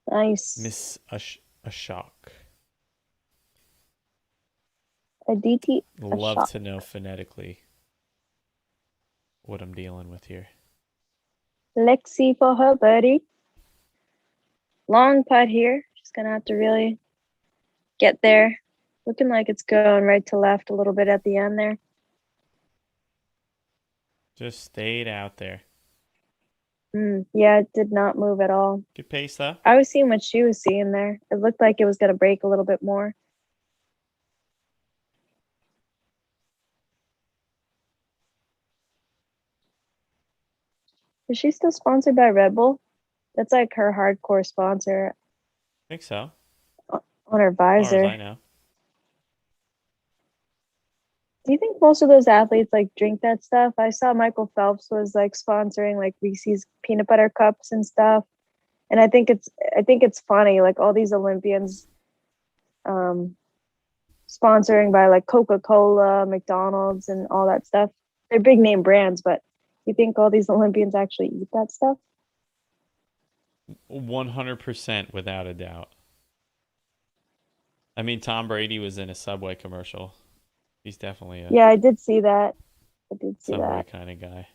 Nice. Miss a shock. Aditi Love Ashok. to know phonetically what I'm dealing with here. Lexi for her birdie. Long putt here. Just gonna have to really get there. Looking like it's going right to left a little bit at the end there. Just stayed out there. Yeah, it did not move at all. Good pace though. I was seeing what she was seeing there. It looked like it was gonna break a little bit more. Is she still sponsored by Red Bull? That's like her hardcore sponsor I think so. on her As far as visor. I know. Do you think most of those athletes like drink that stuff? I saw Michael Phelps was like sponsoring like Reese's peanut butter cups and stuff. And I think it's funny, like all these Olympians um sponsoring by like Coca-Cola, McDonald's and all that stuff. They're big name brands, but you think all these Olympians actually eat that stuff? 100% without a doubt. I mean, Tom Brady was in a Subway commercial. He's definitely a Yeah, I did see that. I did see Subway that. kind of guy.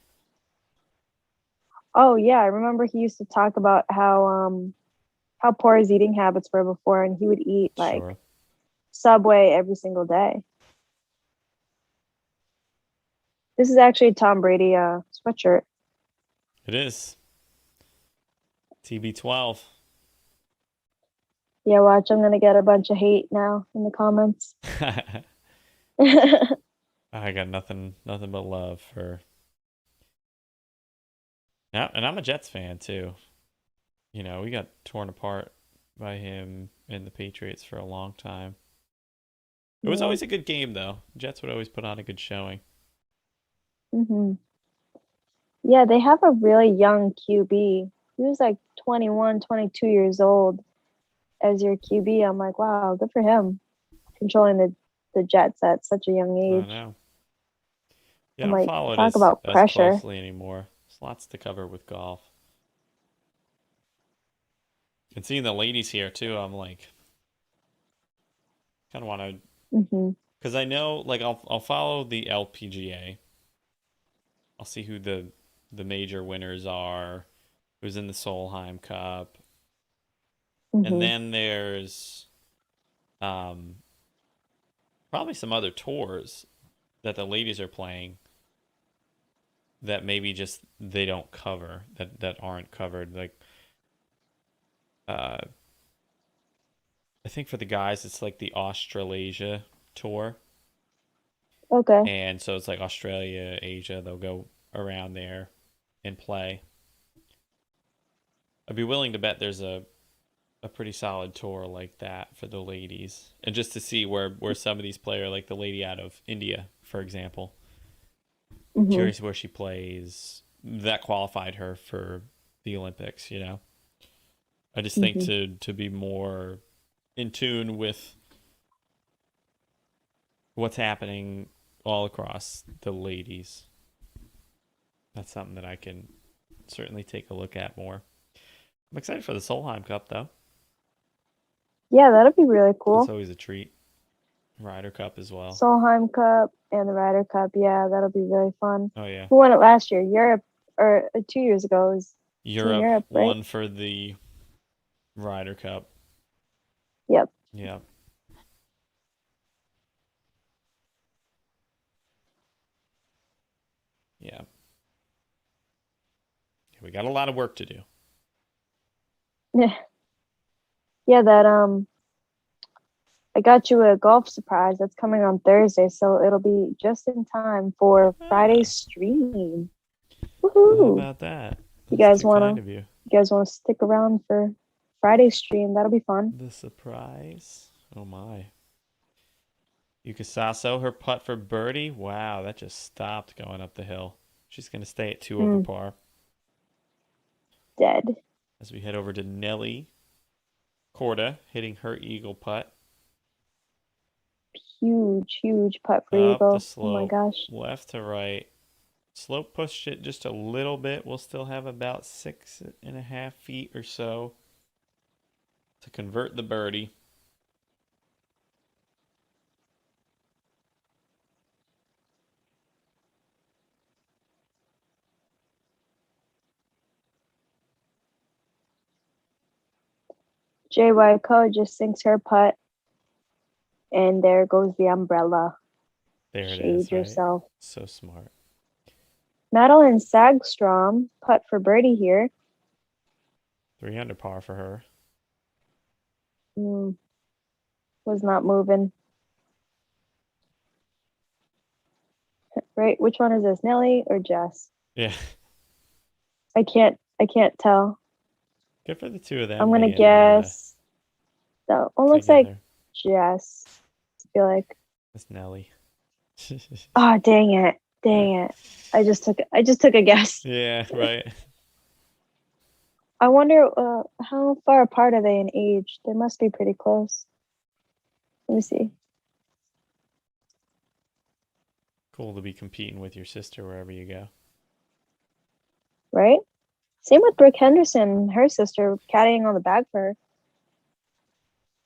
Oh yeah, I remember he used to talk about how poor his eating habits were before, and he would eat like Sure. Subway every single day. This is actually a Tom Brady sweatshirt. It is. TB12. Yeah, watch, I'm gonna get a bunch of hate now in the comments. I got nothing but love for. Now, and I'm a Jets fan too. You know, we got torn apart by him and the Patriots for a long time. It was Yeah. always a good game though. Jets would always put on a good showing. Hmm. Yeah, they have a really young QB. He was like 21, 22 years old as your QB. I'm like, wow, good for him. Controlling the Jets at such a young I age. know. Yeah, I I'm don't like, follow it talk as about as pressure. closely anymore. There's lots to cover with golf. And seeing the ladies here too, I'm like, kind of want to, Hmm. because I know, like, I'll follow the LPGA. I'll see who the major winners are, who's in the Solheim Cup, and Hmm. then there's um probably some other tours that the ladies are playing that maybe just they don't cover that aren't covered. Like uh, I think for the guys it's like the Australasia tour, Okay. and so it's like Australia, Asia. They'll go around there and play. I'd be willing to bet there's a pretty solid tour like that for the ladies, and just to see where some of these players, like the lady out of India, for example, Hmm. curious where she plays. That qualified her for the Olympics. You know, I just think Hmm. to be more in tune with what's happening all across the ladies. That's something that I can certainly take a look at more. I'm excited for the Solheim Cup though. Yeah, that'll be really That's cool. always a treat. Ryder Cup as well. Solheim Cup and the Ryder Cup. Yeah, that'll be really fun. Oh yeah. Who won it last year? Europe, or 2 years ago it was Team Europe Europe, right? won for the Ryder Cup. Yep. Yeah. Yeah. We got a lot of work to do. Yeah. Yeah, that I got you a golf surprise that's coming on Thursday, so it'll be just in time for Ah, Friday's stream. well, how Woohoo! about that? You That's guys too kind wanna of you. you guys wanna stick around for Friday's stream? That'll be fun. The surprise. Oh my. Yuka Sasso, her putt for birdie. Wow, that just stopped going up the hill. She's going to stay at 2 over par. Dead. As we head over to Nelly Corda, hitting her eagle putt. Huge putt for Up the eagle. slope. Oh my gosh. Left to right. Slope pushed it just a little bit. We'll still have about 6.5 feet or so to convert the birdie. JY Co just sinks her putt. And there goes the umbrella. There it Shade is, right? yourself. So smart. Madeline Sagstrom, putt for birdie here. 3 under par for her. Was not moving. Right? Which one is this? Nelly or Jess? Yeah. I can't tell. Good for the two of them. I'm gonna being, guess. So it looks like together. Jess. I feel like. That's Nelly. Oh, dang it. I just took a guess. Yeah, right. I wonder how far apart are they in age? They must be pretty close. Let me see. Cool to be competing with your sister wherever you go. Right? Same with Brooke Henderson, her sister, caddying on the bag for her.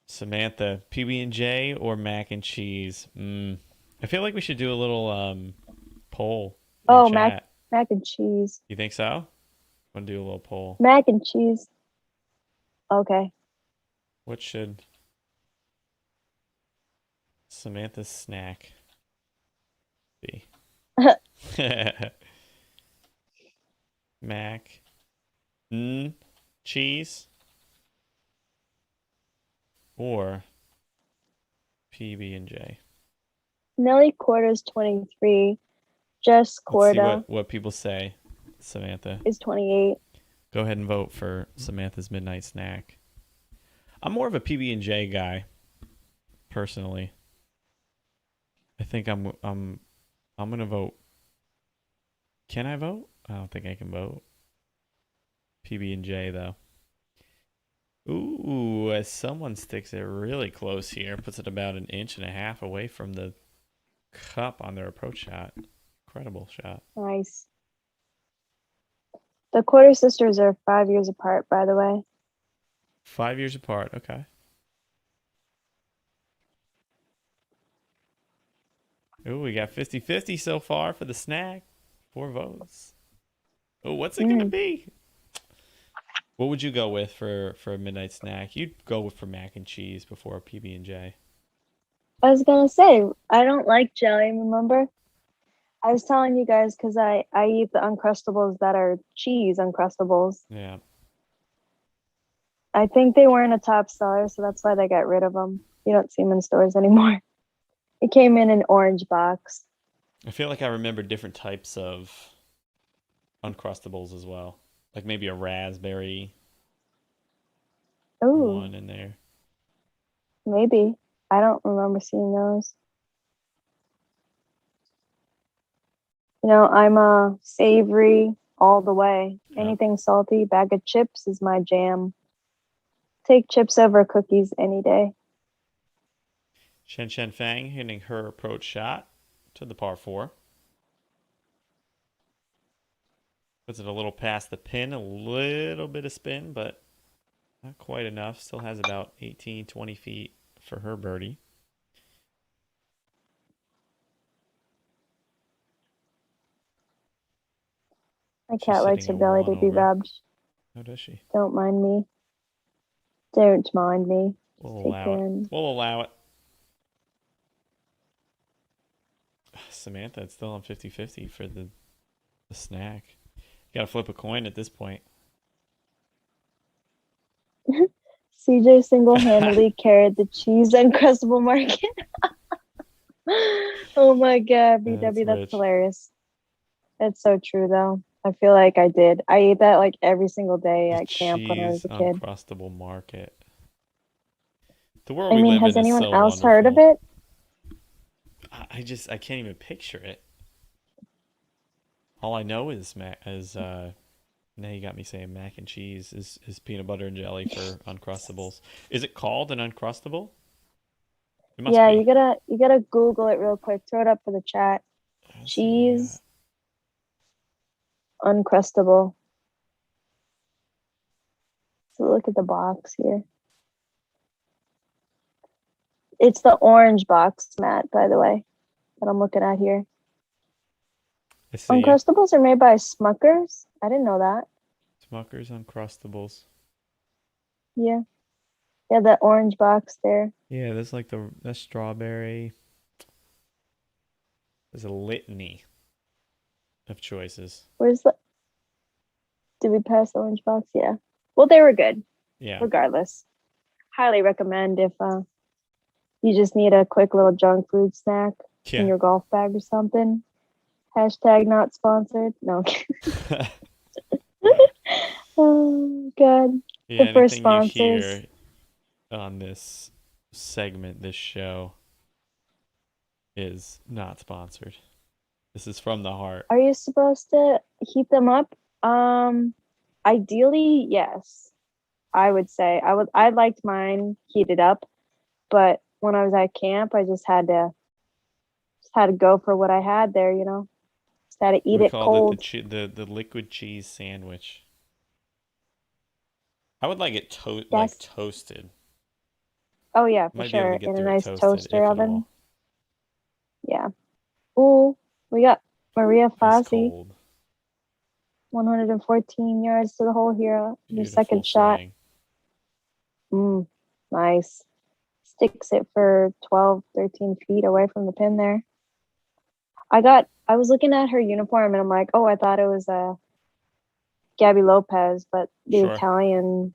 Samantha, PB&J or mac and cheese? I feel like we should do a little poll. Oh, chat. mac and cheese. You think so? Want to do a little poll? Mac and cheese. Okay. What should Samantha's snack be? Mac, cheese, or PB&J? Nelly Corda's 23. Jess Corda. Let's see what people say. Samantha is 28. Go ahead and vote for Samantha's midnight snack. I'm more of a PB&J guy, personally. I think I'm gonna vote. Can I vote? I don't think I can vote. PB&J though. Ooh, as someone sticks it really close here, puts it about 1.5 inches away from the cup on their approach shot. Incredible shot. Nice. The Quarter sisters are 5 years apart, by the way. 5 years apart. Okay. Ooh, we got 50-50 so far for the snack. 4 votes. Oh, what's it gonna be? What would you go with for a midnight snack? You'd go for mac and cheese before a PB&J. I was gonna say, I don't like jelly, remember? I was telling you guys because I eat the Uncrustables that are cheese Uncrustables. Yeah. I think they weren't a top seller, so that's why they got rid of them. You don't see them in stores anymore. It came in an orange box. I feel like I remember different types of Uncrustables as well. Like maybe a raspberry one in there. Maybe. I don't remember seeing those. You know, I'm a savory all the way. Yep. Anything salty, bag of chips is my jam. Take chips over cookies any day. Shen Shen Fang hitting her approach shot to the par 4. Puts it a little past the pin, a little bit of spin, but not quite enough. Still has about 18, 20 feet for her birdie. My cat likes her belly to be rubbed. How does she? Don't mind me. Don't mind me. We'll allow it. Samantha, it's still on 50-50 for the snack. You gotta flip a coin at this point. CJ single-handedly carried the cheese Uncrustable market. Oh my god, BW, that's hilarious. It's so true though. I feel like I did. I ate that like every single day at camp when I was a kid. Uncrustable market. The world we live in has is anyone so else wonderful. heard of it? I can't even picture it. All I know is now you got me saying mac and cheese is peanut butter and jelly for Uncrustables. Is it called an Uncrustable? It must Yeah, be. you gotta Google it real quick. Throw it up for the chat. Let's see what we got. Cheese Uncrustable. So look at the box here. It's the orange box, Matt, by the way, that I'm looking at here. I see you. Uncrustables are made by Smuckers. I didn't know that. Smucker's Uncrustables. Yeah. Yeah, that orange box there. Yeah, there's like the strawberry. There's a litany of choices. Where's the Did we pass the orange box? Yeah. Well, they were good, Yeah. regardless. Highly recommend if you just need a quick little junk food snack in Yeah. your golf bag or something. Hashtag not sponsored. No. Oh God. Yeah, The first anything you sponsors. hear on this segment, this show, is not sponsored. This is from the heart. Are you supposed to heat them up? Ideally, yes. I would say I liked mine heated up, but when I was at camp, I just had to go for what I had there, you know. Just had to eat We it called it cold. the liquid cheese sandwich. I would like it like Yes. toasted. Oh yeah, for Might be able sure. to get In a through it nice toasted, toaster if at oven. all. Yeah. Ooh, we got Maria Ice Fassi, cold. 114 yards to the hole here. The Beautiful second shot. swing. Nice. Sticks it for 12, 13 feet away from the pin there. I was looking at her uniform and I'm like, oh, I thought it was Gabby Lopez, but the Sure. Italian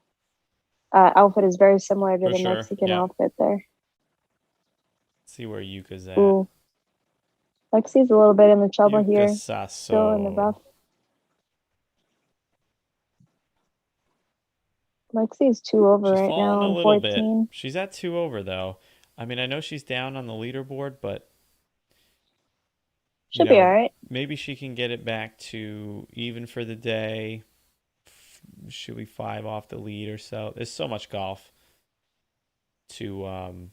outfit is very similar to For the sure. Mexican Yeah. outfit there. See where Yuka's at. Ooh, Lexi's a little bit in the trouble Yuka here, still in the rough. Sasso. Lexi's 2 over She's right falling now a on little bit. 14. She's at 2 over though. I mean, I know she's down on the leaderboard, but Should be all right. maybe she can get it back to even for the day. Should we 5 off the lead or so? There's so much golf to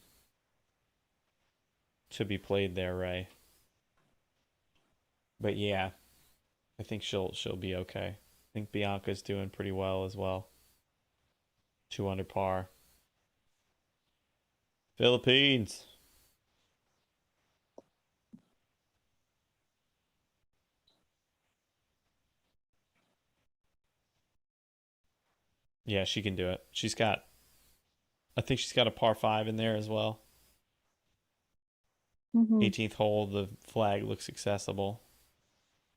be played there, Ray. But yeah, I think she'll be okay. I think Bianca's doing pretty well as well. 2 under par. Philippines. Yeah, she can do it. I think she's got a par 5 in there as well. 18th hole, the flag looks accessible.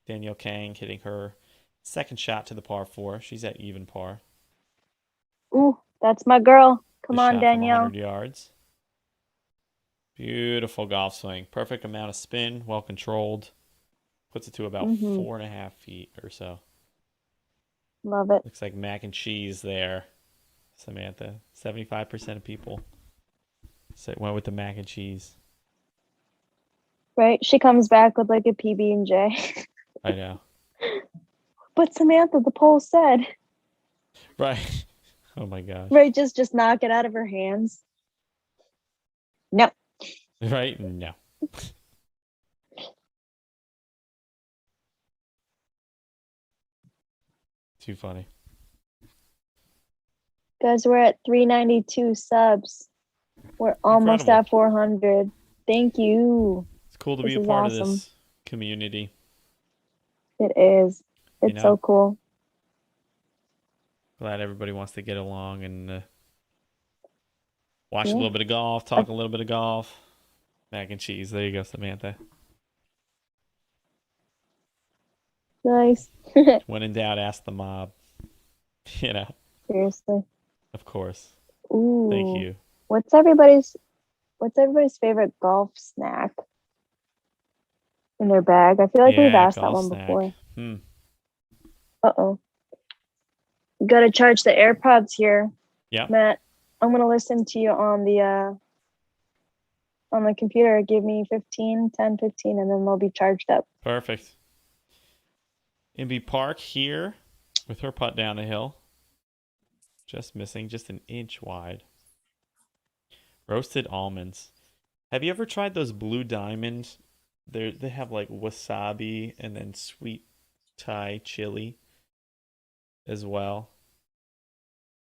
Danielle Kang hitting her second shot to the par 4. She's at even par. Ooh, that's my girl. Come This on, shot Danielle. from 100 yards. Beautiful golf swing. Perfect amount of spin, well controlled. Puts it to about 4.5 feet or so. Love it. Looks like mac and cheese there, Samantha. 75% of people went with the mac and cheese. Right? She comes back with like a PB&J. I know. But Samantha, the poll said. Right. Oh my gosh. Right, just knock it out of her hands. No. Right? No. Too funny. Guys, we're at 392 subs. We're almost Incredible. at 400. Thank you. It's cool to This be a is part of awesome. this community. It is. You It's know? so cool. Glad everybody wants to get along and watch a Yeah. little bit of golf, talk a little bit of golf. Mac and cheese. There you go, Samantha. Nice. When in doubt, ask the mob. You know, Seriously. of course. Ooh. Thank you. What's everybody's favorite golf snack in their bag? I feel like we've asked that golf one snack. before. Uh-oh. You gotta charge the AirPods here. Yeah. Matt, I'm gonna listen to you on on the computer. Give me 15, 10, 15, and then they'll be charged up. Perfect. Inby Park here with her putt down the hill. Just missing, just an inch wide. Roasted almonds. Have you ever tried those blue diamonds? They have like wasabi and then sweet Thai chili as well.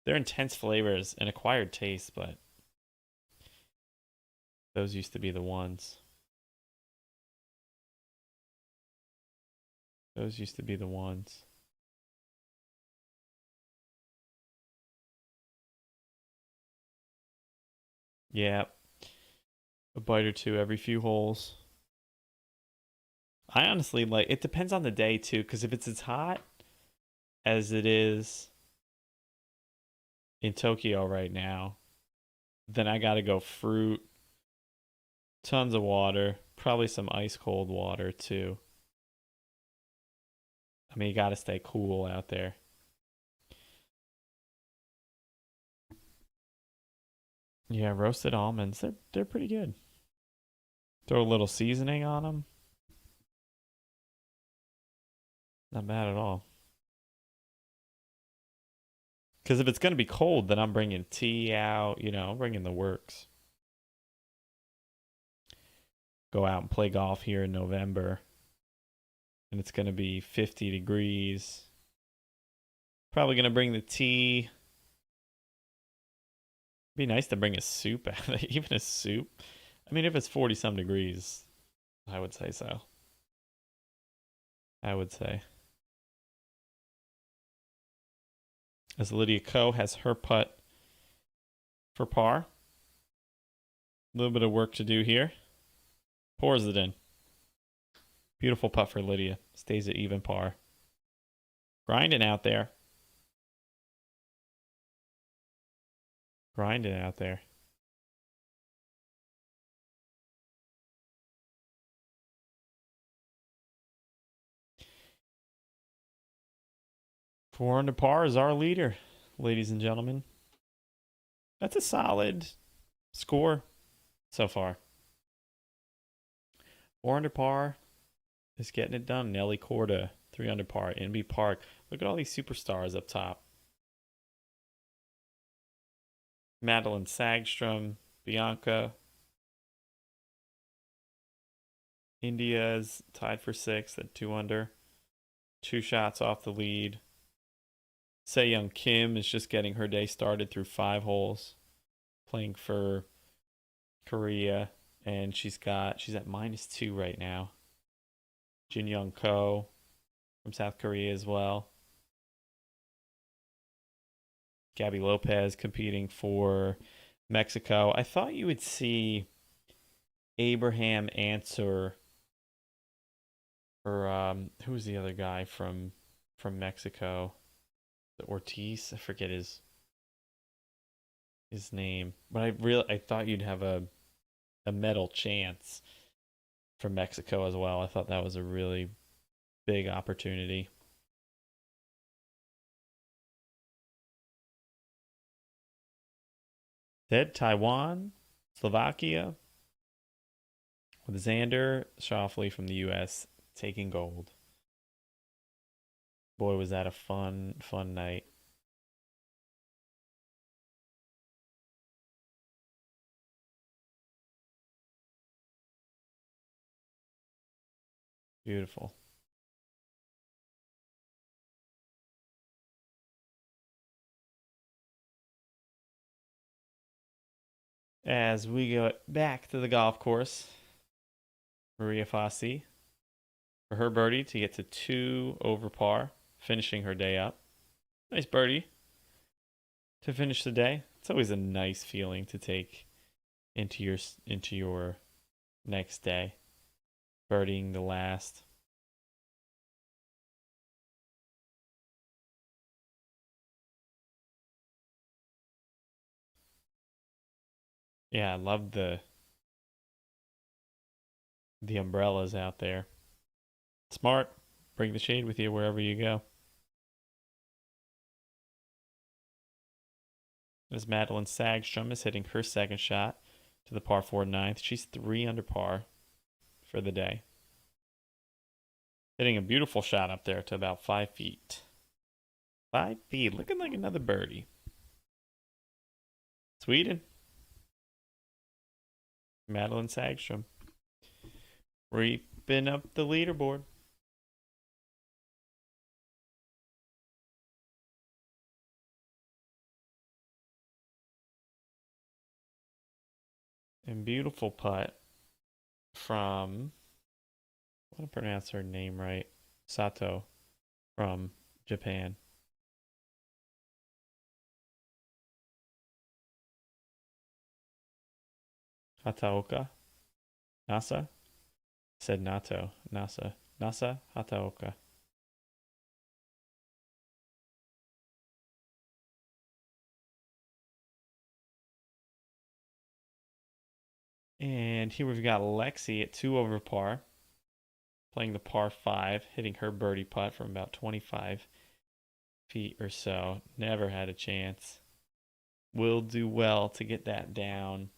They're intense flavors and acquired taste, but those used to be the ones. Those used to be the ones. Yeah, a bite or two every few holes. I honestly like it depends on the day too, because if it's as hot as it is in Tokyo right now, then I gotta go fruit, tons of water, probably some ice cold water too. I mean, you gotta stay cool out there. Yeah, roasted almonds, they're pretty good. Throw a little seasoning on them. Not bad at all. Because if it's going to be cold, then I'm bringing tea out, I'm bringing the works. Go out and play golf here in November. And it's going to be 50 degrees. Probably going to bring the tea. Be nice to bring a soup out, even a soup. I mean, if it's 40 some degrees, I would say so. I would say. As Lydia Ko has her putt for par. A little bit of work to do here. Pours it in. Beautiful putt for Lydia. Stays at even par. Grinding out there. Grinding out there. Four under par is our leader, ladies and gentlemen. That's a solid score so far. 4 under par is getting it done. Nelly Korda, 3 under par. Inby Park. Look at all these superstars up top. Madeline Sagstrom, Bianca. India is tied for 6th at 2 under. 2 shots off the lead. Se-Young Kim is just getting her day started through 5 holes, playing for Korea, and she's at -2 right now. Jin Young Ko from South Korea as well. Gabby Lopez competing for Mexico. I thought you would see Abraham answer, or who's the other guy from Mexico? Ortiz, I forget his name, but I thought you'd have a medal chance for Mexico as well. I thought that was a really big opportunity. Then Taiwan, Slovakia, with Xander Schauffele from the U.S. taking gold. Boy, was that a fun night. Beautiful. As we go back to the golf course, Maria Fassi for her birdie to get to 2 over par, finishing her day up. Nice birdie to finish the day. It's always a nice feeling to take into your next day, birdieing the last. Yeah, I love the umbrellas out there. Smart. Bring the shade with you wherever you go. As Madeline Sagstrom is hitting her second shot. to the par 4 ninth. She's 3 under par for the day. Hitting a beautiful shot up there to about 5 feet. 5 feet, looking like another birdie. Sweden. Madeline Sagstrom. Reaping up the leaderboard. And beautiful putt from, I want to pronounce her name right, Sato from Japan. Hataoka? Nasa? Said Nato. Nasa Hataoka. And here we've got Lexi at 2 over par, playing the par 5, hitting her birdie putt from about 25 feet or so. Never had a chance. Will do well to get that down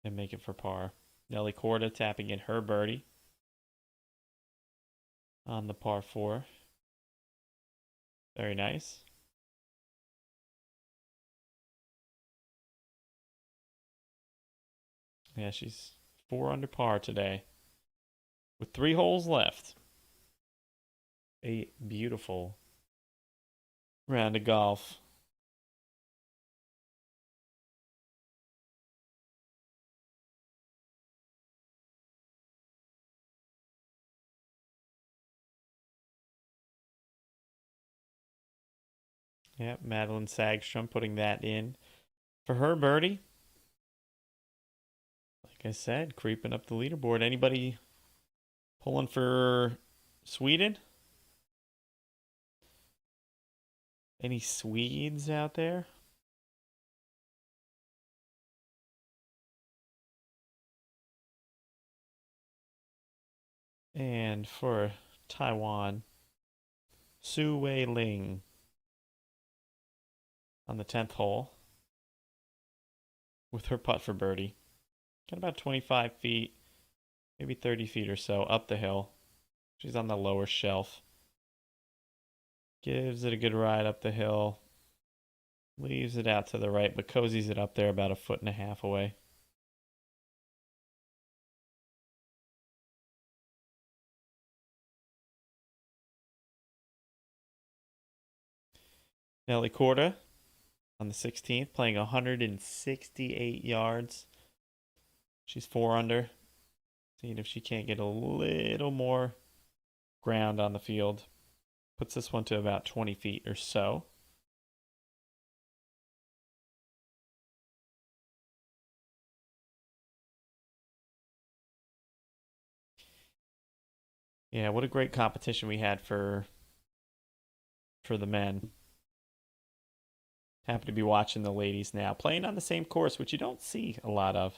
and make it for par. Nelly Corda tapping in her birdie on the par 4. Very nice. Yeah, she's 4 under par today with 3 holes left. A beautiful round of golf. Yep, Madeline Sagstrom putting that in for her birdie. Like I said, creeping up the leaderboard. Anybody pulling for Sweden? Any Swedes out there? And for Taiwan, Su Wei Ling on the 10th hole with her putt for birdie. Got about 25 feet, maybe 30 feet or so up the hill. She's on the lower shelf. Gives it a good ride up the hill. Leaves it out to the right, but cozies it up there about 1.5 feet away. Nelly Corda on the 16th, playing 168 yards. She's 4 under. Seeing if she can't get a little more ground on the field. Puts this one to about 20 feet or so. Yeah, what a great competition we had for the men. Happy to be watching the ladies now playing on the same course, which you don't see a lot of.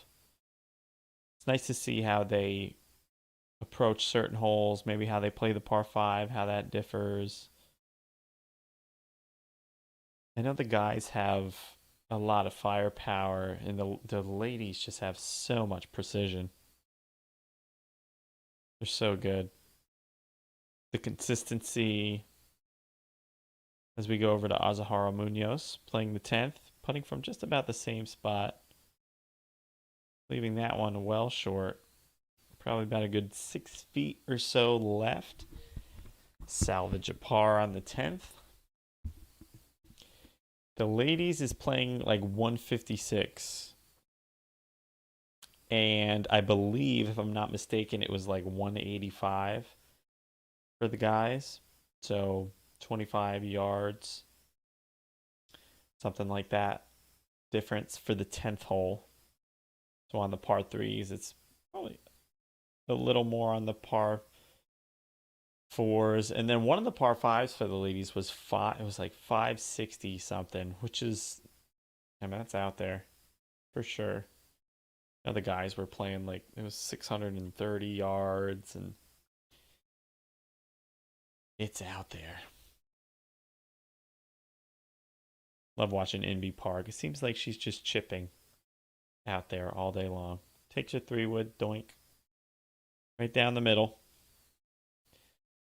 It's nice to see how they approach certain holes, maybe how they play the par 5, how that differs. I know the guys have a lot of firepower, and the ladies just have so much precision. They're so good. The consistency as we go over to Azahara Munoz, playing the 10th, putting from just about the same spot, leaving that one well short. Probably about a good 6 feet or so left. Salvage a par on the 10th. The ladies is playing like 156. And I believe, if I'm not mistaken, it was like 185 for the guys. So 25 yards, something like that. Difference for the 10th hole. So on the par 3s, it's probably a little more on the par 4s. And then one of the par 5s for the ladies was it was like 560 something, which is, I mean, that's out there for sure. You know, the guys were playing like, it was 630 yards, and it's out there. Love watching Inbee Park. It seems like she's just chipping out there all day long. Takes your 3-wood, doink, right down the middle.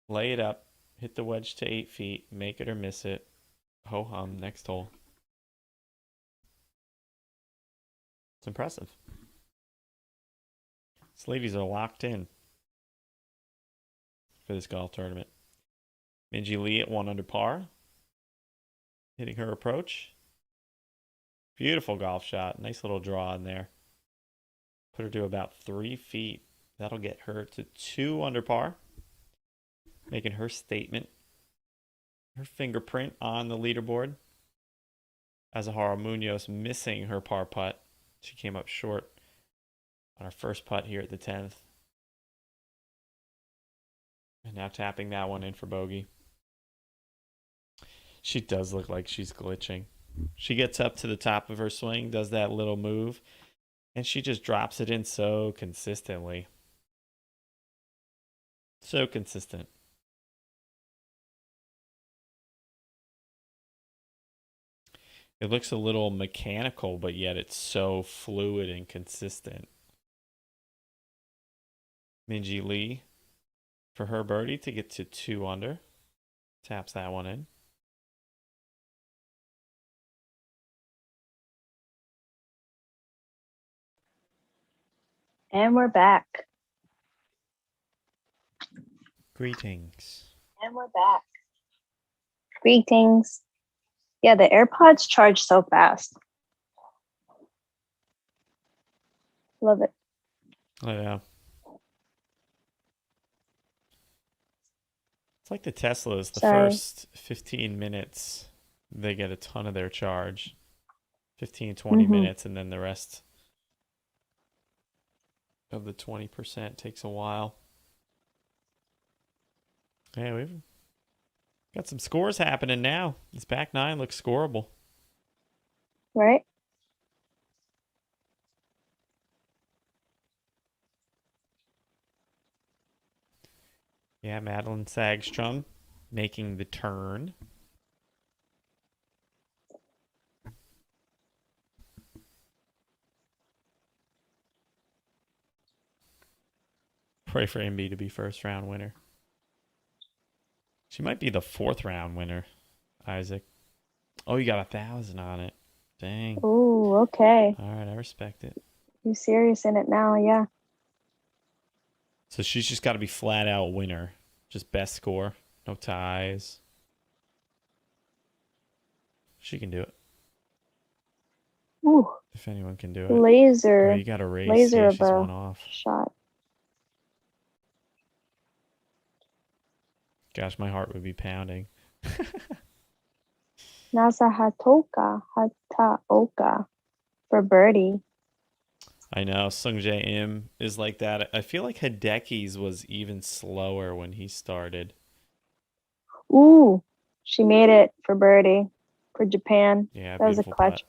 Lay it up, hit the wedge to 8 feet, make it or miss it. Ho hum, next hole. It's impressive. These ladies are locked in for this golf tournament. Minji Lee at 1 under par, hitting her approach. Beautiful golf shot. Nice little draw in there. Put her to about 3 feet. That'll get her to 2 under par, making her statement, her fingerprint on the leaderboard. Azahara Munoz missing her par putt. She came up short on her first putt here at the 10th. And now tapping that one in for bogey. She does look like she's glitching. She gets up to the top of her swing, does that little move, and she just drops it in so consistently. So consistent. It looks a little mechanical, but yet it's so fluid and consistent. Minji Lee for her birdie to get to 2 under. Taps that one in. And we're back. Greetings. And we're back. Greetings. Yeah, the AirPods charge so fast. Love it. Oh, yeah. It's like the Teslas. The first 15 minutes, they get a ton of their charge. 15, 20 minutes, and then the rest of the 20% takes a while. Yeah, we've got some scores happening now. This back nine looks scoreable. Right? Yeah, Madeline Sagstrom making the turn. Pray for MB to be first round winner. She might be the 4th round winner, Isaac. Oh, you got 1,000 on it. Dang. Ooh, okay. All right, I respect it. You serious in it now? Yeah. So she's just got to be flat out winner. Just best score. No ties. She can do it. Ooh. If anyone can do it. Laser. Oh, you got to race. Laser Yeah, of she's a one off. shot. Gosh, my heart would be pounding. Nasa Hataoka for birdie. I know. Sung Jae Im is like that. I feel like Hideki's was even slower when he started. Ooh, she made it for birdie for Japan. Yeah, that was a clutch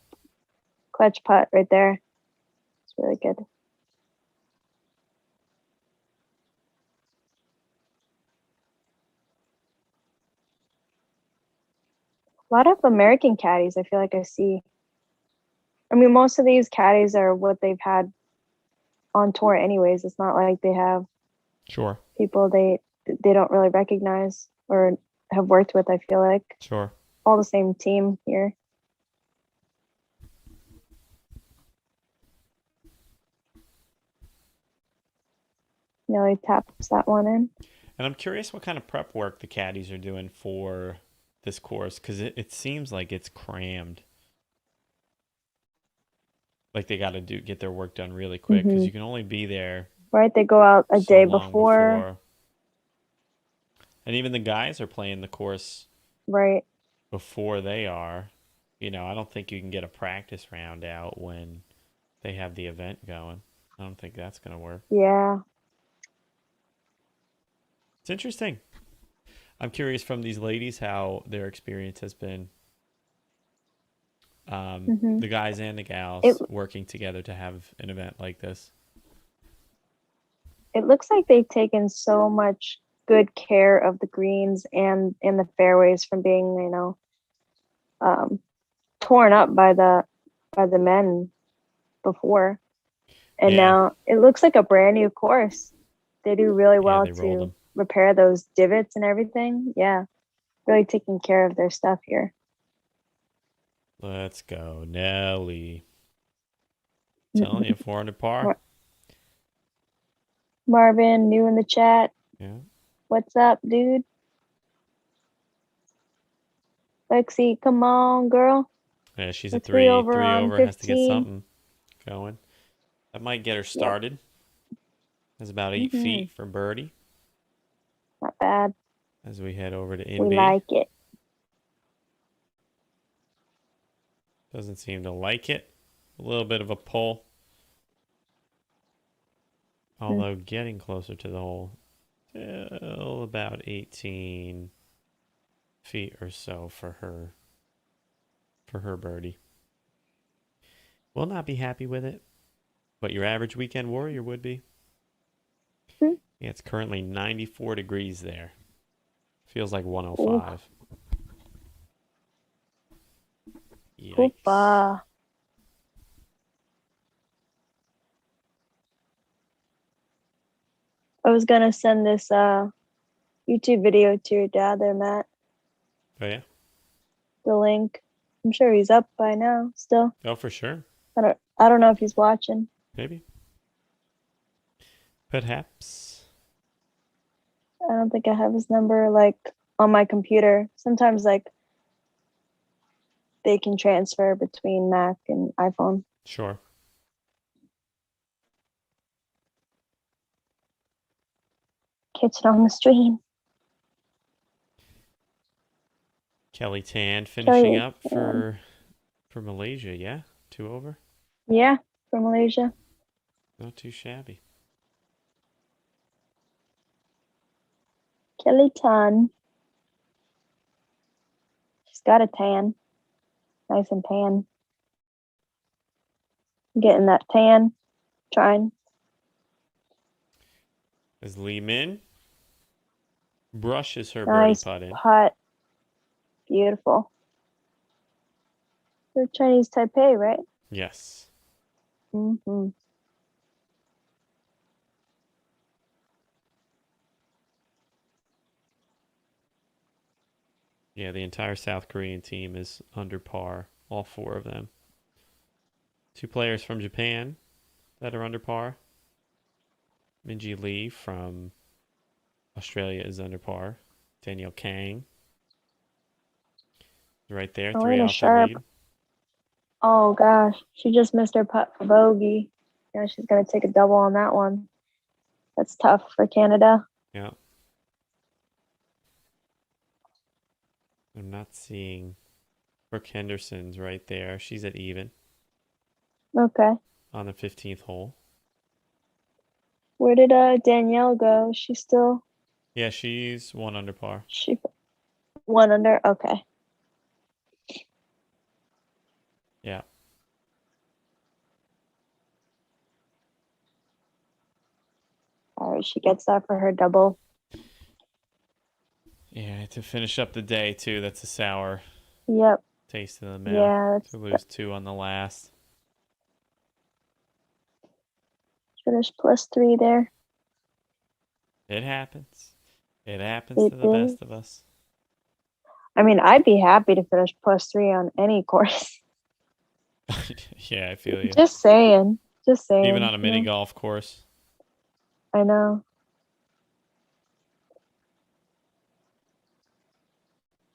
putt right there. It's really good. A lot of American caddies I feel like I see. I mean, most of these caddies are what they've had on tour anyways. It's not like they have people they don't really recognize or have worked with. I feel like all the same team here. Nearly taps that one in. And I'm curious what kind of prep work the caddies are doing for this course, because it seems like it's crammed. Like they got to get their work done really quick, because you can only be there. Right, they go out a day before. And even the guys are playing the course right before they are. You know, I don't think you can get a practice round out when they have the event going. I don't think that's going to work. Yeah. It's interesting. I'm curious from these ladies how their experience has been. The guys and the gals working together to have an event like this. It looks like they've taken so much good care of the greens and in the fairways from being, torn up by the men. before. And Yeah. now it looks like a brand new course. They do really Yeah, well they rolled to them. repair those divots and everything. Yeah, really taking care of their stuff here. Let's go, Nelly. Telling you, 400 par. Mar- Marvin, new in the chat. Yeah. What's up, dude? Lexi, come on, girl. Yeah, she's a The three over three on over. Has to get 15. something going. That might get her Yep. started. That's about 8 Mm-hmm. feet for birdie Not bad. as we head over to We Inby. like it. Doesn't seem to like it. A little bit of a pull. Although getting closer to the hole. Still about 18 feet or so for her. For her birdie. Will not be happy with it. But your average weekend warrior would be. Hmm. Yeah, it's currently 94 degrees there. Feels like 105. Yikes. Hoopa. I was gonna send this YouTube video to your dad there, Matt. Oh, yeah? The link. I'm sure he's up by now still. Oh, for sure. I don't know if he's watching. Maybe. Perhaps. I don't think I have his number like on my computer. Sometimes like they can transfer between Mac and iPhone. Sure. Catch it on the stream. Kelly Tan finishing up Tan. for Malaysia, yeah? 2 over? Yeah, from Malaysia. Not too shabby. Kelly Tan. She's got a tan. Nice and tan. Getting that tan. Trying. As Lee Min brushes her Nice birdie putt in. putt. Beautiful. They're Chinese Taipei, right? Yes. Mm-hmm. Yeah, the entire South Korean team is under par. All 4 of them. 2 players from Japan that are under par. Minji Lee from Australia is under par. Danielle Kang. Right there, 3 Elena off the Sharp. lead. Oh gosh, she just missed her putt for bogey. Now she's gonna take a double on that one. That's tough for Canada. Yeah. I'm not seeing Brooke Henderson's right there. She's at even Okay. on the 15th hole. Where did Danielle go? She's still Yeah, she's 1 under par. she 1 under. Okay. Yeah. All right, she gets that for her double. Yeah, to finish up the day too. That's a sour Yep. taste in the mouth. Yeah, To lose 2 on the last. finish +3 there. It happens. It happens to the best of us. I mean, I'd be happy to finish +3 on any course. Yeah, I feel you. Just saying. Just saying. Even on a mini golf course. I know.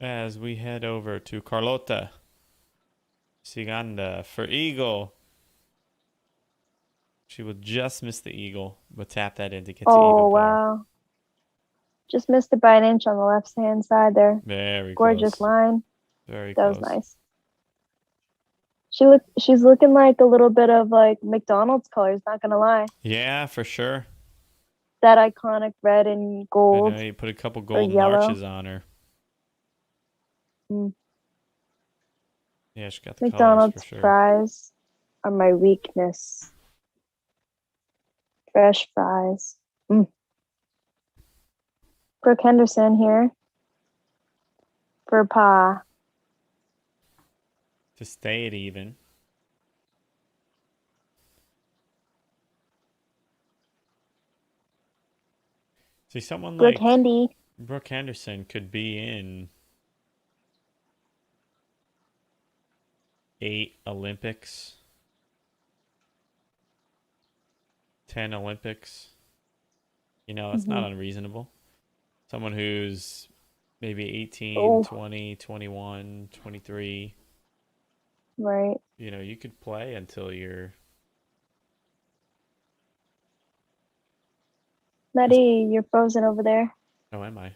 As we head over to Carlota Siganda for eagle. She will just miss the eagle, but tap that in to get to even par. Oh, wow. Just missed it by an inch on the left-hand side there. Very Gorgeous close. line. Very That close. was nice. She's looking like a little bit of like McDonald's colors, not gonna lie. Yeah, for sure. That iconic red and gold. I know you put a couple golden yellow. arches on her. Mm. Yeah, she got the McDonald's colors for sure. fries are my weakness. Fresh fries. Brooke Henderson here for pa. To stay at even. See, someone Brooke like Handy. Brooke Henderson could be in 8 Olympics, 10 Olympics. That's not Hmm. unreasonable. Someone who's maybe 18, Oh, 20, 21, 23. right. You could play until you're. Maddie, you're frozen over there. Oh, am I?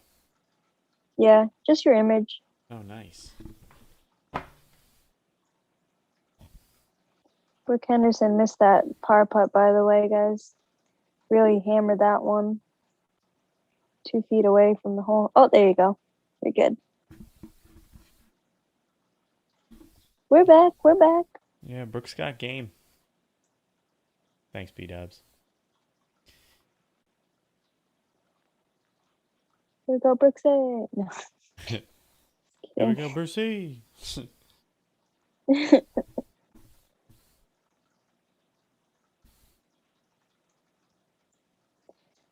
Yeah, just your image. Oh, nice. Brooke Henderson missed that par putt, by the way, guys. Really hammered that one. 2 feet away from the hole. Oh, there you go. You're good. We're back. We're back. Yeah, Brooks got game. Thanks, B-Dubs. Here we go, Brooksy. No, Here we kidding. go, Brucey.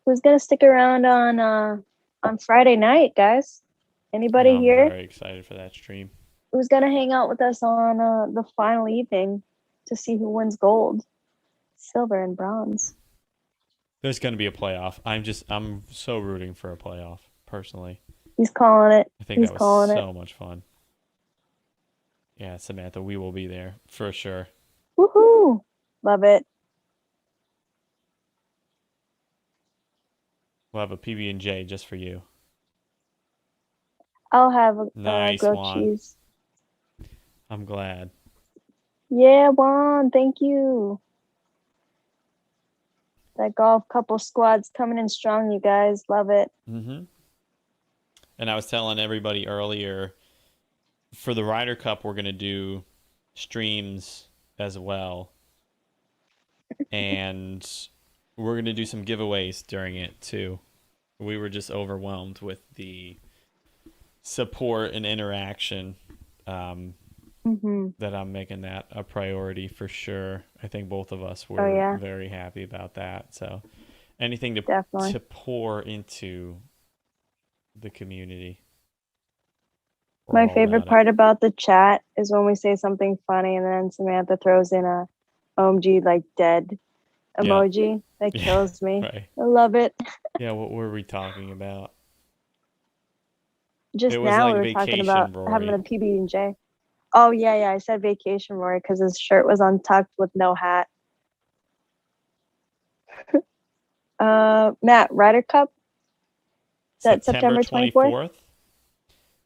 Who's gonna stick around on Friday night, guys? Anybody I'm here? very excited for that stream. Who's gonna hang out with us on the final evening to see who wins gold, silver, and bronze? There's going to be a playoff. I'm so rooting for a playoff, personally. He's calling it. I think He's that was calling it. so much fun. Yeah, Samantha, we will be there for sure. Woohoo! Love it. We'll have a PB&J just for you. I'll have a Nice, grilled Juan. cheese. I'm glad. Yeah, Juan, thank you. That golf couple squad's coming in strong, you guys. Love it. Mm-hmm. And I was telling everybody earlier, for the Ryder Cup, we're going to do streams as well. And we're going to do some giveaways during it, too. We were just overwhelmed with the support and interaction that I'm making that a priority for sure. I think both of us were very happy about that. So anything to pour into the community. My favorite part about the chat is when we say something funny and then Samantha throws in a OMG like dead emoji. That kills me. Right. I love it. Yeah, what were we talking about? Just it was now like we were talking vacation, about Rory. having a PB&J. Oh yeah, I said vacation, Rory, because his shirt was untucked with no hat. Matt, Ryder Cup? Is that September 24th?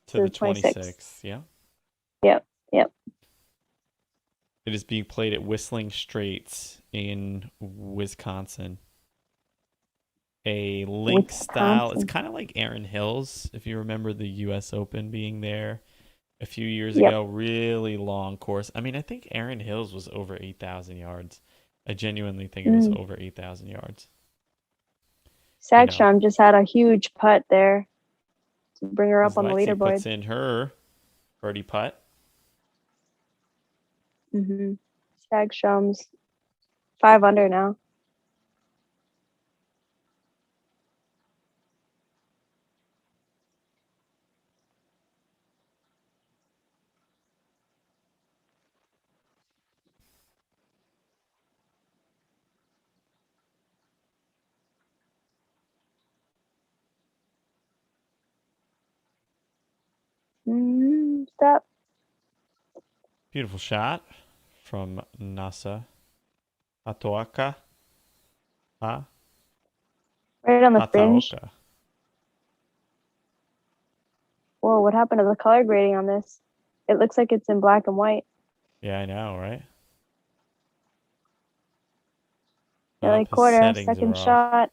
To the 26th. Yeah. Yep. It is being played at Whistling Straits in Wisconsin. A link style. It's kind of like Erin Hills, if you remember the U.S. Open being there a few years ago. Really long course. I mean, I think Erin Hills was over 8,000 yards. I genuinely think it was over 8,000 yards. Sagstrom just had a huge putt there to bring her up on the Lexi leaderboard. puts in her birdie putt. Sagstrom's 5 under now. Stop. Beautiful shot from Nasa Hataoka. Right on the fringe. Whoa, what happened to the color grading on this? It looks like it's in black and white. Yeah, I know, right? Nearly quarter, second shot.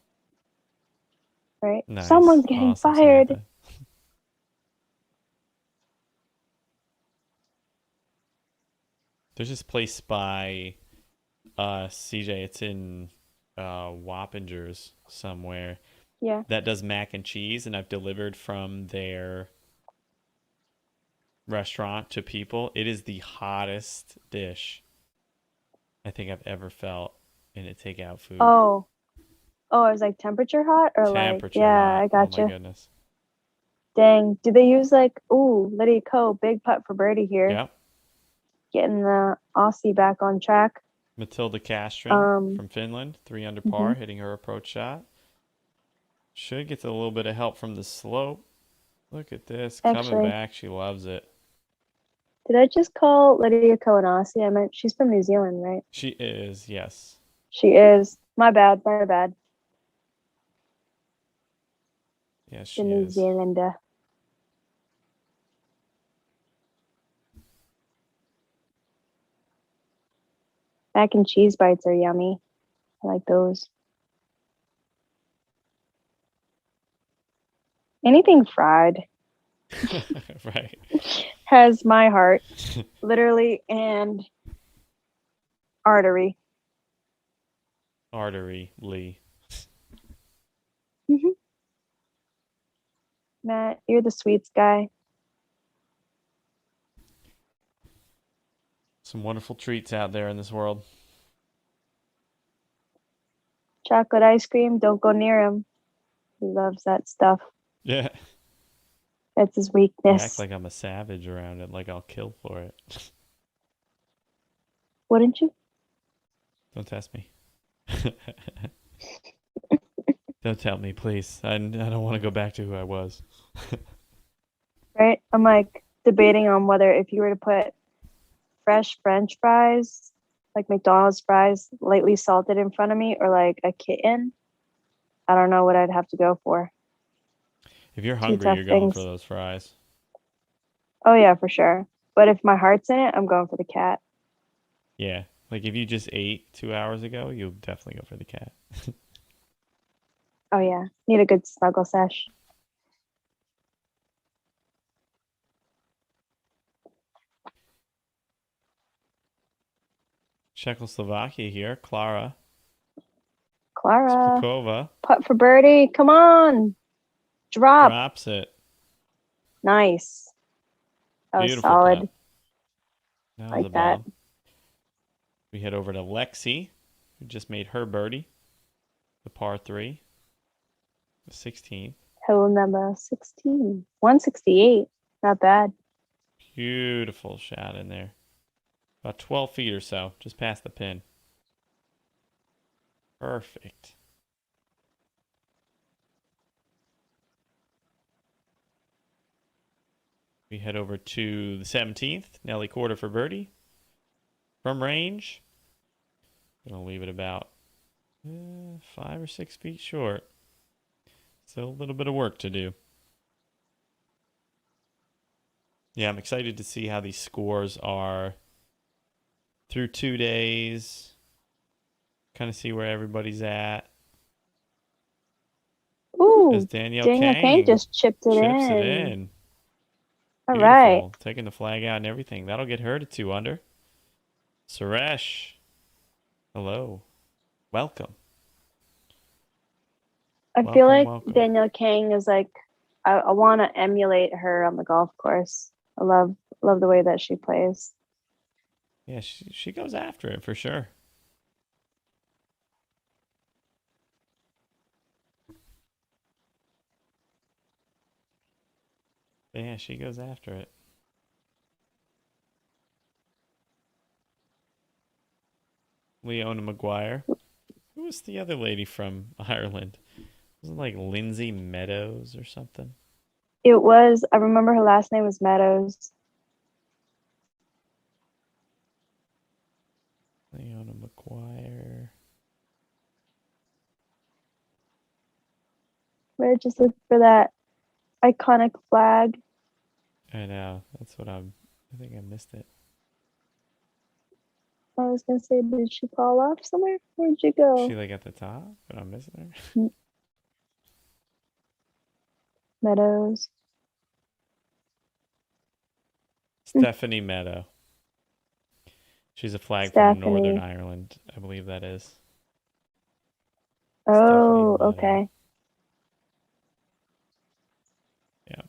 Right. Nice. Someone's getting fired. Samantha. There's this place by CJ. It's in Wappingers somewhere. Yeah. That does mac and cheese, and I've delivered from their restaurant to people. It is the hottest dish I think I've ever felt in a takeout food. Oh, Oh, it was like temperature hot or like, Temperature yeah, hot. I Oh my gotcha. goodness. Dang. Do they use like, ooh, Lydia Ko, big putt for birdie here, Yep. getting the Aussie back on track. Matilda Castren Um, from Finland, 3 under hmm par, hitting her approach shot. Should get a little bit of help from the slope. Look at this. Coming Actually, back. She loves it. did I just call Lydia Ko an Aussie? I meant she's from New Zealand, right? She is, yes. She is. My bad, my bad. Yes, The she New is. Zealander. Mac and cheese bites are yummy. I like those. Anything fried Right. has my heart, literally, and artery. Artery Lee. Hmm Matt, you're the sweets guy. Some wonderful treats out there in this world. Chocolate ice cream, don't go near him. He loves that stuff. Yeah. That's his You act weakness. like I'm a savage around it, like I'll kill for it. Wouldn't you? Don't test me. Don't tell me, please. I don't want to go back to who I was. Right? I'm like debating on whether if you were to put fresh French fries, like McDonald's fries, lightly salted in front of me, or like a kitten. I don't know what I'd have to go for. If you're Two hungry, tough you're going for things. those fries. Oh yeah, for sure. But if my heart's in it, I'm going for the cat. Yeah. Like if you just ate 2 hours ago, you'll definitely go for the cat. Oh yeah, need a good snuggle sesh. Czechoslovakia here. Klara Clara, Spakova putt for birdie. Come on, drop. drops it. Nice. That was Beautiful putt. solid. That was a Like that. bomb. We head over to Lexi, who just made her birdie, the par 3, the 16th. Hole number 16. 168. Not bad. Beautiful shot in there. About 12 feet or so, just past the pin. Perfect. We head over to the 17th. Nelly Quarter for birdie. From range. Gonna leave it about 5 or 6 feet short. Still a little bit of work to do. Yeah, I'm excited to see how these scores are through 2 days. Kind of see where everybody's at. As Ooh, Danielle Daniel Kane Kang just chipped it chips it in. in. All right. Beautiful. Taking the flag out and everything. That'll get her to 2 under. Suresh. Hello. Welcome. I feel Welcome, like welcome. Daniel Kang is like I want to emulate her on the golf course. I love the way that she plays. Yeah, she goes after it for sure. Yeah, she goes after it. Leona Maguire. Who was the other lady from Ireland? Was it like Lindsay Meadows or something? It was. I remember her last name was Meadows. Leona Maguire. We're just looking for that iconic flag. I know. That's what I think I missed it. I was gonna say, did she fall off somewhere? Where'd she Is she go? like at the top? But I'm missing her. Meadows. Stephanie Meadow. She's a flag from Northern Stephanie. Ireland, I believe that is. Stephanie Oh, Meadow. okay. Yeah.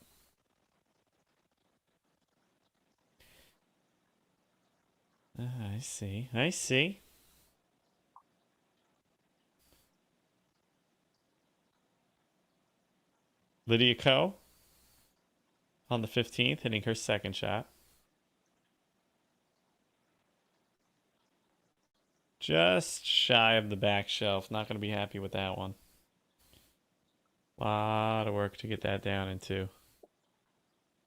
I see. I see. Lydia Ko on the 15th, hitting her second shot. Just shy of the back shelf. Not going to be happy with that one. Lot of work to get that down into.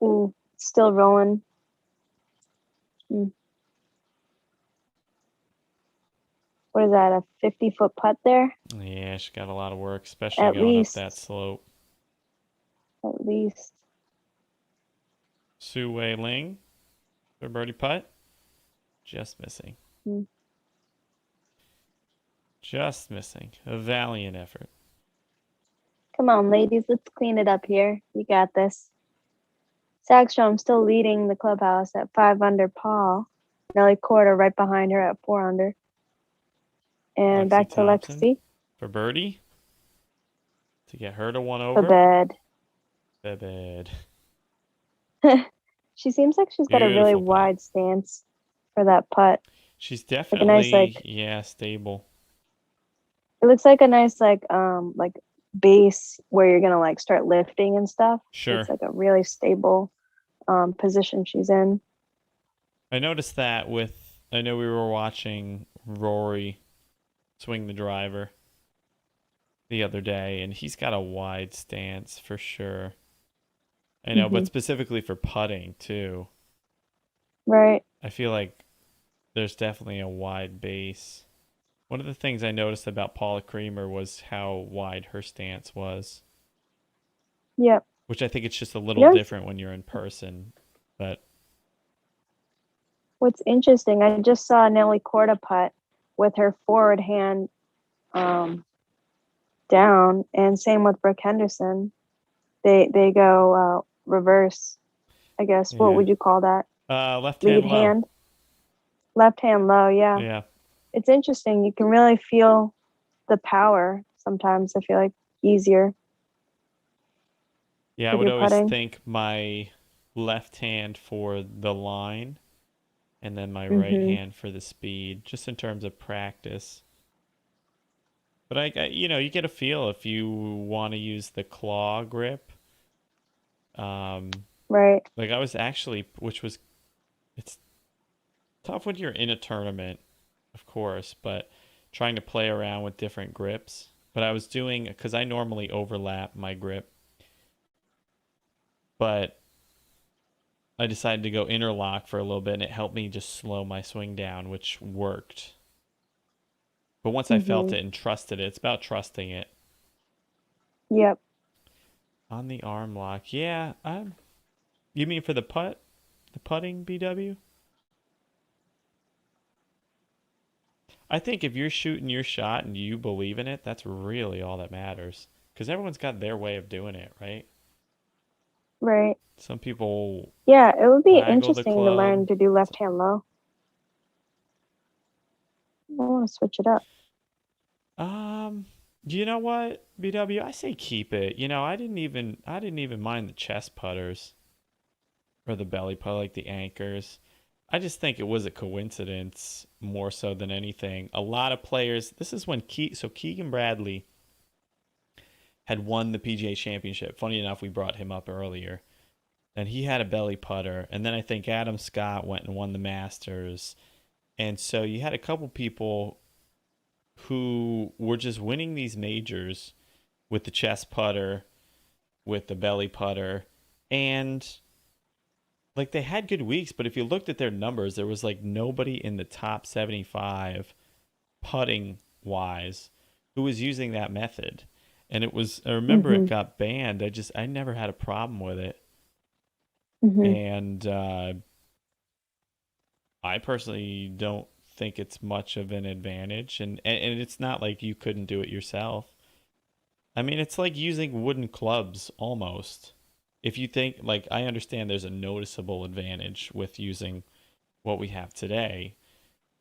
Ooh, still rolling. Mm. What is that? A 50-foot putt there? Yeah, she got a lot of work, especially At going up that least. slope. At least. Su Wei Ling for birdie putt. Just missing. Mm. Just missing. A valiant effort. Come on, ladies, let's clean it up here. You got this. Sackstrom still leading the clubhouse at 5 under Paul. Nelly Corda right behind her at 4 under. And Lexi back to Thompson Lexi. for birdie to get her to one For over. bed. Bed. She seems like she's got a really Beautiful putt. wide stance for that putt. She's Like a definitely, nice, yeah, stable. it looks like a nice base where you're gonna like start lifting and stuff. Sure. It's like a really stable position she's in. I noticed that I know we were watching Rory swing the driver the other day, and he's got a wide stance for sure. I know, but specifically for putting too. Right. I feel like there's definitely a wide base. One of the things I noticed about Paula Creamer was how wide her stance was. Yep. Which I think it's just a little different when you're in person. But what's interesting, I just saw Nelly Corda putt with her forward hand down, and same with Brooke Henderson. They go reverse, I guess. yeah. What would you call that? Left Lead hand low. hand. Left hand low, yeah. Yeah. It's interesting. You can really feel the power sometimes. I feel like easier. Yeah, I would always think my left hand for the line and then my right hand for the speed, just in terms of practice. But you get a feel if you want to use the claw grip. Right. Like I was actually, it's tough when you're in a tournament, of course, but trying to play around with different grips. But I was doing, because I normally overlap my grip, but I decided to go interlock for a little bit, and it helped me just slow my swing down, which worked. But once I felt it and trusted it, it's about trusting it. Yep. On the arm lock, yeah. You mean for the putting, BW? I think if you're shooting your shot and you believe in it, that's really all that matters. Because everyone's got their way of doing it, right? Right. Some people. Yeah, it would be waggle the interesting to learn to do left hand low. I want to switch it up. You know what, BW? I say keep it. I didn't even mind the chest putters or the belly putt, like the anchors. I just think it was a coincidence more so than anything. A lot of players. This is when Keegan Bradley had won the PGA Championship. Funny enough, we brought him up earlier. And he had a belly putter. And then I think Adam Scott went and won the Masters. And so you had a couple people who were just winning these majors with the chest putter, with the belly putter. And like they had good weeks, but if you looked at their numbers, there was like nobody in the top 75 putting wise who was using that method. And I remember it got banned. I never had a problem with it. And I personally don't think it's much of an advantage. And it's not like you couldn't do it yourself. I mean, it's like using wooden clubs almost. If you think, like, I understand there's a noticeable advantage with using what we have today.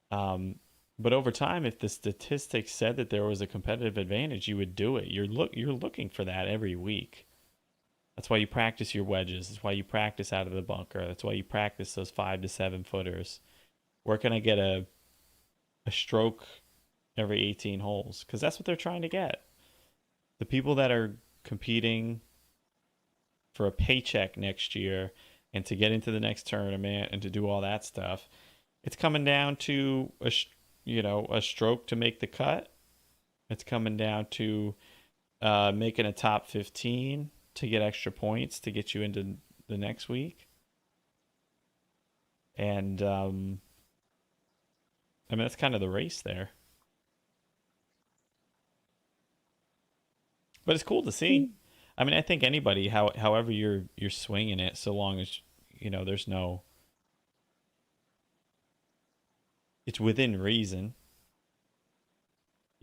But over time, if the statistics said that there was a competitive advantage, you would do it. You're looking for that every week. That's why you practice your wedges. That's why you practice out of the bunker. That's why you practice those 5 to 7 footers. Where can I get a stroke every 18 holes? Because that's what they're trying to get. The people that are competing for a paycheck next year and to get into the next tournament and to do all that stuff. It's coming down to a stroke to make the cut. It's coming down to making a top 15 to get extra points to get you into the next week. And I mean, that's kind of the race there. But it's cool to see. I mean, I think anybody, however you're swinging it, so long as there's no, it's within reason.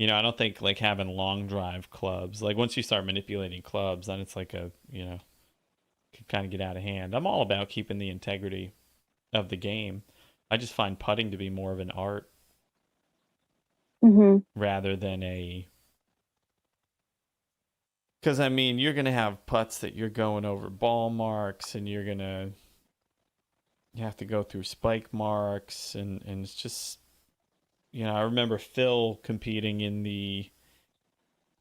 I don't think like having long drive clubs, like once you start manipulating clubs, then it's like can kind of get out of hand. I'm all about keeping the integrity of the game. I just find putting to be more of an art rather than a. Because I mean, you're gonna have putts that you're going over ball marks, and you have to go through spike marks, and it's just. I remember Phil competing in the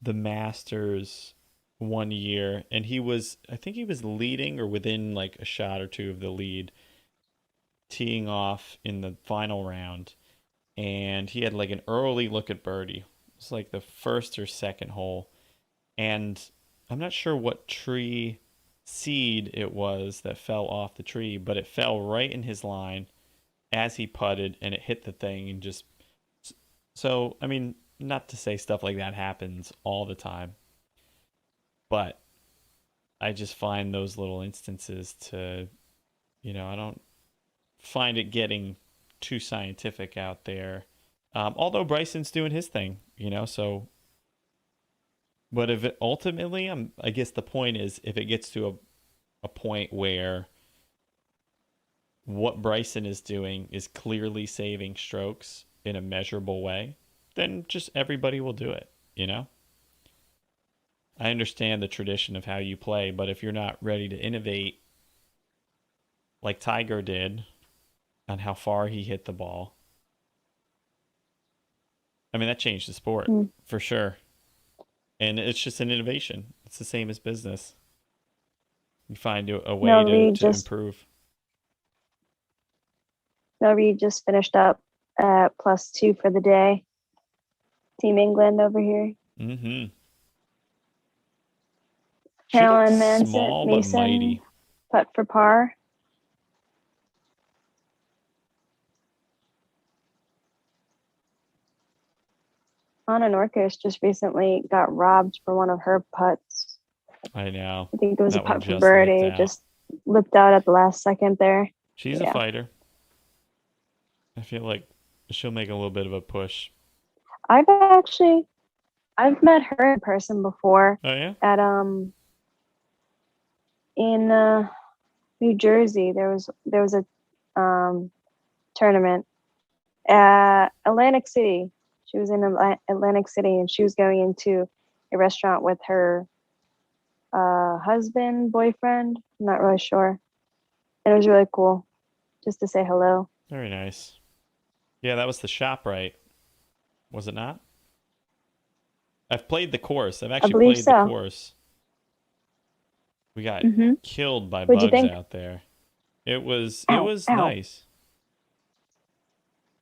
Masters one year, and I think he was leading or within like a shot or two of the lead, teeing off in the final round, and he had like an early look at birdie. It was like the first or second hole, and I'm not sure what tree seed it was that fell off the tree, but it fell right in his line as he putted, and it hit the thing and just. So, I mean, not to say stuff like that happens all the time, but I just find those little instances to, I don't find it getting too scientific out there. Although Bryson's doing his thing, so. But if it ultimately, I guess the point is, if it gets to a point where what Bryson is doing is clearly saving strokes in a measurable way, then just everybody will do it, I understand the tradition of how you play, but if you're not ready to innovate like Tiger did on how far he hit the ball, I mean, that changed the sport for sure. And it's just an innovation. It's the same as business. You find a way to improve. No, Reed just finished up at +2 for the day. Team England over here. Mm-hmm. Alan Mason, small but mighty. Putt for par. Anna Norkus just recently got robbed for one of her putts. I know. I think it was a putt for birdie. Just lipped out at the last second there. She's a fighter. I feel like she'll make a little bit of a push. I've met her in person before. Oh yeah. At in New Jersey, there was a tournament at Atlantic City. She was in Atlantic City, and she was going into a restaurant with her husband, boyfriend. I'm not really sure. And it was really cool just to say hello. Very nice. Yeah, that was the ShopRite, was it not? I've played the course. I've actually played the course. We got killed by bugs out there. It was nice.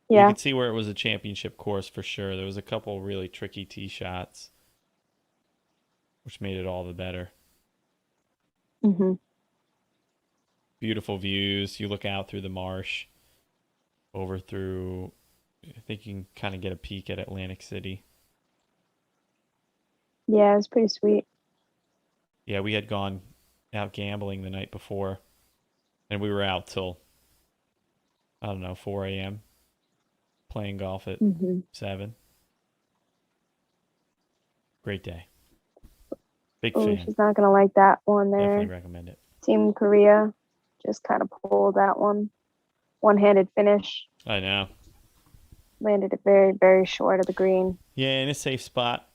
Yeah. You could see where it was a championship course for sure. There was a couple really tricky tee shots, which made it all the better. Mm-hmm. Beautiful views. You look out through the marsh, over through. I think you can kind of get a peek at Atlantic City. Yeah, it was pretty sweet. Yeah, we had gone out gambling the night before, and we were out till, I don't know, 4 a.m. playing golf at 7. Great day. Big fan. She's not going to like that one there. Definitely recommend it. Team Korea just kind of pulled that one. One-handed finish. I know. Landed it very, very short of the green. Yeah, in a safe spot.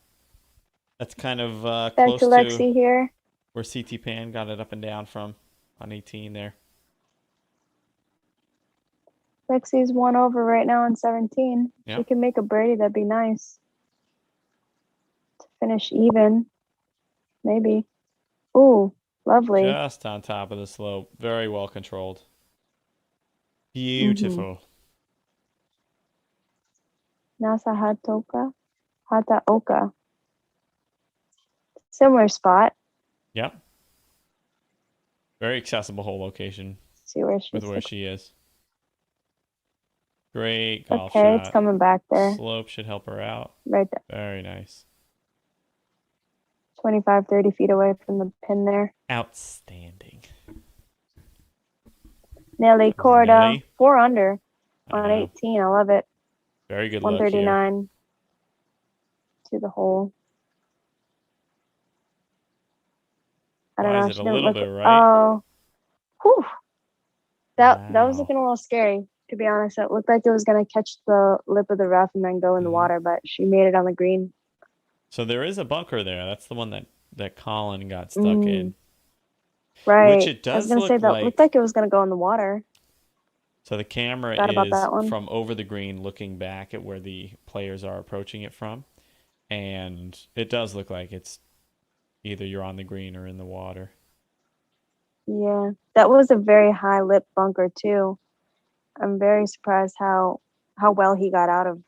That's kind of Back close to Lexi here. Where CT Pan got it up and down from on 18 there. Lexi's 1 over right now on 17. Yep. She can make a birdie. That'd be nice. To finish even. Maybe. Ooh. Lovely. Just on top of the slope. Very well controlled. Mm-hmm. Beautiful. Nasa Hataoka. Similar spot. Yep. Very accessible whole location See where with she's where like, she is. Great golf okay, it's shot. coming back there. Slope should help her out. Right there. Very nice. 25, 30 feet away from the pin there. Outstanding. Nelly Corda. Nelly. 4 under I on know. 18. I love it. Very good luck here. 139 to the hole. I don't Why know. is it She a didn't little look. bit right? Oh, whew. That was Wow. looking a little scary, to be honest. It looked like it was gonna catch the lip of the rough and then go in the Mhm. water, but she made it on the green. So there is a bunker there. That's the one that Colin got stuck in. Which Right. it I was does gonna say look that looked like. like it was gonna go in the water. So the camera Forgot about is that one. from over the green looking back at where the players are approaching it from. And it does look like it's either you're on the green or in the water. Yeah, that was a very high lip bunker too. I'm very surprised how well he got out of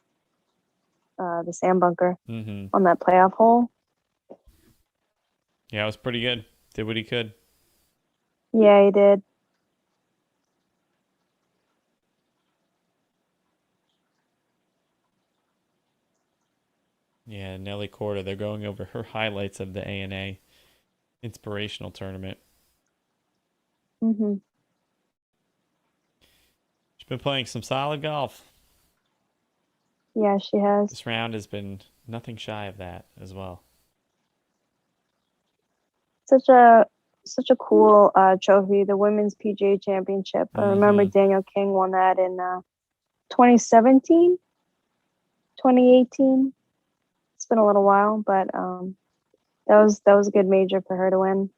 the sand bunker Mm-hmm. on that playoff hole. Yeah, it was pretty good. Did what he could. Yeah, he did. Yeah, Nelly Corda, they're going over her highlights of the ANA Inspirational Tournament. Mhm. She's been playing some solid golf. Yeah, she has. This round has been nothing shy of that as well. Such a cool trophy, the Women's PGA Championship. I remember Mm-hmm. Daniel King won that in 2017, 2018. It's been a little while, but that was a good major for her to win.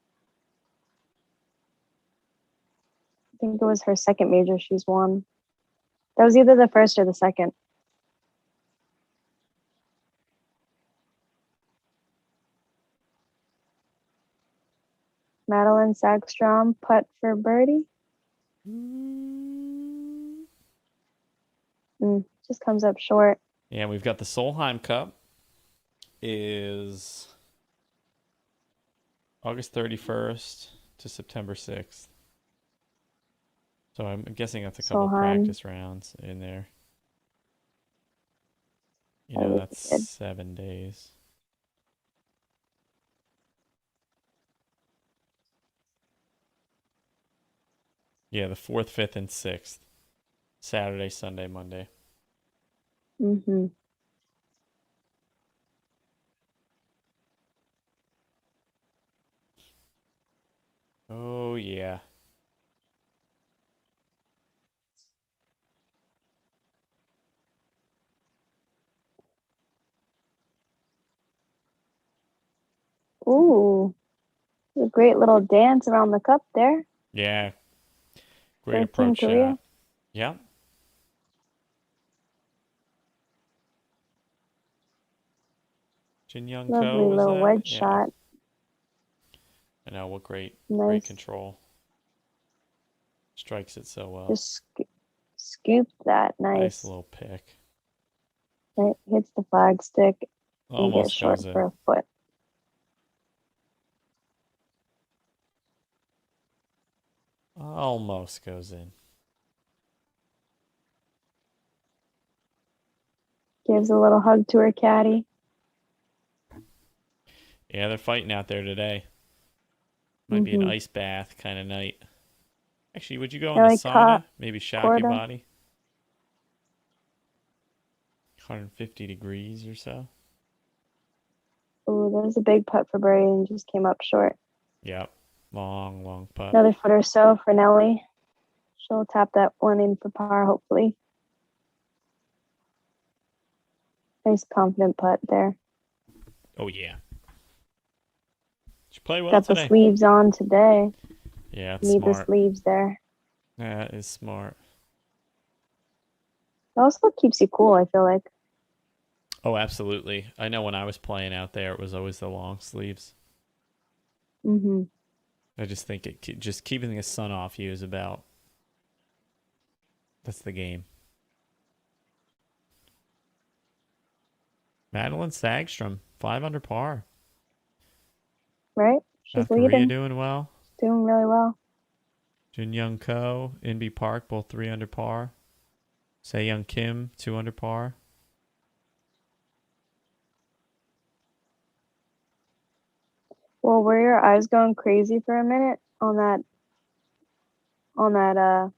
I think it was her second major she's won. That was either the first or the second. Madeline Sagstrom putt for birdie. Just comes up short. Yeah, we've got the Solheim Cup is August 31st to September 6th. So I'm guessing that's a couple Solheim. practice rounds in there. You know, that's 7 days. Yeah, the 4th, 5th, and 6th. Saturday, Sunday, Monday. Mm-hmm. Oh, yeah. Ooh, a great little dance around the cup there. Yeah. Great 13 approach Korea. shot. Yeah. Jin Young Lovely Ko, is little that? wedge Yeah. shot. I know, what great Nice. control. Strikes it so well. Just scoop that. Nice Nice. little pick. Right, hits the flag stick and gets Almost short goes in. for a foot. Almost goes in. Gives a little hug to her caddy. Yeah, they're fighting out there today. Might be an ice bath kind of night. Actually, would you go in the sauna? Maybe shock your body? 150 degrees or so. Oh, there's a big putt for birdie and just came up short. Yep. Long putt. Another foot or so for Nelly. She'll tap that one in for par, hopefully. Nice confident putt there. Oh, yeah. She played well Got today. the sleeves on today. Yeah, it's Need smart. the sleeves there. That is smart. It also keeps you cool, I feel like. Oh, absolutely. I know when I was playing out there, it was always the long sleeves. Mm-hmm. I just think just keeping the sun off you is about. That's the game. Madeline Sagstrom, 5 under par. Right? She's South Korea leading. doing well. Doing really well. Jun Young Ko, Inbee Park, both 3 under par. Se Young Kim, 2 under par. Well, were your eyes going crazy for a minute on that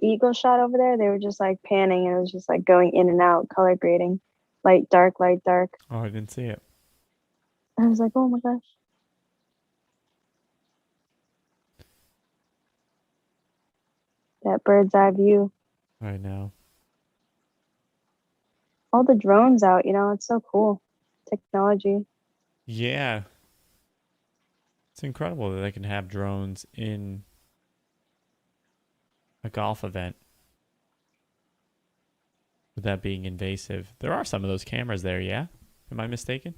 eagle shot over there? They were just like panning and it was just like going in and out, color grading. Light, dark, light, dark. Oh, I didn't see it. I was like, oh my gosh. That bird's eye view. I know. All the drones out, it's so cool. Technology. Yeah. It's incredible that they can have drones in a golf event without being invasive. There are some of those cameras there, yeah? Am I mistaken?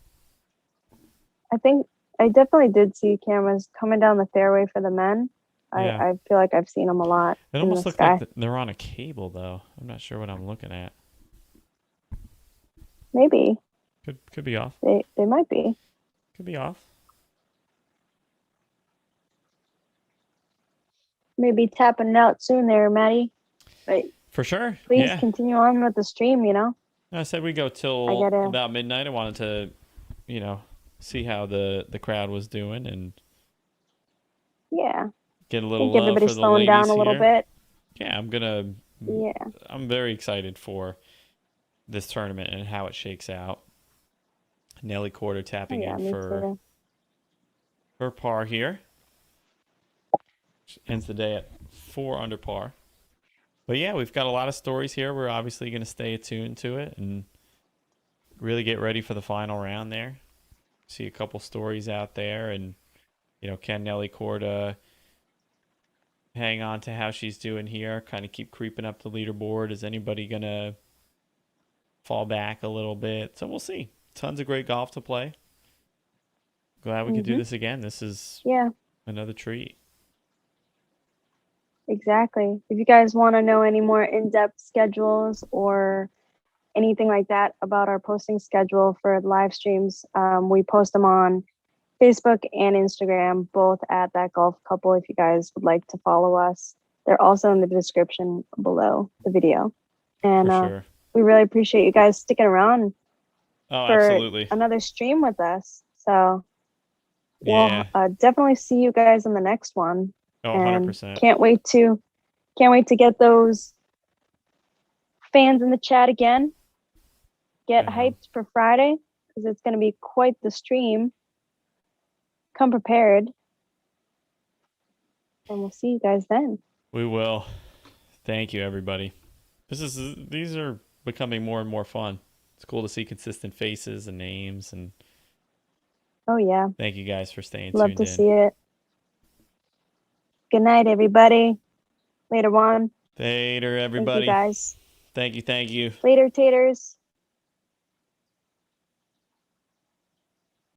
I think I definitely did see cameras coming down the fairway for the men. Yeah. I feel like I've seen them a lot. It in almost the looks sky. like they're on a cable, though. I'm not sure what I'm looking at. Maybe. Could be off. They might be. Could be off. Maybe tapping it out soon there, Maddie. Right. For sure. Please Yeah. continue on with the stream, I said we go till about midnight. I wanted to, see how the crowd was doing and yeah, get a little I think love everybody's for the slowing down ladies a little here. bit. Yeah, I'm very excited for this tournament and how it shakes out. Nelly Quarter tapping in for her par here. Ends the day at 4 under par. But yeah, we've got a lot of stories here. We're obviously going to stay attuned to it and really get ready for the final round there. See a couple stories out there, and can Nelly Corda hang on to how she's doing here, kind of keep creeping up the leaderboard? Is anybody going to fall back a little bit? So we'll see. Tons of great golf to play. Glad we could do this again. This is another treat. Exactly. If you guys want to know any more in-depth schedules or anything like that about our posting schedule for live streams, we post them on Facebook and Instagram, both at That Golf Couple. If you guys would like to follow us, they're also in the description below the video. And sure. We really appreciate you guys sticking around for absolutely. another stream with us. So we'll definitely see you guys in the next one. Oh, and 100%. Can't wait to get those fans in the chat again. Get hyped for Friday because it's going to be quite the stream. Come prepared. And we'll see you guys then. We will. Thank you, everybody. These are becoming more and more fun. It's cool to see consistent faces and names, and oh yeah. Thank you guys for staying tuned in. Love to see it. Good night, everybody. Later, Juan. Later, everybody. Thank you, guys. Thank you. Later, taters.